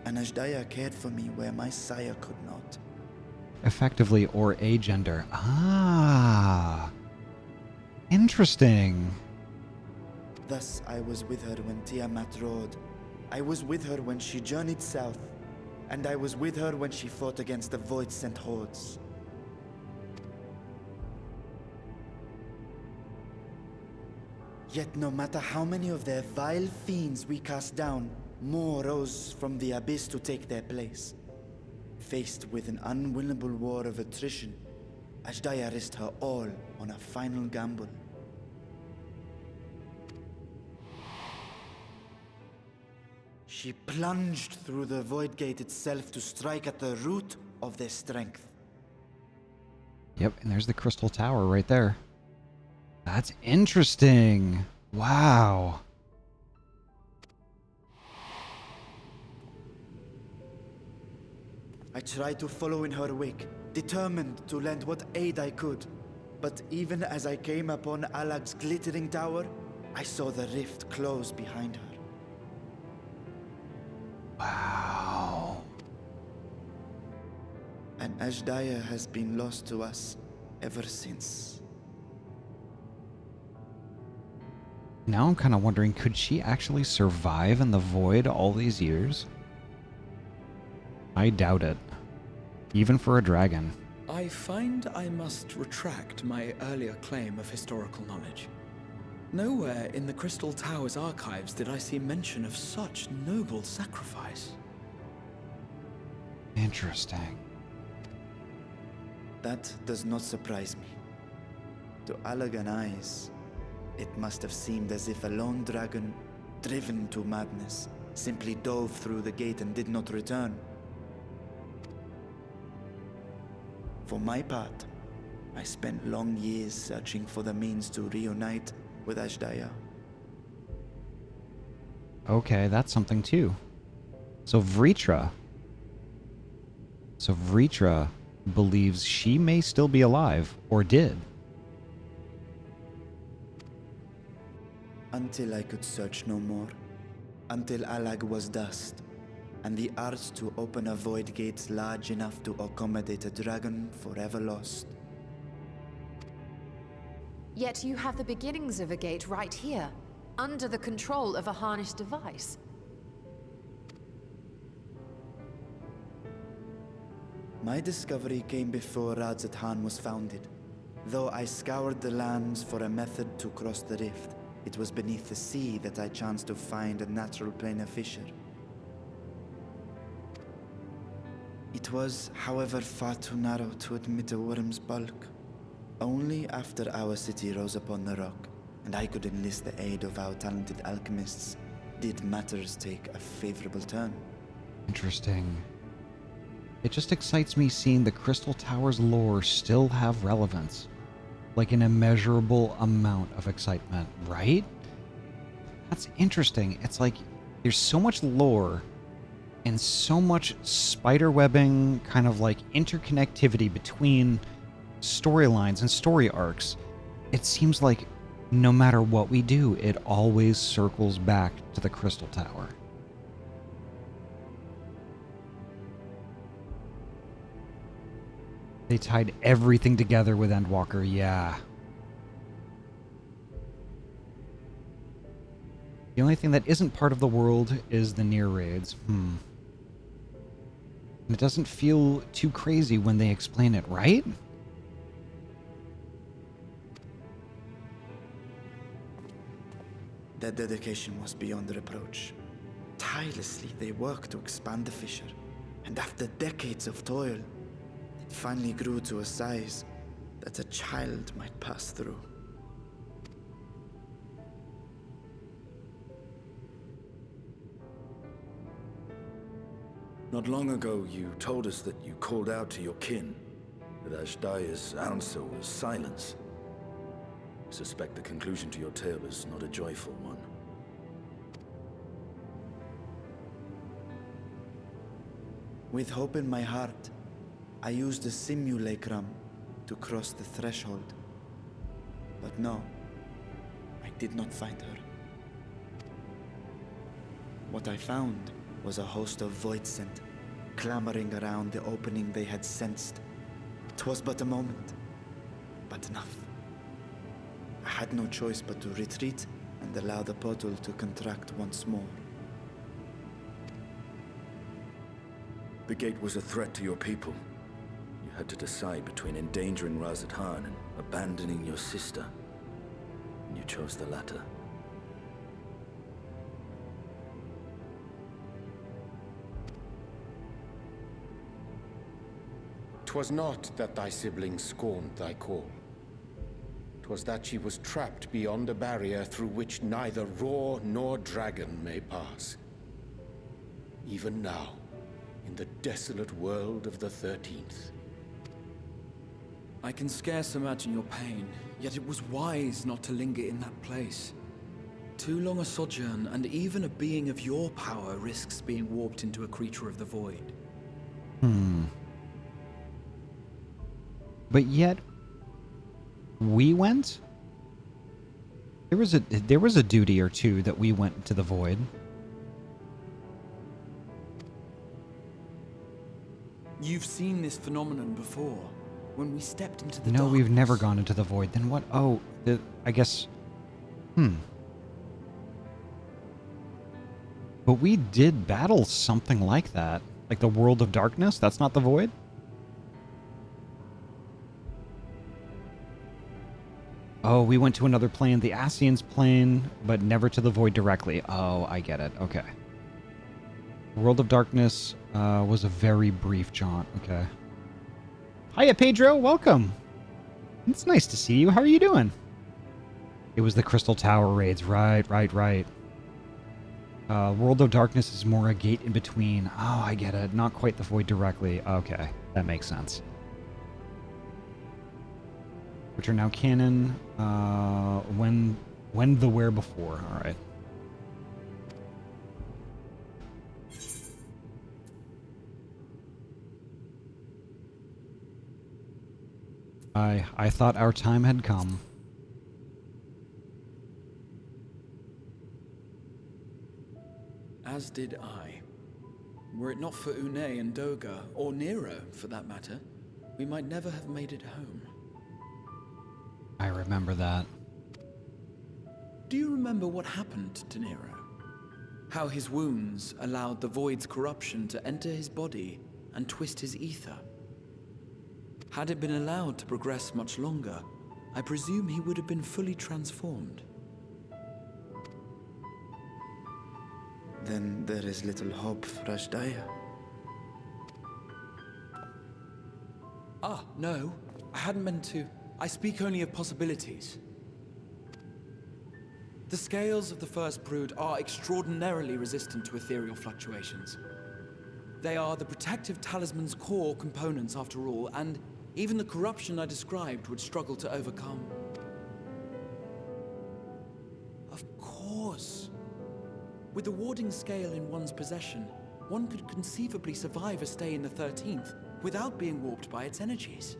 S14: and Ajdaya cared for me where my sire could not.
S7: Effectively, or agender. Ah. Interesting.
S14: Thus, I was with her when Tiamat roared. I was with her when she journeyed south, and I was with her when she fought against the Void-sent hordes. Yet no matter how many of their vile fiends we cast down, more rose from the abyss to take their place. Faced with an unwinnable war of attrition, Ajdaya risked her all on a final gamble. She plunged through the Void Gate itself to strike at the root of their strength.
S7: Yep, and there's the Crystal Tower right there. That's interesting. Wow.
S14: I tried to follow in her wake, determined to lend what aid I could. But even as I came upon Alag's glittering tower, I saw the rift close behind her.
S7: Wow.
S14: And Ajdaya has been lost to us ever since.
S7: Now I'm kind of wondering, could she actually survive in the void all these years? I doubt it. Even for a dragon.
S11: I find I must retract my earlier claim of historical knowledge. Nowhere in the Crystal Tower's archives did I see mention of such noble sacrifice.
S7: Interesting.
S14: That does not surprise me. To Allagan eyes, it must have seemed as if a lone dragon, driven to madness, simply dove through the gate and did not return. For my part, I spent long years searching for the means to reunite with Ajdaya.
S7: Okay, that's something too. So Vritra believes she may still be alive, or did.
S14: Until I could search no more. Until Alag was dust, and the art to open a void gate large enough to accommodate a dragon forever lost.
S12: Yet you have the beginnings of a gate right here, under the control of a harnessed device.
S14: My discovery came before Radzat was founded. Though I scoured the lands for a method to cross the rift, it was beneath the sea that I chanced to find a natural planar fissure. It was, however, far too narrow to admit a worm's bulk. Only after our city rose upon the rock, and I could enlist the aid of our talented alchemists, did matters take a favorable turn.
S7: Interesting. It just excites me seeing the Crystal Tower's lore still have relevance. Like an immeasurable amount of excitement, right? That's interesting. It's like there's so much lore and so much spiderwebbing, kind of like interconnectivity between storylines and story arcs. It seems like no matter what we do, it always circles back to the Crystal Tower. They tied everything together with Endwalker, yeah. The only thing that isn't part of the world is the near raids. And it doesn't feel too crazy when they explain it, right?
S14: That dedication was beyond reproach. Tirelessly, they worked to expand the fissure, and after decades of toil, it finally grew to a size that a child might pass through.
S9: Not long ago, you told us that you called out to your kin, that Ahty's answer was silence. I suspect the conclusion to your tale is not a joyful one.
S14: With hope in my heart, I used a simulacrum to cross the threshold. But no, I did not find her. What I found was a host of voidsent, clamoring around the opening they had sensed. 'Twas but a moment, but enough. I had no choice but to retreat and allow the portal to contract once more.
S9: The gate was a threat to your people. You had to decide between endangering Razathan and abandoning your sister. And you chose the latter.
S13: 'Twas not that thy sibling scorned thy call. 'Twas that she was trapped beyond a barrier through which neither roar nor dragon may pass. Even now, in the desolate world of the 13th.
S11: I can scarce imagine your pain, yet it was wise not to linger in that place. Too long a sojourn, and even a being of your power risks being warped into a creature of the void.
S7: But yet, we went? There was a duty or two that we went to the void.
S11: You've seen this phenomenon before. When we stepped into the
S7: No,
S11: darkness.
S7: we've never gone into the void. Then what? Oh, I guess... But we did battle something like that. Like the World of Darkness? That's not the void? Oh, we went to another plane, the Ascian's plane, but never to the void directly. Oh, I get it. Okay. World of Darkness was a very brief jaunt. Okay. Hiya, Pedro. Welcome. It's nice to see you. How are you doing? It was the Crystal Tower raids. Right. World of Darkness is more a gate in between. Oh, I get it. Not quite the void directly. Okay. That makes sense. Which are now canon. When the where before. All right. I thought our time had come.
S11: As did I. Were it not for Unei and Doga, or Nero for that matter, we might never have made it home.
S7: I remember that.
S11: Do you remember what happened to Nero? How his wounds allowed the void's corruption to enter his body and twist his ether? Had it been allowed to progress much longer, I presume he would have been fully transformed.
S14: Then there is little hope for Ahty.
S11: Ah, no. I hadn't meant to. I speak only of possibilities. The scales of the First Brood are extraordinarily resistant to ethereal fluctuations. They are the protective talisman's core components after all, and even the corruption I described would struggle to overcome. Of course. With the warding scale in one's possession, one could conceivably survive a stay in the 13th without being warped by its energies.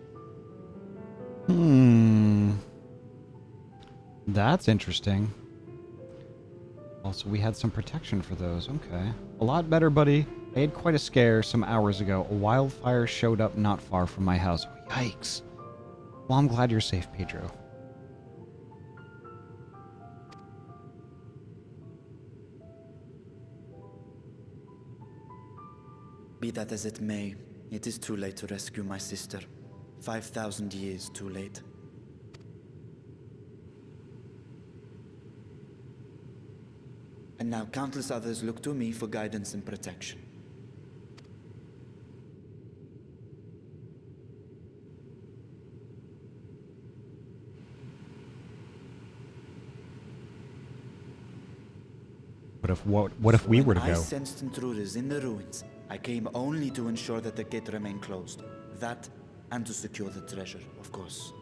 S7: That's interesting. Also, we had some protection for those. Okay. A lot better, buddy. I had quite a scare some hours ago. A wildfire showed up not far from my house. Yikes. Well, I'm glad you're safe, Pedro.
S14: Be that as it may, it is too late to rescue my sister. 5,000 years too late. And now countless others look to me for guidance and protection.
S7: What if we were to
S14: When I
S7: go?
S14: sensed intruders in the ruins, I came only to ensure that the gate remained closed. That, and to secure the treasure, of course.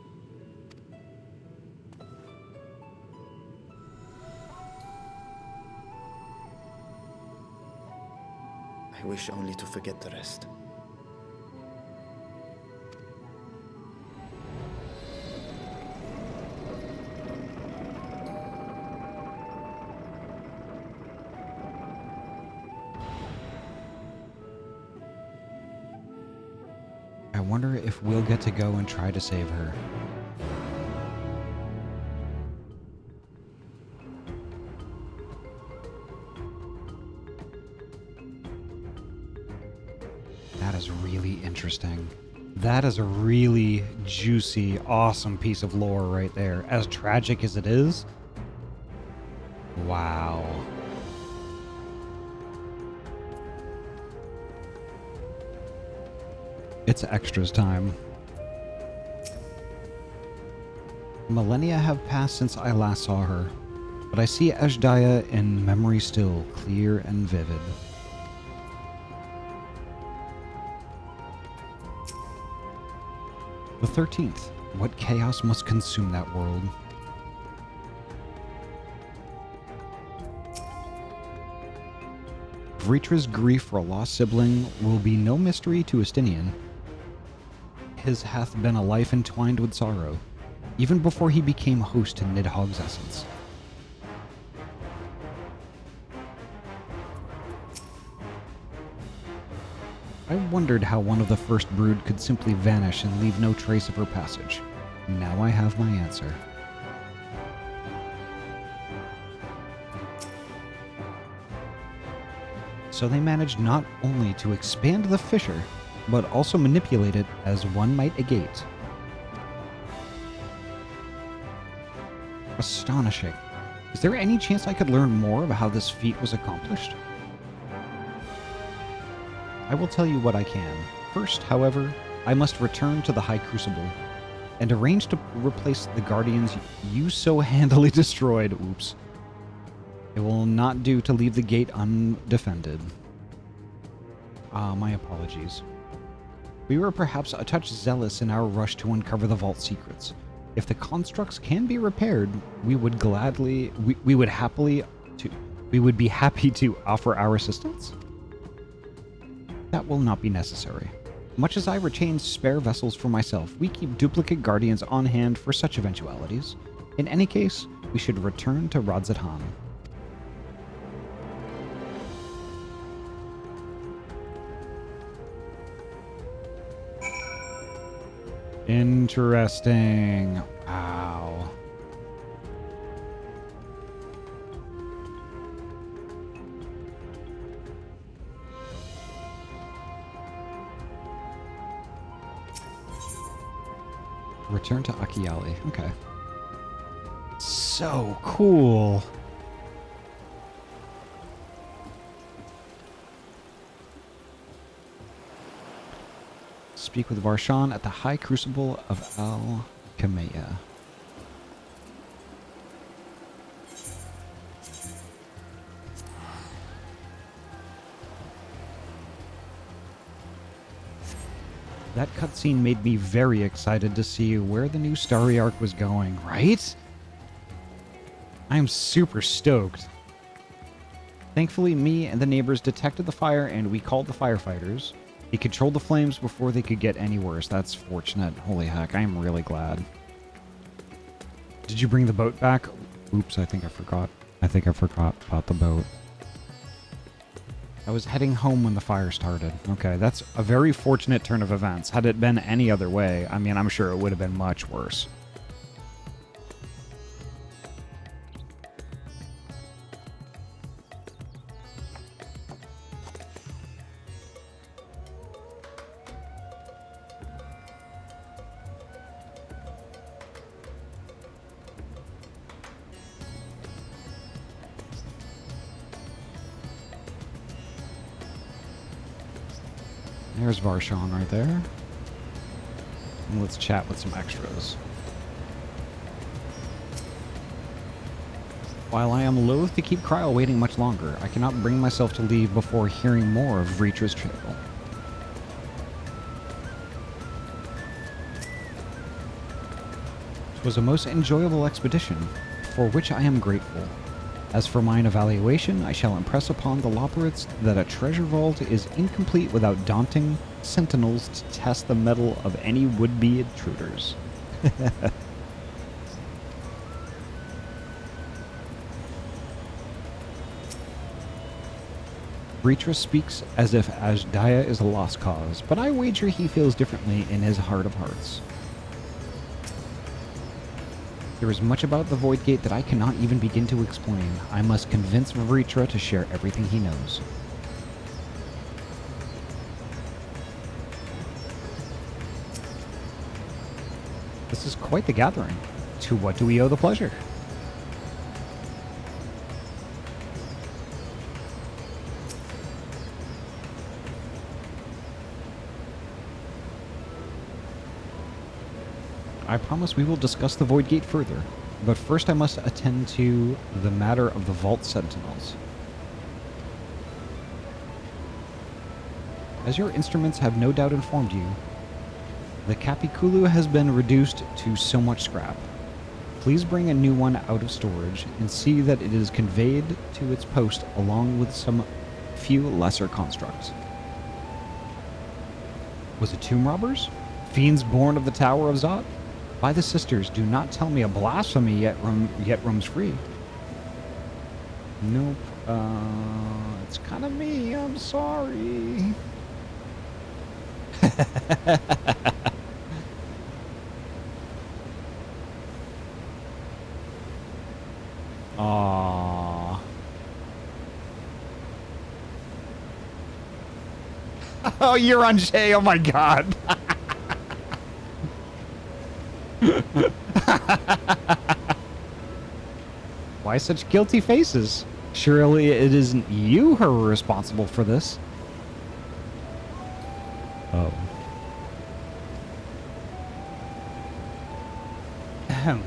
S14: I wish only to forget the rest.
S7: I wonder if we'll get to go and try to save her. That is really interesting. That is a really juicy, awesome piece of lore right there. As tragic as it is. Wow. It's extras time. Millennia have passed since I last saw her, but I see Ashdaya in memory still, clear and vivid. The 13th. What chaos must consume that world? Vritra's grief for a lost sibling will be no mystery to Estinian. His hath been a life entwined with sorrow, even before he became host to Nidhogg's essence. I wondered how one of the first brood could simply vanish and leave no trace of her passage. Now I have my answer. So they managed not only to expand the fissure, but also manipulate it as one might a gate. Astonishing. Is there any chance I could learn more about how this feat was accomplished? I will tell you what I can. First, however, I must return to the High Crucible and arrange to replace the guardians you so handily destroyed. Oops. It will not do to leave the gate undefended. My apologies. We were perhaps a touch zealous in our rush to uncover the vault secrets. If the constructs can be repaired, we would be happy to offer our assistance. That will not be necessary. Much as I retain spare vessels for myself, we keep duplicate guardians on hand for such eventualities. In any case, we should return to Radzatan. Interesting. Wow. Return to Akiali. Okay. So cool. Speak with Varshan at the High Crucible of Al-Kameya. That cutscene made me very excited to see where the new story arc was going, right? I'm super stoked. Thankfully, me and the neighbors detected the fire and we called the firefighters. He controlled the flames before they could get any worse. That's fortunate. Holy heck, I am really glad. Did you bring the boat back? Oops, I think I forgot. I forgot about the boat. I was heading home when the fire started. Okay, that's a very fortunate turn of events. Had it been any other way, I mean, I'm sure it would have been much worse. There's Varshan right there. And let's chat with some extras. While I am loath to keep Cryo waiting much longer, I cannot bring myself to leave before hearing more of Vritra's tale. It was a most enjoyable expedition, for which I am grateful. As for mine evaluation, I shall impress upon the Loporrits that a treasure vault is incomplete without daunting sentinels to test the mettle of any would-be intruders. Vritra speaks as if Ashdaya is a lost cause, but I wager he feels differently in his heart of hearts. There is much about the Void Gate that I cannot even begin to explain. I must convince Vritra to share everything he knows. This is quite the gathering. To what do we owe the pleasure? I promise we will discuss the Void Gate further, but first I must attend to the matter of the Vault Sentinels. As your instruments have no doubt informed you, the Capiculu has been reduced to so much scrap. Please bring a new one out of storage and see that it is conveyed to its post along with some few lesser constructs. Was it tomb robbers? Fiends born of the Tower of Zot? By the sisters, do not tell me a blasphemy yet roams free. Nope. It's kind of me. I'm sorry. Aww. Oh, you're on Shay. Oh my god. Why such guilty faces? Surely it isn't you who are responsible for this. Oh. Ahem.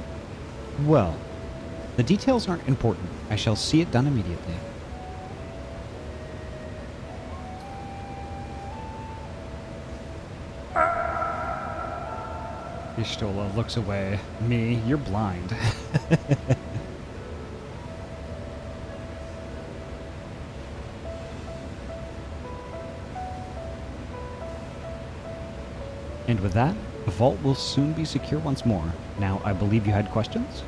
S7: Well, the details aren't important. I shall see it done immediately. Ishtola looks away. Me, you're blind. And with that, the vault will soon be secure once more. Now, I believe you had questions?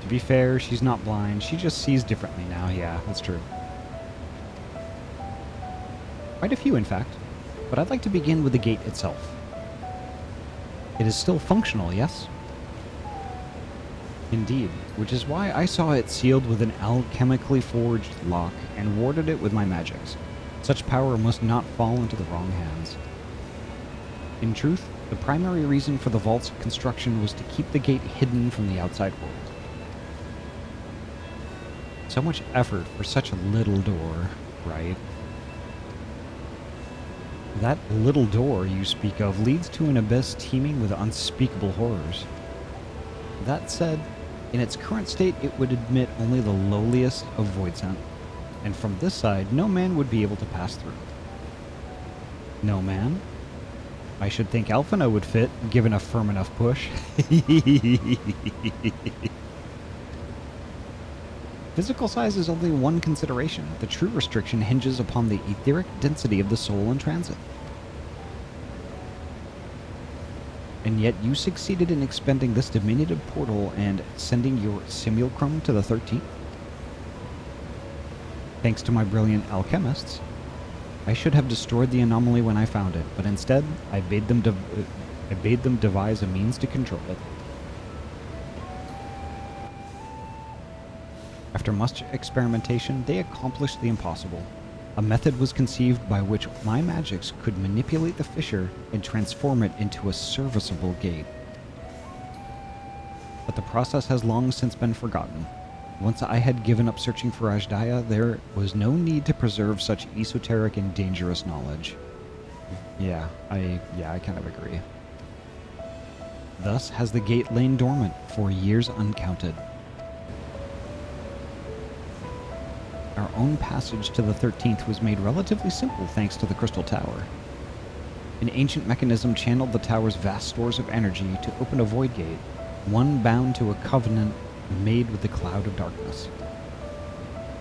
S7: To be fair, she's not blind. She just sees differently now. Yeah, that's true. Quite a few, in fact. But I'd like to begin with the gate itself. It is still functional, yes? Indeed, which is why I saw it sealed with an alchemically forged lock and warded it with my magics. Such power must not fall into the wrong hands. In truth, the primary reason for the vault's construction was to keep the gate hidden from the outside world. So much effort for such a little door, right? That little door you speak of leads to an abyss teeming with unspeakable horrors. That said, in its current state it would admit only the lowliest of voidsent, and from this side no man would be able to pass through. No man? I should think Alphina would fit, given a firm enough push. Physical size is only one consideration. The true restriction hinges upon the etheric density of the soul in transit. And yet you succeeded in expending this diminutive portal and sending your simulacrum to the 13th? Thanks to my brilliant alchemists, I should have destroyed the anomaly when I found it, but instead I bade them devise a means to control it. After much experimentation, they accomplished the impossible. A method was conceived by which my magics could manipulate the fissure and transform it into a serviceable gate. But the process has long since been forgotten. Once I had given up searching for Ajdaya, there was no need to preserve such esoteric and dangerous knowledge. Yeah, I kind of agree. Thus has the gate lain dormant for years uncounted. Our own passage to the 13th was made relatively simple thanks to the Crystal Tower. An ancient mechanism channeled the tower's vast stores of energy to open a void gate, one bound to a covenant made with the cloud of darkness.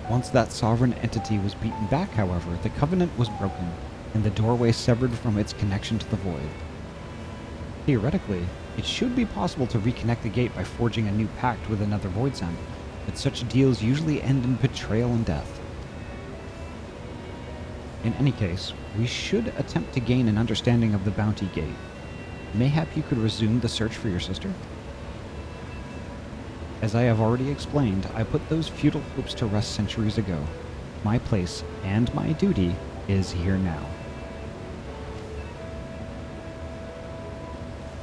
S7: Once that sovereign entity was beaten back, however, the covenant was broken, and the doorway severed from its connection to the void. Theoretically, it should be possible to reconnect the gate by forging a new pact with another voidsent, but such deals usually end in betrayal and death. In any case, we should attempt to gain an understanding of the Bounty Gate. Mayhap you could resume the search for your sister? As I have already explained, I put those futile hopes to rest centuries ago. My place and my duty is here now.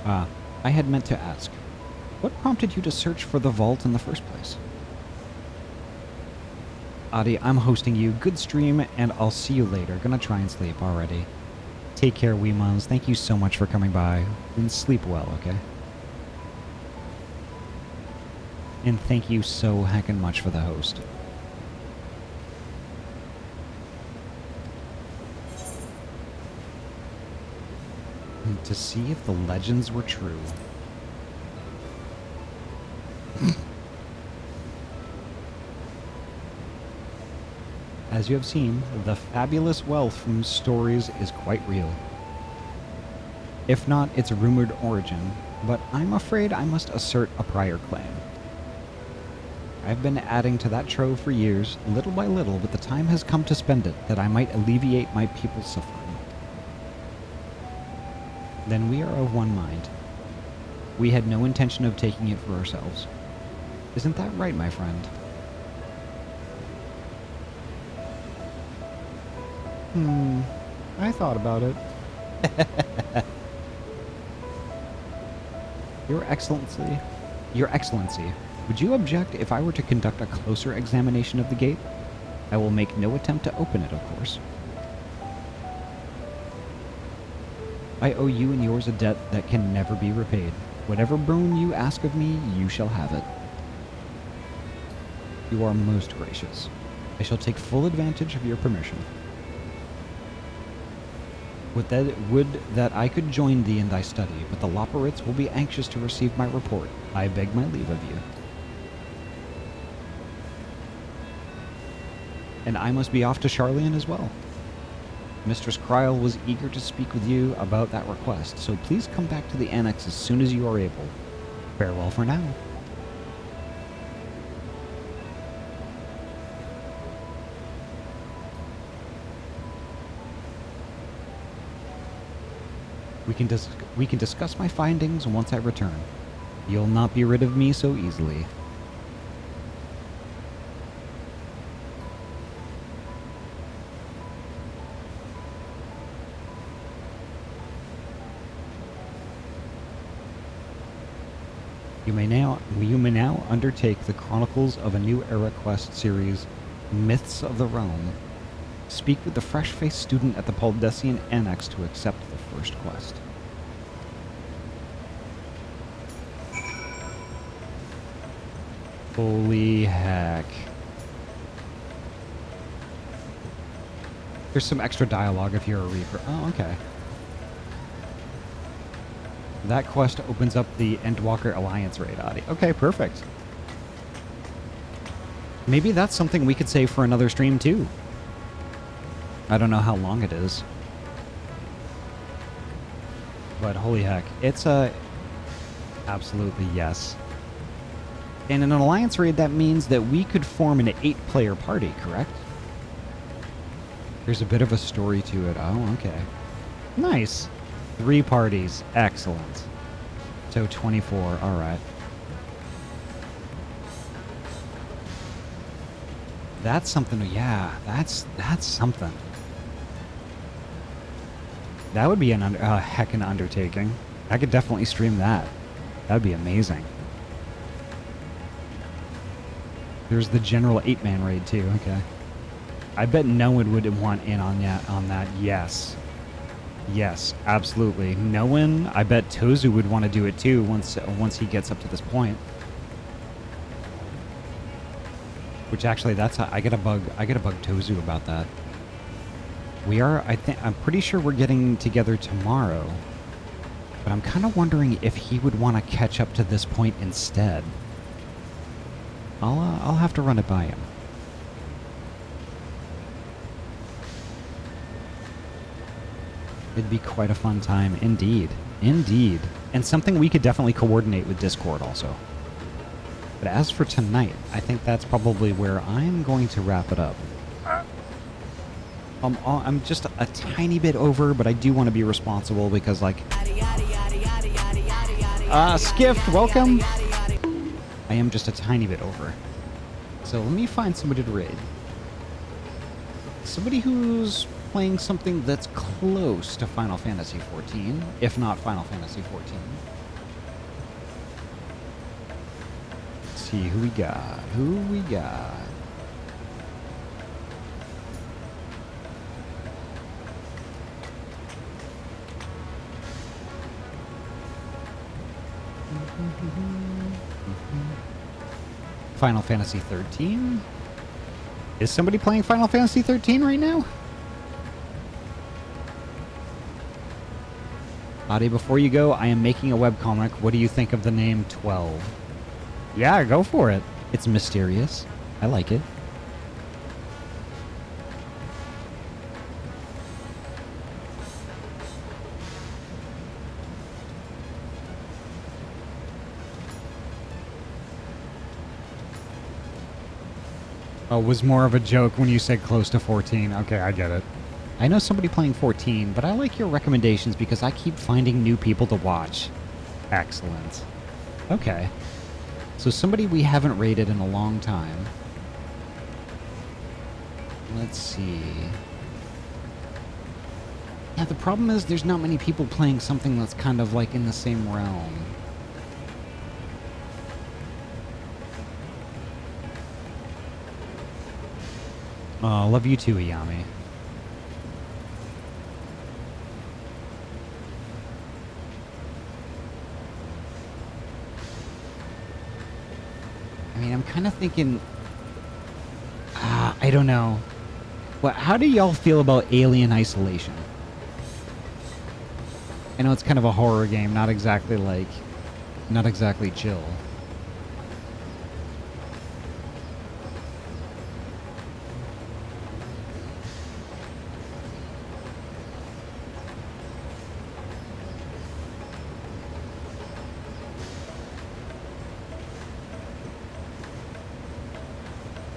S7: I had meant to ask, what prompted you to search for the vault in the first place? Ahty, I'm hosting you. Good stream, and I'll see you later. Gonna try and sleep already. Take care, Weemons. Thank you so much for coming by. And sleep well, okay? And thank you so heckin' much for the host. And to see if the legends were true. As you have seen, the fabulous wealth from stories is quite real. If not its rumored origin, but I'm afraid I must assert a prior claim. I've been adding to that trove for years, little by little, but the time has come to spend it, that I might alleviate my people's suffering. Then we are of one mind. We had no intention of taking it for ourselves. Isn't that right, my friend? I thought about it. Your Excellency, would you object if I were to conduct a closer examination of the gate? I will make no attempt to open it, of course. I owe you and yours a debt that can never be repaid. Whatever boon you ask of me, you shall have it. You are most gracious. I shall take full advantage of your permission. Would that I could join thee in thy study, but the Loporrits will be anxious to receive my report. I beg my leave of you. And I must be off to Charlian as well. Mistress Kryl was eager to speak with you about that request, so please come back to the Annex as soon as you are able. Farewell for now. We can discuss my findings once I return. You'll not be rid of me so easily. You may now undertake the Chronicles of a New Era quest series, Myths of the Realm. Speak with the fresh-faced student at the Paldesian Annex to accept the first quest. Holy heck. There's some extra dialogue if you're a Reaper. Oh, okay. That quest opens up the Endwalker Alliance raid, Ahty. Okay, perfect. Maybe that's something we could save for another stream, too. I don't know how long it is. But holy heck. It's a... Absolutely yes. And in an Alliance raid, that means that we could form an 8-player party, correct? There's a bit of a story to it. Oh, okay. Nice. 3 parties. Excellent. So 24. All right. That's something. Yeah, that's something. That would be a heckin' undertaking. I could definitely stream that. That'd be amazing. There's the general 8-man raid too. Okay. I bet no one would want in on that. Yes. Yes, absolutely. No one. I bet Tozu would want to do it too once he gets up to this point. Which actually, that's I get a bug Tozu about that. I'm pretty sure we're getting together tomorrow. But I'm kind of wondering if he would want to catch up to this point instead. I'll have to run it by him. It'd be quite a fun time, indeed. Indeed. And something we could definitely coordinate with Discord also. But as for tonight, I think that's probably where I'm going to wrap it up. I'm just a tiny bit over, but I do want to be responsible because, like... Skift, welcome! I am just a tiny bit over. So let me find somebody to raid. Somebody who's playing something that's close to Final Fantasy XIV, if not Final Fantasy XIV. Let's see who we got. Who we got? Final Fantasy 13? Is somebody playing Final Fantasy 13 right now? Ahty, before you go, I am making a webcomic. What do you think of the name 12? Yeah, go for it. It's mysterious. I like it. Oh, it was more of a joke when you said close to 14. Okay, I get it. I know somebody playing 14, but I like your recommendations because I keep finding new people to watch. Excellent. Okay. So somebody we haven't rated in a long time. Let's see. Yeah, the problem is there's not many people playing something that's kind of like in the same realm. Oh, love you too, Iyami. I mean, I'm kind of thinking... I don't know. How do y'all feel about Alien Isolation? I know it's kind of a horror game, not exactly like... not exactly chill.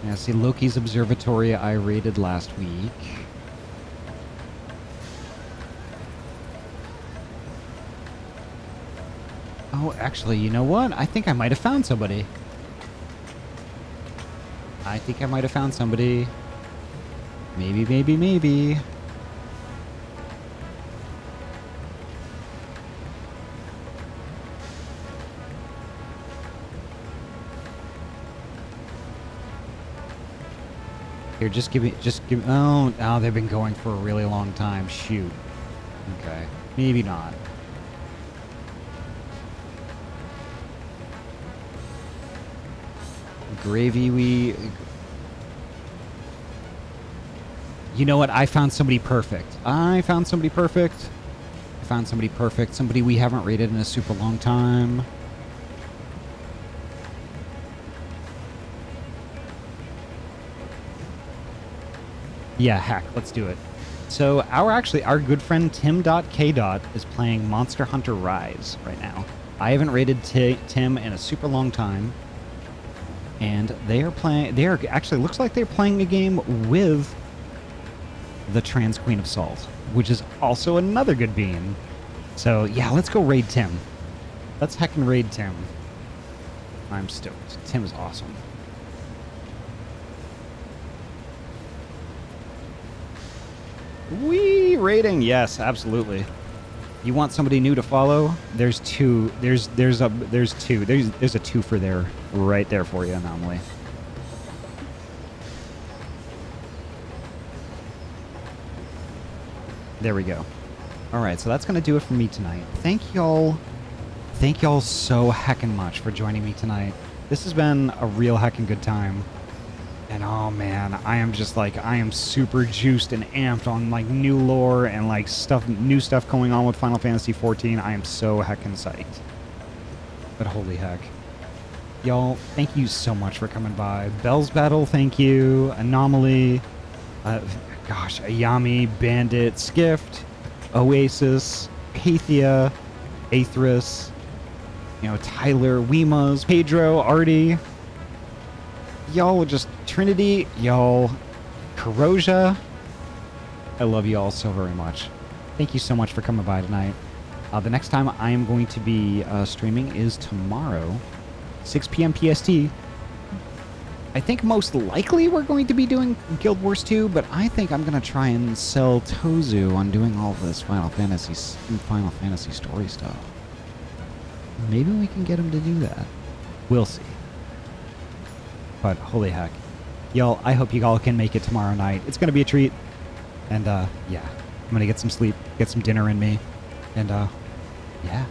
S7: Yeah, see, Loki's Observatory I rated last week. Oh, actually, you know what? I think I might have found somebody. I think I might have found somebody. Maybe, maybe, maybe. Here, just give me, oh, they've been going for a really long time. Shoot. Okay. Maybe not. Gravy, you know what? I found somebody perfect. Somebody we haven't rated in a super long time. Yeah, heck, let's do it. So our good friend Tim.K. is playing Monster Hunter Rise right now. I haven't rated Tim in a super long time. And actually looks like they're playing a game with the Trans Queen of Salt, which is also another good bean. So yeah, let's go raid Tim. Let's heckin' raid Tim. I'm stoked. Tim is awesome. Wee rating, yes, absolutely. You want somebody new to follow? There's two. There's a two for there, right there for you, Anomaly. There we go. All right, so that's going to do it for me tonight. Thank y'all so heckin' much for joining me tonight. This has been a real heckin' good time. And oh man, I am super juiced and amped on like new lore and like new stuff going on with Final Fantasy XIV. I am so heckin' psyched. But holy heck. Y'all, thank you so much for coming by. Bell's Battle, thank you. Anomaly, Ayami, Bandit, Skift, Oasis, Pathia, Aethris, Tyler, Weemas, Pedro, Ahty. Y'all just Trinity, y'all Corrosia. I love you all so very much. Thank you so much for coming by tonight. The next time I am going to be streaming is tomorrow, 6 p.m. PST. I think most likely we're going to be doing Guild Wars 2, but I think I'm going to try and sell Tozu on doing all this Final Fantasy story stuff. Maybe we can get him to do that. We'll see. But holy heck. Y'all, I hope you all can make it tomorrow night. It's going to be a treat. And, yeah. I'm going to get some sleep, get some dinner in me. And, yeah.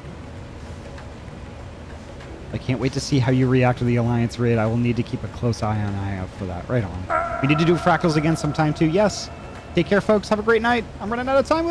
S7: I can't wait to see how you react to the Alliance raid. I will need to keep a close eye out for that. Right on. We need to do Fractals again sometime, too. Yes. Take care, folks. Have a great night. I'm running out of time.